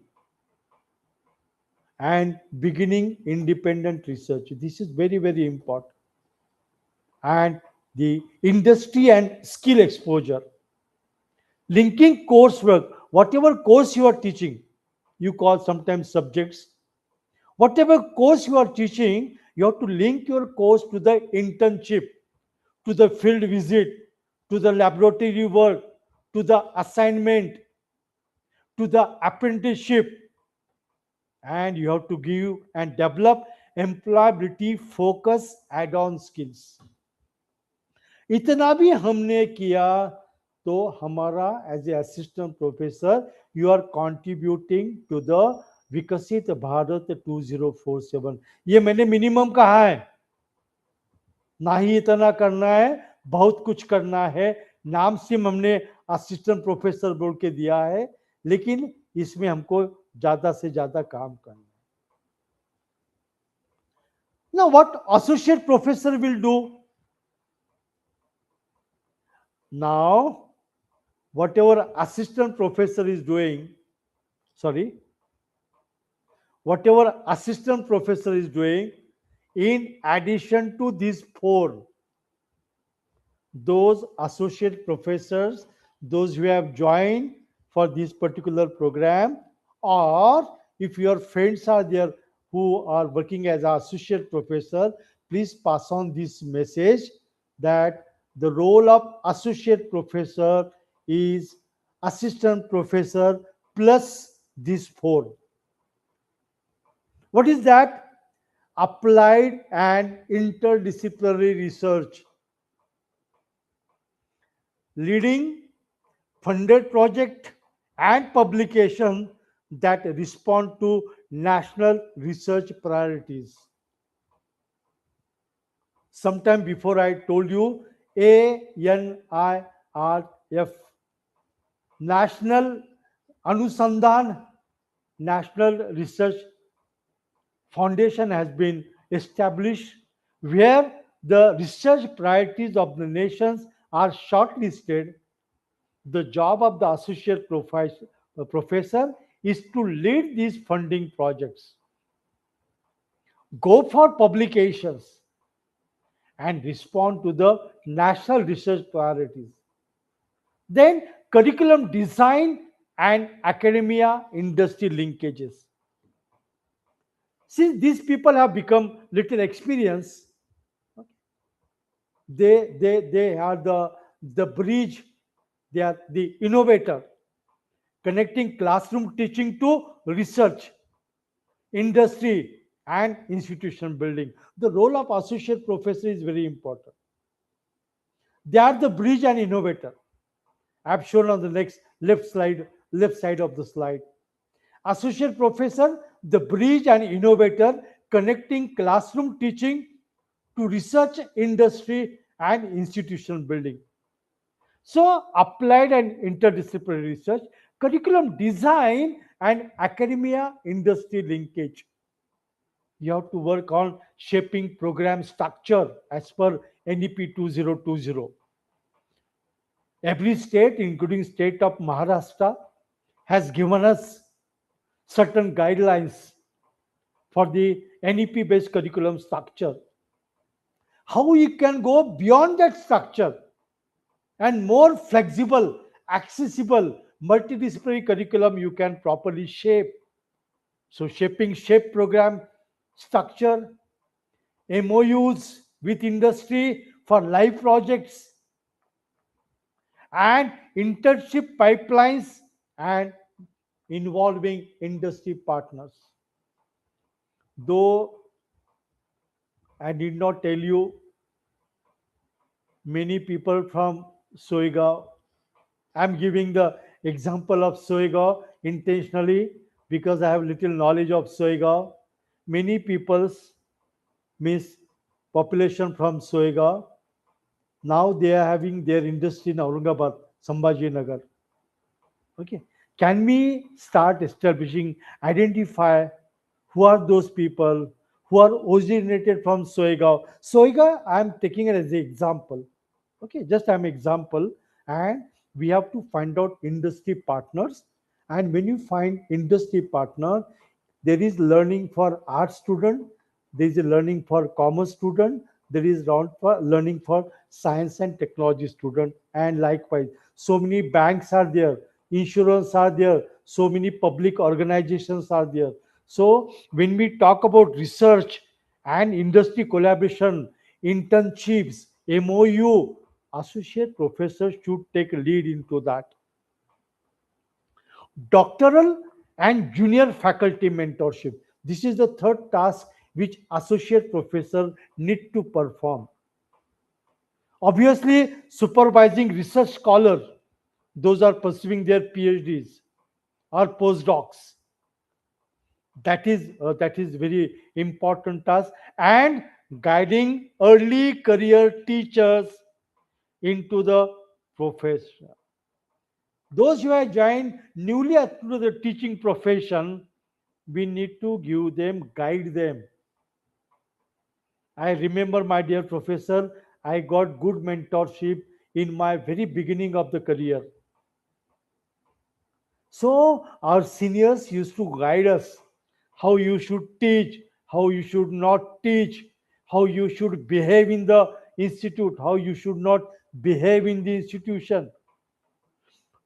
Speaker 2: and beginning independent research. This is very, very important. And the industry and skill exposure. Linking coursework, whatever course you are teaching, you call sometimes subjects. Whatever course you are teaching, you have to link your course to the internship, to the field visit, to the laboratory work, to the assignment, to the apprenticeship, and you have to give and develop employability focus add-on skills. इतना भी हमने किया तो हमारा as a assistant professor you are contributing to the विकसित भारत 2047. ये मैंने minimum कहा है, ना ही इतना करना है, बहुत कुछ करना है. नाम से हमने असिस्टेंट प्रोफेसर बोल के दिया है, लेकिन इसमें हमको ज्यादा से ज्यादा काम करना है. Now what associate professor will do? Now whatever assistant professor is doing, whatever assistant professor is doing, in addition to these 4, those associate professors, those who have joined for this particular program, or if your friends are there who are working as an associate professor, please pass on this message that the role of associate professor is assistant professor plus these 4. What is that? Applied and interdisciplinary research. leading funded project and publication that respond to national research priorities. Sometime before I told you ANIRF, National Anusandhan, National Research Foundation has been established where the research priorities of the nations are shortlisted. The job of the professor is to lead these funding projects, go for publications, and respond to the national research priorities. Then, curriculum design and academia industry linkages. Since these people have become little experienced, they are the bridge, they are the innovator, connecting classroom teaching to research, industry, and institution building. The role of associate professor is very important. They are the bridge and innovator. I have shown on the next left side of the slide. Associate professor, the bridge and innovator, connecting classroom teaching to research, industry, and institution building. So, applied and interdisciplinary research, curriculum design, and academia industry linkage. You have to work on shaping program structure as per NEP 2020. Every state, including state of Maharashtra, has given us certain guidelines for the NEP based curriculum structure. How you can go beyond that structure and more flexible, accessible, multidisciplinary curriculum you can properly shape. So, shaping shape program structure, MOUs with industry for live projects, and internship pipelines and involving industry partners. Though I did not tell you, many people from Soigaon, I'm giving the example of Soigaon intentionally because I have little knowledge of Soigaon. Many people's means population from Soigaon, now they are having their industry in Aurangabad, Sambhaji Nagar. Okay. Can we start establishing, identify who are those people who are originated from Soigaon? Soigaon, I'm taking it as an example. Okay, just I'm example, and we have to find out industry partners. And when you find industry partner, there is learning for art student, there is a learning for commerce student, there is round for learning for science and technology student, and likewise so many banks are there, insurance are there, so many public organizations are there. So when we talk about research and industry collaboration, internships, MOU, associate professors should take lead into that. Doctoral and junior faculty mentorship. This is the third task which associate professor need to perform. Obviously, supervising research scholars, those are pursuing their PhDs or postdocs. That is very important task, and guiding early career teachers into the profession. Those who have joined newly to the teaching profession, we need to give them, guide them. I remember, my dear professor, I got good mentorship in my very beginning of the career. So our seniors used to guide us how you should teach, how you should not teach, how you should behave in the institute, how you should not behave in the institution.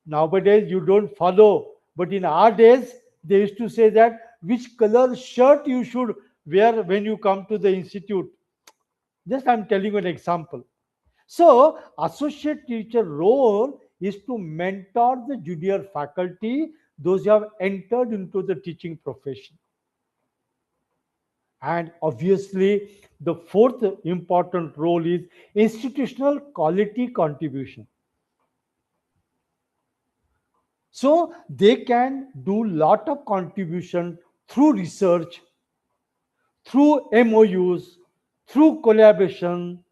Speaker 2: Nowadays you don't follow, but in our days they used to say that which color shirt you should wear when you come to the institute. Just I'm telling you an example. So associate teacher role is to mentor the junior faculty, those who have entered into the teaching profession. And obviously the fourth important role is institutional quality contribution. So they can do lot of contribution through research, through MOUs, through collaboration,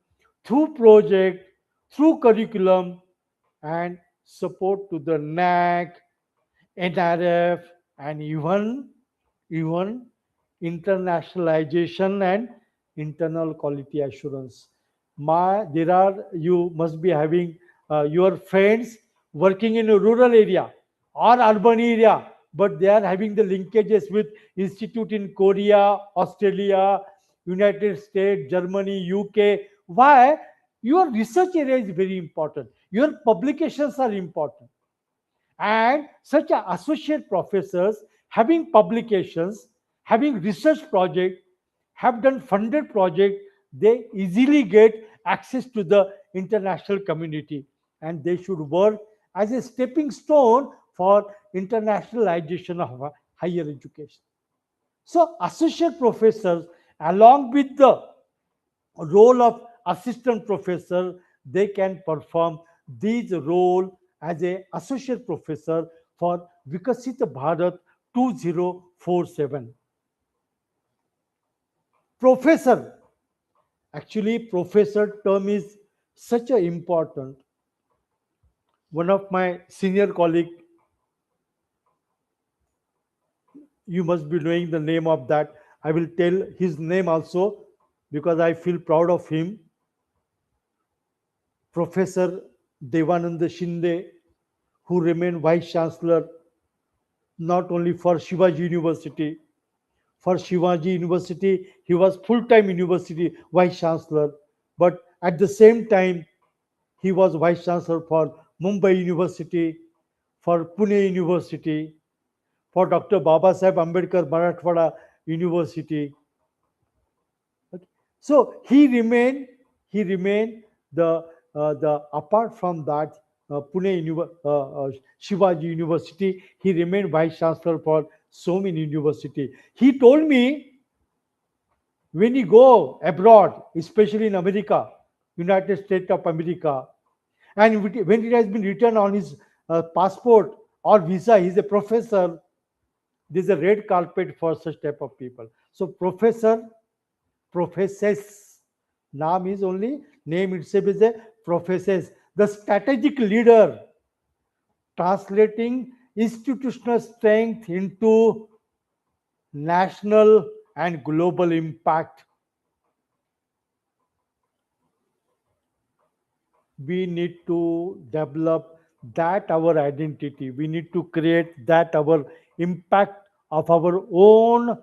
Speaker 2: through project, through curriculum, and support to the NAC, NRF, and even internationalization and internal quality assurance. There are, you must be having your friends working in a rural area or urban area, but they are having the linkages with institute in Korea, Australia, United States, Germany, UK. Why? Your research area is very important. Your publications are important, and such associate professors having publications, having research project, have done funded project, they easily get access to the international community, and they should work as a stepping stone for internationalization of higher education. So associate professors, along with the role of assistant professor, they can perform these role as a associate professor for Vikasit Bharat 2047. Professor, actually professor term is such a important. One of my senior colleague, you must be knowing the name of that. I will tell his name also because I feel proud of him. Professor Devananda Shinde, who remained Vice Chancellor not only for Shivaji University. For Shivaji University, he was full-time university Vice Chancellor, but at the same time, he was Vice Chancellor for Mumbai University, for Pune University, for Dr. Baba Saheb Ambedkar Marathwada University. Okay. So he remained the apart from that Shivaji University, he remained vice chancellor for so many university. He told me when you go abroad, especially in America, United States of America, and when it has been written on his passport or visa, he's a professor. There's a red carpet for such type of people. So professor, professors. Naam is only, name itself is a professors. The strategic leader, translating institutional strength into national and global impact. We need to develop that our identity. We need to create that our impact of our own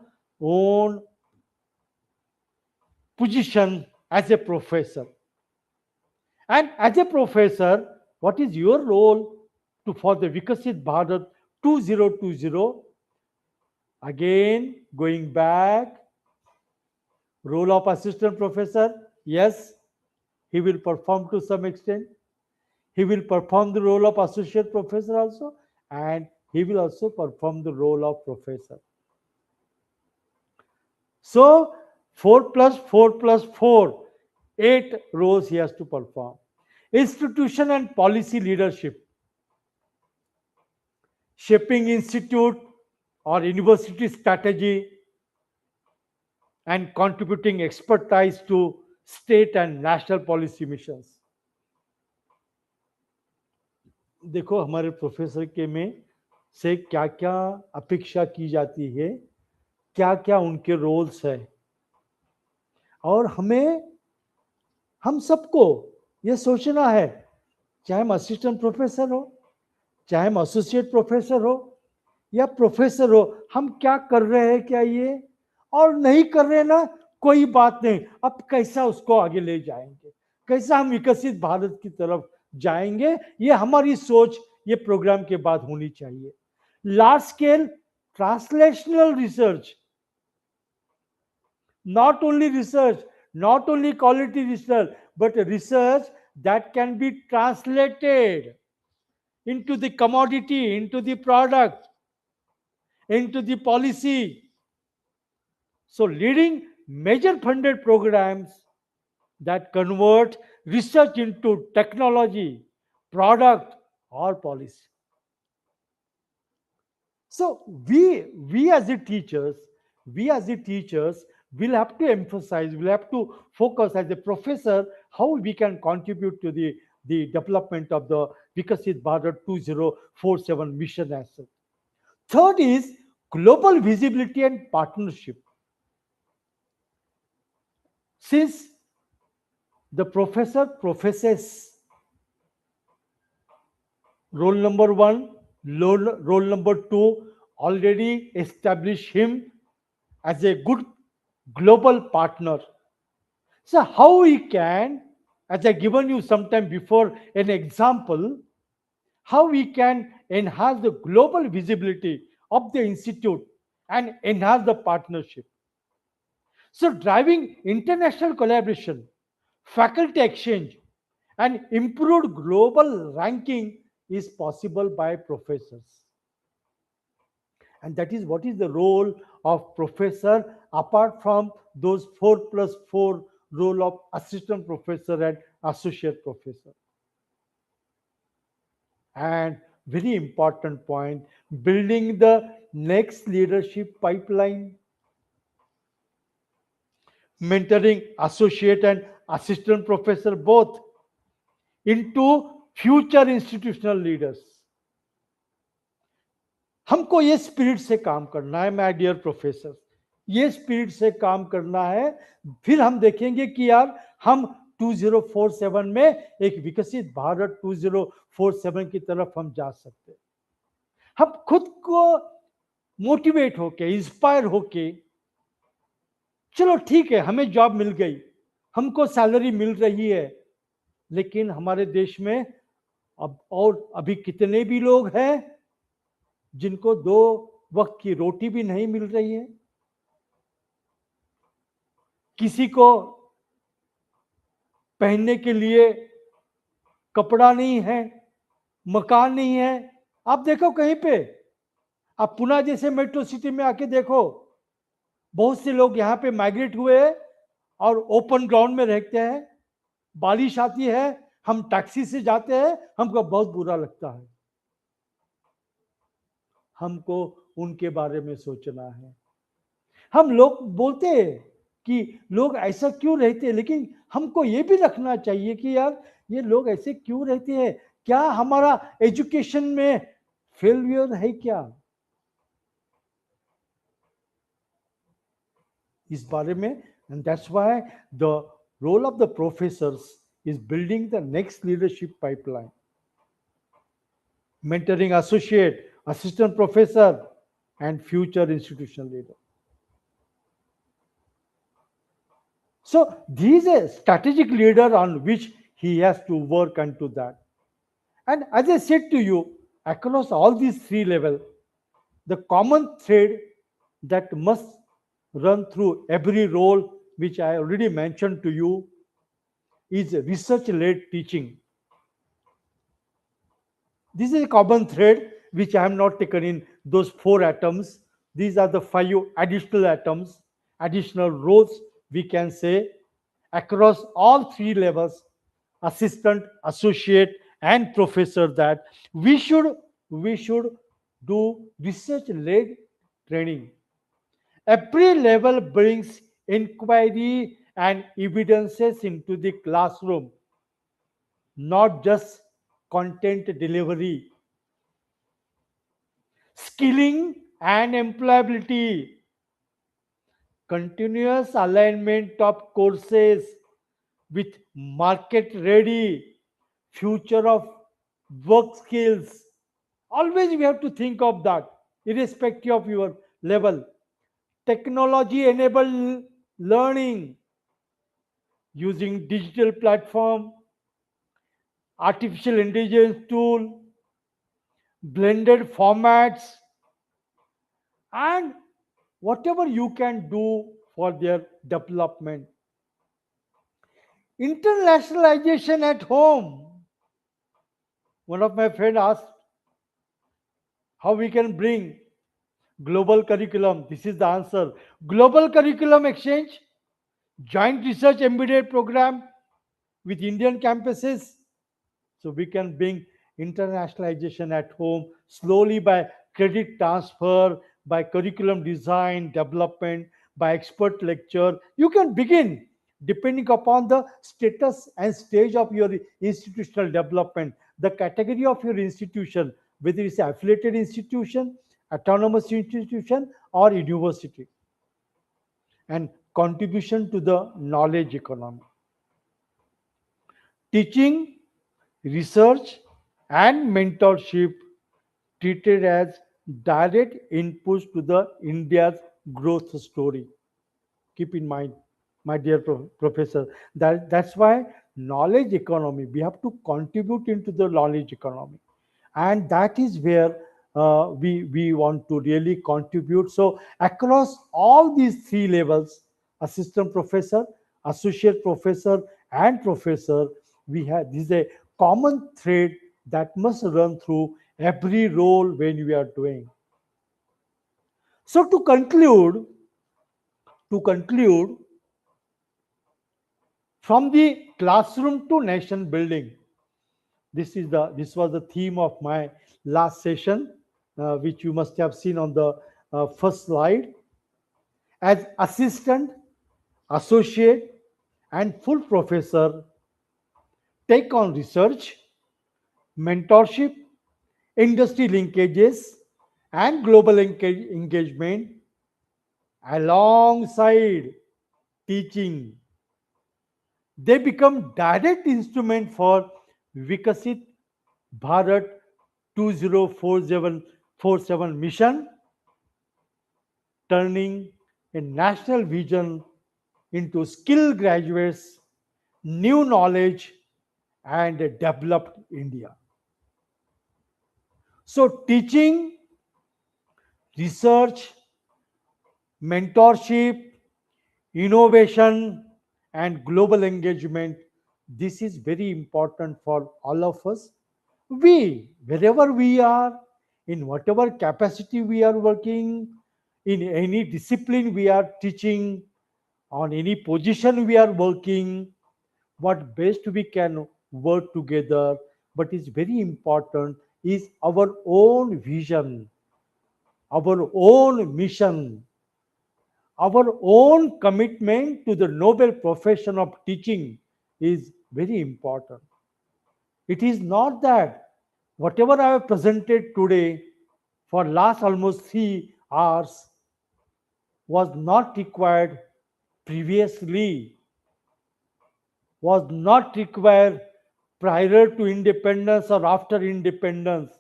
Speaker 2: position as a professor. And as a professor, what is your role to for the Vikasit Bharat 2020? Again, going back, role of assistant professor, yes, he will perform to some extent. He will perform the role of associate professor also, and he will also perform the role of professor. So 4 plus 4 plus 4, 8 roles he has to perform. Institution and policy leadership, shaping institute or university strategy, and contributing expertise to state and national policy missions. देखो हमारे professor के में से क्या क्या अपेक्षा की जाती है, क्या क्या उनके रोल्स है, और हम सबको ये सोचना है, चाहे हम असिस्टेंट प्रोफेसर हो, चाहे हम एसोसिएट प्रोफेसर हो या प्रोफेसर हो, हम क्या कर रहे हैं, क्या ये और नहीं कर रहे ना, कोई बात नहीं, अब कैसा उसको आगे ले जाएंगे, कैसा हम विकसित भारत की तरफ जाएंगे, ये हमारी सोच ये प्रोग्राम के बाद होनी चाहिए. Large scale translational research, not only research, not only quality research, but research that can be translated into the commodity, into the product, into the policy. So leading major funded programs that convert research into technology, product, or policy. So we as the teachers, we as the teachers will have to emphasize, will have to focus as a professor how we can contribute to the development of the Vikasit Bharat 2047 mission as such. Third is global visibility and partnership. Since the professor professes role number one, role number two already establish him as a good global partner. So how we can, as I given you sometime before an example, how we can enhance the global visibility of the institute and enhance the partnership. So driving international collaboration, faculty exchange, and improved global ranking is possible by professors. And that is what is the role of professor apart from those 4+4 role of assistant professor and associate professor. And very important point, building the next leadership pipeline, mentoring associate and assistant professor both into future institutional leaders. हमको ये spirit से काम करना है my dear professor, ये spirit से काम करना है, फिर हम देखेंगे कि यार हम 2047 में एक विकसित भारत 2047 की तरफ हम जा सकते हैं। हम खुद को मोटिवेट होके, इंस्पायर होके, चलो ठीक है हमें जॉब मिल गई, हमको सैलरी मिल रही है, लेकिन हमारे देश में अब और अभी कितने भी लोग हैं जिनको 2 वक्त की रोटी भी नहीं मिल रही है, किसी को पहनने के लिए कपड़ा नहीं है, मकान नहीं है। आप देखो कहीं पे, आप पुणे जैसे मेट्रो सिटी में आके देखो, बहुत से लोग यहाँ पे माइग्रेट हुए और ओपन ग्राउंड में रहते हैं। बारिश आती है, हम टैक्सी से जाते हैं, हमको बहुत बुरा लगता है। हमको उनके बारे में सोचना है। हम लोग बोलते हैं कि लोग ऐसा क्यों रहते हैं, लेकिन हमको ये भी रखना चाहिए कि यार ये लोग ऐसे क्यों रहते हैं, क्या हमारा एजुकेशन में फेलियर है क्या, इस बारे में। And that's why the role of the professors is building the next leadership pipeline, mentoring associate, assistant professor, and future institutional leader. So these are strategic leader on which he has to work onto that. And as I said to you, across all these 3 levels, the common thread that must run through every role, which I already mentioned to you, is research-led teaching. This is a common thread which I have not taken in those 4 atoms. These are the 5 additional atoms, additional roles we can say across all 3 levels, assistant, associate, and professor, that we should do research-led training. Every level brings inquiry and evidences into the classroom, not just content delivery. Skilling and employability, continuous alignment of courses with market ready future of work skills. Always we have to think of that, irrespective of your level. Technology enabled learning using digital platform, artificial intelligence tool, blended formats, and whatever you can do for their development. Internationalization at home. One of my friends asked how we can bring global curriculum. This is the answer. Global curriculum exchange, joint research embedded program with Indian campuses. So we can bring internationalization at home slowly by credit transfer, by curriculum design, development, by expert lecture. You can begin depending upon the status and stage of your institutional development, the category of your institution, whether it's an affiliated institution, autonomous institution, or university, and contribution to the knowledge economy. Teaching, research, and mentorship treated as direct inputs to the India's growth story. Keep in mind, my dear professor, that's why knowledge economy, we have to contribute into the knowledge economy, and that is where we want to really contribute. So across all these three levels, assistant professor, associate professor, and professor, we have this is a common thread that must run through every role when we are doing. So to conclude, from the classroom to nation building, this was the theme of my last session, which you must have seen on the first slide. As assistant, associate, and full professor, take on research, mentorship, industry linkages, and global engagement alongside teaching. They become direct instrument for Vikasit Bharat 2047 mission, turning a national vision into skilled graduates, new knowledge, and a developed India. So, teaching, research, mentorship, innovation, and global engagement, this is very important for all of us. We, wherever we are, in whatever capacity we are working, in any discipline we are teaching, on any position we are working, what best we can work together. But it's very important is our own vision, our own mission, our own commitment to the noble profession of teaching is very important. It is not that whatever I have presented today for last almost 3 hours was not required previously, was not required prior to independence or after independence,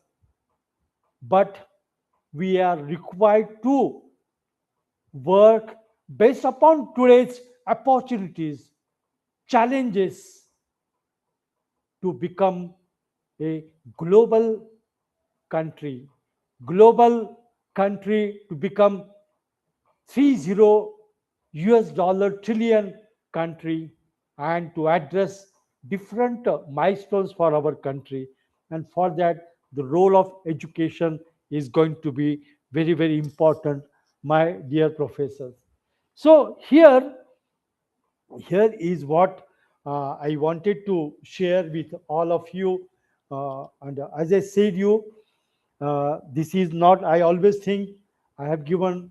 Speaker 2: but we are required to work based upon today's opportunities, challenges, to become a global country, global country, to become 30 US dollar trillion country, and to address different milestones for our country. And for that, the role of education is going to be very, very important, my dear professors. So here is what I wanted to share with all of you. And as I said, this is not. I always think I have given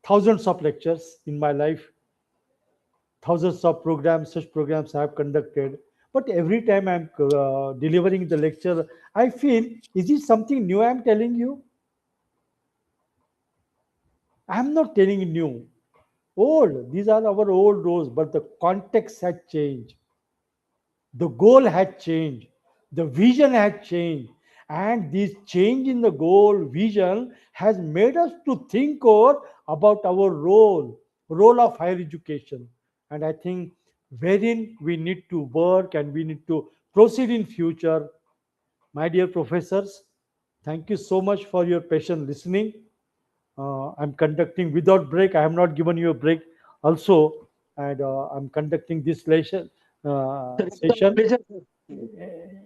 Speaker 2: thousands of lectures in my life, thousands of programs. Such programs I have conducted. But every time I'm delivering the lecture, I feel, is it something new I'm telling you? I'm not telling you new. Old. These are our old rules, but the context has changed. The goal had changed, the vision had changed, and this change in the goal vision has made us to think over about our role of higher education. And I think wherein we need to work and we need to proceed in future. My dear professors, thank you so much for your patient listening. I'm conducting without break. I have not given you a break also, and I'm conducting this session.
Speaker 9: Sir, it's a
Speaker 2: Session.
Speaker 9: pleasure, sir.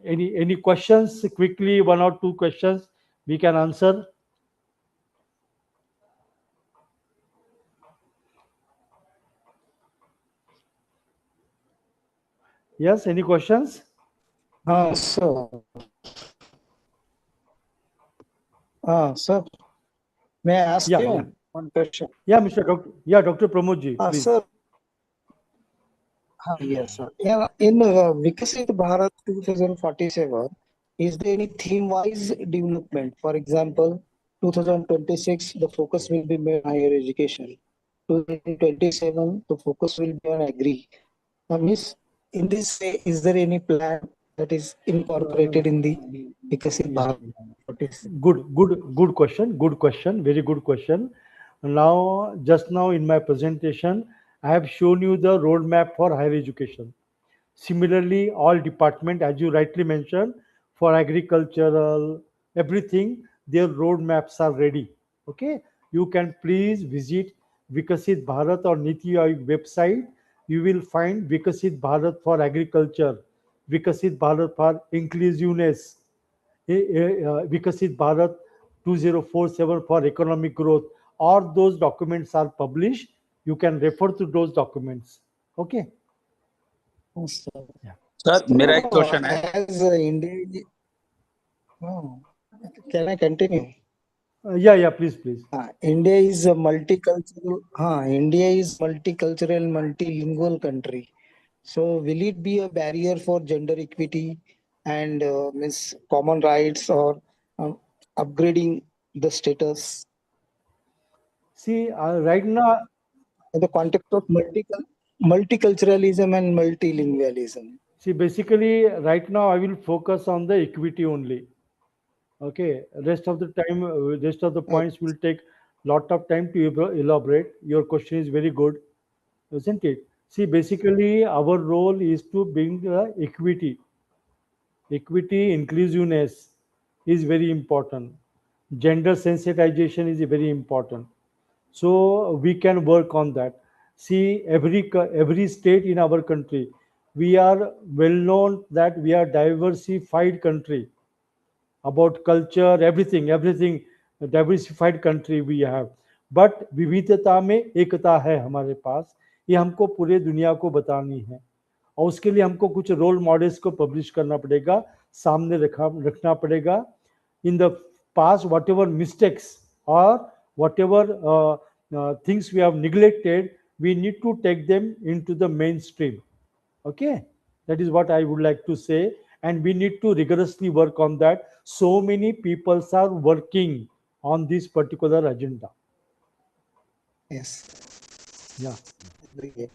Speaker 2: Any questions? Quickly, one or two questions we can answer. Yes, any questions?
Speaker 7: So
Speaker 10: Sir, may I ask
Speaker 2: Yeah,
Speaker 10: you
Speaker 2: yeah.
Speaker 10: one question?
Speaker 2: Yeah, Mr. Doctor. Yeah, Dr. Pramod ji, please.
Speaker 10: Sir, yes, sir. Yeah, in Vikasit Bharat 2047, is there any theme-wise development? For example, 2026, the focus will be made on higher education. 2027, the focus will be on agri. Miss, in this, is there any plan that is incorporated in the Vikasit
Speaker 2: Yeah.
Speaker 10: Bharat 46?
Speaker 2: Good question. Good question. Very good question. Now, just now in my presentation, I have shown you the roadmap for higher education. Similarly, all department, as you rightly mentioned, for agricultural, everything, their roadmaps are ready. Okay, you can please visit Vikasit Bharat or Niti Aayog website. You will find Vikasit Bharat for agriculture, Vikasit Bharat for inclusiveness, Vikasit Bharat 2047 for economic growth. All those documents are published. You can refer to those documents. Okay.
Speaker 10: Yes, sir.
Speaker 2: Yeah.
Speaker 9: Sir मेरा एक
Speaker 10: So,
Speaker 9: question है
Speaker 10: as India, oh, can I continue?
Speaker 2: Yeah, please, please.
Speaker 10: India is a multicultural. India is multicultural, multilingual country. So, will it be a barrier for gender equity and means common rights or um, upgrading the status
Speaker 2: See, right now,
Speaker 10: in the context of multiculturalism and multilingualism?
Speaker 2: see, basically, right now, I will focus on the equity only. Okay, rest of the time, rest of the
Speaker 10: Uh,
Speaker 2: points will take lot of time to elaborate. Your question is very good, isn't it? See, basically, our role is to bring equity. Equity, inclusiveness is very important. Gender sensitization is very important. So we can work on that. See, every state in our country, we are well known that we are diversified country about culture, everything diversified country we have. But विविधता में एकता है हमारे पास, ये हमको पूरे दुनिया को बतानी है और उसके लिए हमको कुछ रोल मॉडल्स को पब्लिश करना पड़ेगा, सामने रखना पड़ेगा. In the past whatever mistakes और whatever things we have neglected, we need to take them into the mainstream. Okay, that is what I would like to say, and we need to rigorously work on that. So many people are working on this particular agenda.
Speaker 10: Yes.
Speaker 2: Yeah.
Speaker 10: Agree.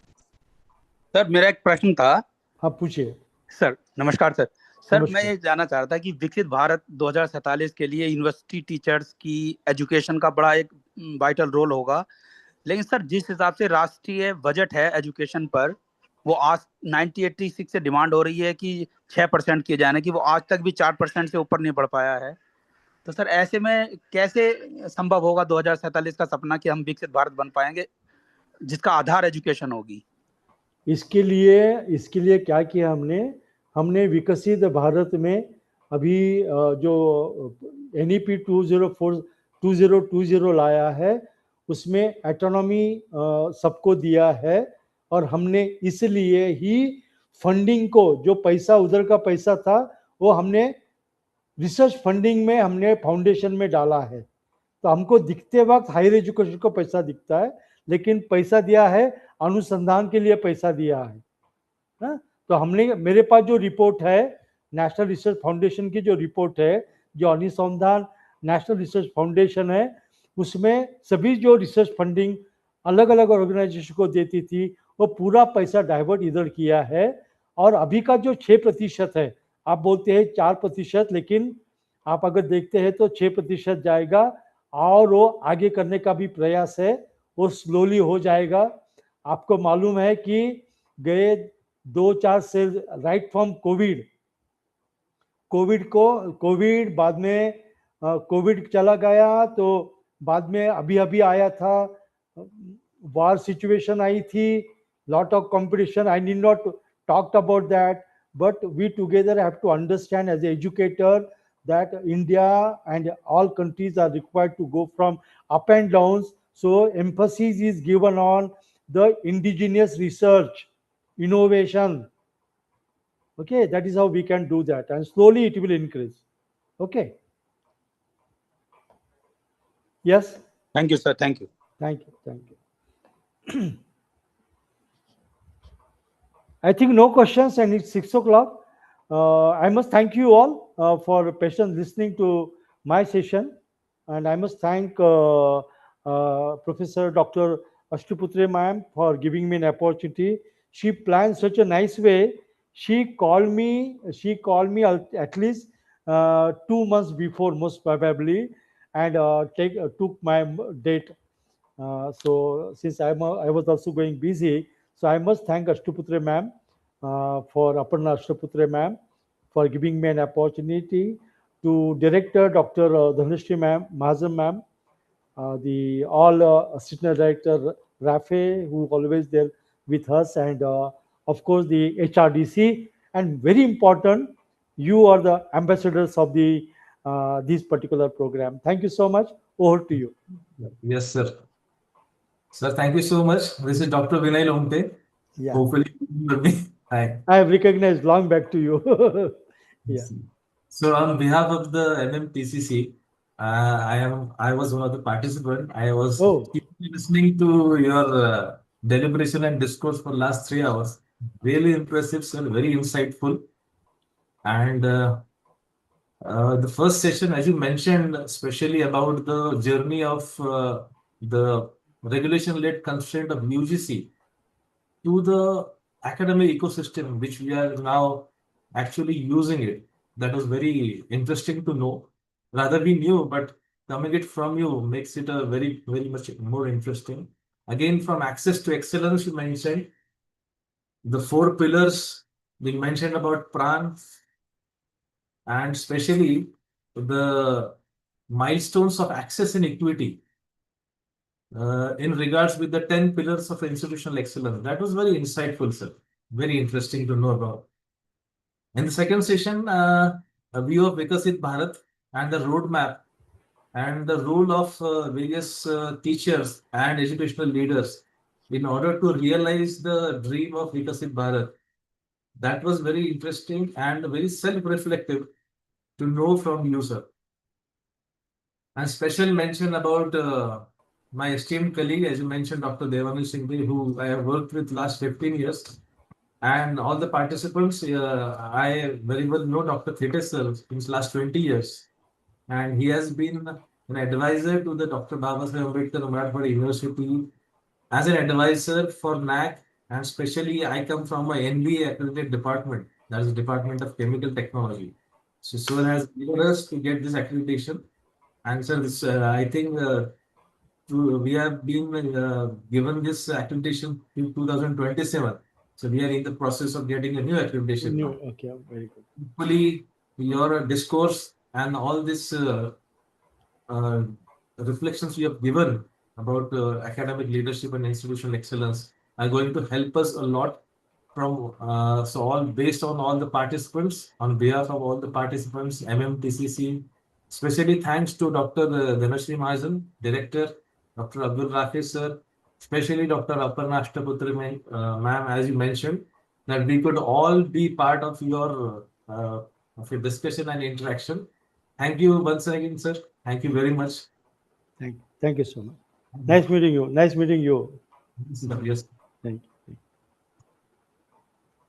Speaker 9: Sir मेरा एक प्रश्न था.
Speaker 2: हाँ, पूछिए.
Speaker 9: Sir नमस्कार sir. Sir मैं
Speaker 2: नमस्कार.
Speaker 9: ये जानना चाह रहा था कि विकसित भारत 2047 के लिए यूनिवर्सिटी टीचर्स की एजुकेशन का बड़ा एक वाइटल रोल होगा, लेकिन सर जिस हिसाब से राष्ट्रीय बजट है एजुकेशन पर, वो आज 1986 से डिमांड हो रही है कि 6% किए जाने की, वो आज तक भी 4% से ऊपर नहीं बढ़ पाया है. तो सर ऐसे में कैसे संभव होगा 2047 का सपना कि हम विकसित भारत बन पाएंगे जिसका आधार एजुकेशन होगी?
Speaker 2: इसके लिए क्या किया हमने विकसित भारत में अभी जो NEP 2020 लाया है, उसमें एटोनॉमी सबको दिया है और हमने इसलिए ही फंडिंग को, जो पैसा उधर का पैसा था, वो हमने रिसर्च फंडिंग में, हमने फाउंडेशन में डाला है. तो हमको दिखते वक्त हायर एजुकेशन को पैसा दिखता है, लेकिन पैसा दिया है अनुसंधान के लिए, पैसा दिया है ना? तो हमने, मेरे पास जो रिपोर्ट है नेशनल रिसर्च फाउंडेशन की, जो रिपोर्ट है, जो अनुसंधान नेशनल रिसर्च फाउंडेशन है, उसमें सभी जो रिसर्च फंडिंग अलग अलग ऑर्गेनाइजेशन को देती थी, वो पूरा पैसा डाइवर्ट इधर किया है. और अभी का जो 6% है, आप बोलते हैं 4%, लेकिन आप अगर देखते हैं तो 6% जाएगा और वो आगे करने का भी प्रयास है, वो स्लोली हो जाएगा. आपको मालूम है कि गए 2-4 से राइट फ्रॉम कोविड बाद में कोविड चला गया, तो बाद में अभी अभी आया था, वार सिचुएशन आई थी, lot of competition. I need not talk about that, but we together have to understand as an educator that India and all countries are required to go from up and downs. So emphasis is given on the indigenous research, innovation. Okay, that is how we can do that, and slowly it will increase. Okay. Yes.
Speaker 9: Thank you, sir. Thank you.
Speaker 2: Thank you. Thank you. I think no questions, and it's 6 o'clock. I must thank you all for patient listening to my session, and I must thank Professor Dr. Ashtuputre ma'am for giving me an opportunity. She planned such a nice way. She called me. She called me at least 2 months before, most probably, and took my date. So since I was also going busy, so I must thank Ashtuputre ma'am for Aparna Ashtuputre ma'am for giving me an opportunity, to Director Dr. Dhanashree ma'am, Mahajan ma'am, the all Assistant Director Rafe, who always there with us, and of course the HRDC, and very important, you are the ambassadors of the this particular program. Thank you so much. Over to you.
Speaker 11: Yes, sir. Sir, thank you so much. This is Dr. Vinay Lomte.
Speaker 2: Yeah.
Speaker 11: Hopefully, you remember me. Hi.
Speaker 2: I have recognized long back to you. Yeah.
Speaker 11: So on behalf of the MMTCC, I was one of the participants. I was
Speaker 2: Oh,
Speaker 11: keeping listening to your deliberation and discourse for last 3 hours. Really impressive, sir. Very insightful. And the first session, as you mentioned, especially about the journey of the regulation-led constraint of UGC to the academic ecosystem, which we are now actually using it. That was very interesting to know. Rather, we knew, but coming it from you makes it a very, very much more interesting. Again, from access to excellence, you mentioned the 4 pillars. We mentioned about PRAN, and especially the milestones of access and equity in regards with the 10 pillars of institutional excellence. That was very insightful, sir. Very interesting to know about. In the second session, a view of Vikasit Bharat and the roadmap and the role of various teachers and educational leaders in order to realize the dream of Vikasit Bharat. That was very interesting and very self-reflective to know from you, sir. And special mention about my esteemed colleague, as you mentioned, Dr. Devani Singh, who I have worked with last 15 years. And all the participants, I very well know Dr. Thete sir since last 20 years. And he has been an advisor to the Dr. Babasaheb Ambedkar Marathwada University as an advisor for NAC. And especially, I come from a NBA accredited department, that is the Department of Chemical Technology. So, sir has given us to get this accreditation. And sir, this, I think we have been given this accreditation in 2027. So we are in the process of getting a new accreditation now.
Speaker 2: Okay, very good.
Speaker 11: Hopefully, your discourse and all this uh, reflections you have given about academic leadership and institutional excellence are going to help us a lot from so all based on all the participants, on behalf of all the participants, MMTCC, especially thanks to Dr. Dhanashree Mahajan, Director, Dr. Abdul Rafi sir, especially Dr. Aparna Ashtaputre ma'am, as you mentioned, that we could all be part of your discussion and interaction. Thank you once again, sir. Thank you very much.
Speaker 2: Thank you so much. Nice meeting you. Nice meeting you.
Speaker 11: Yes.
Speaker 2: Thank you.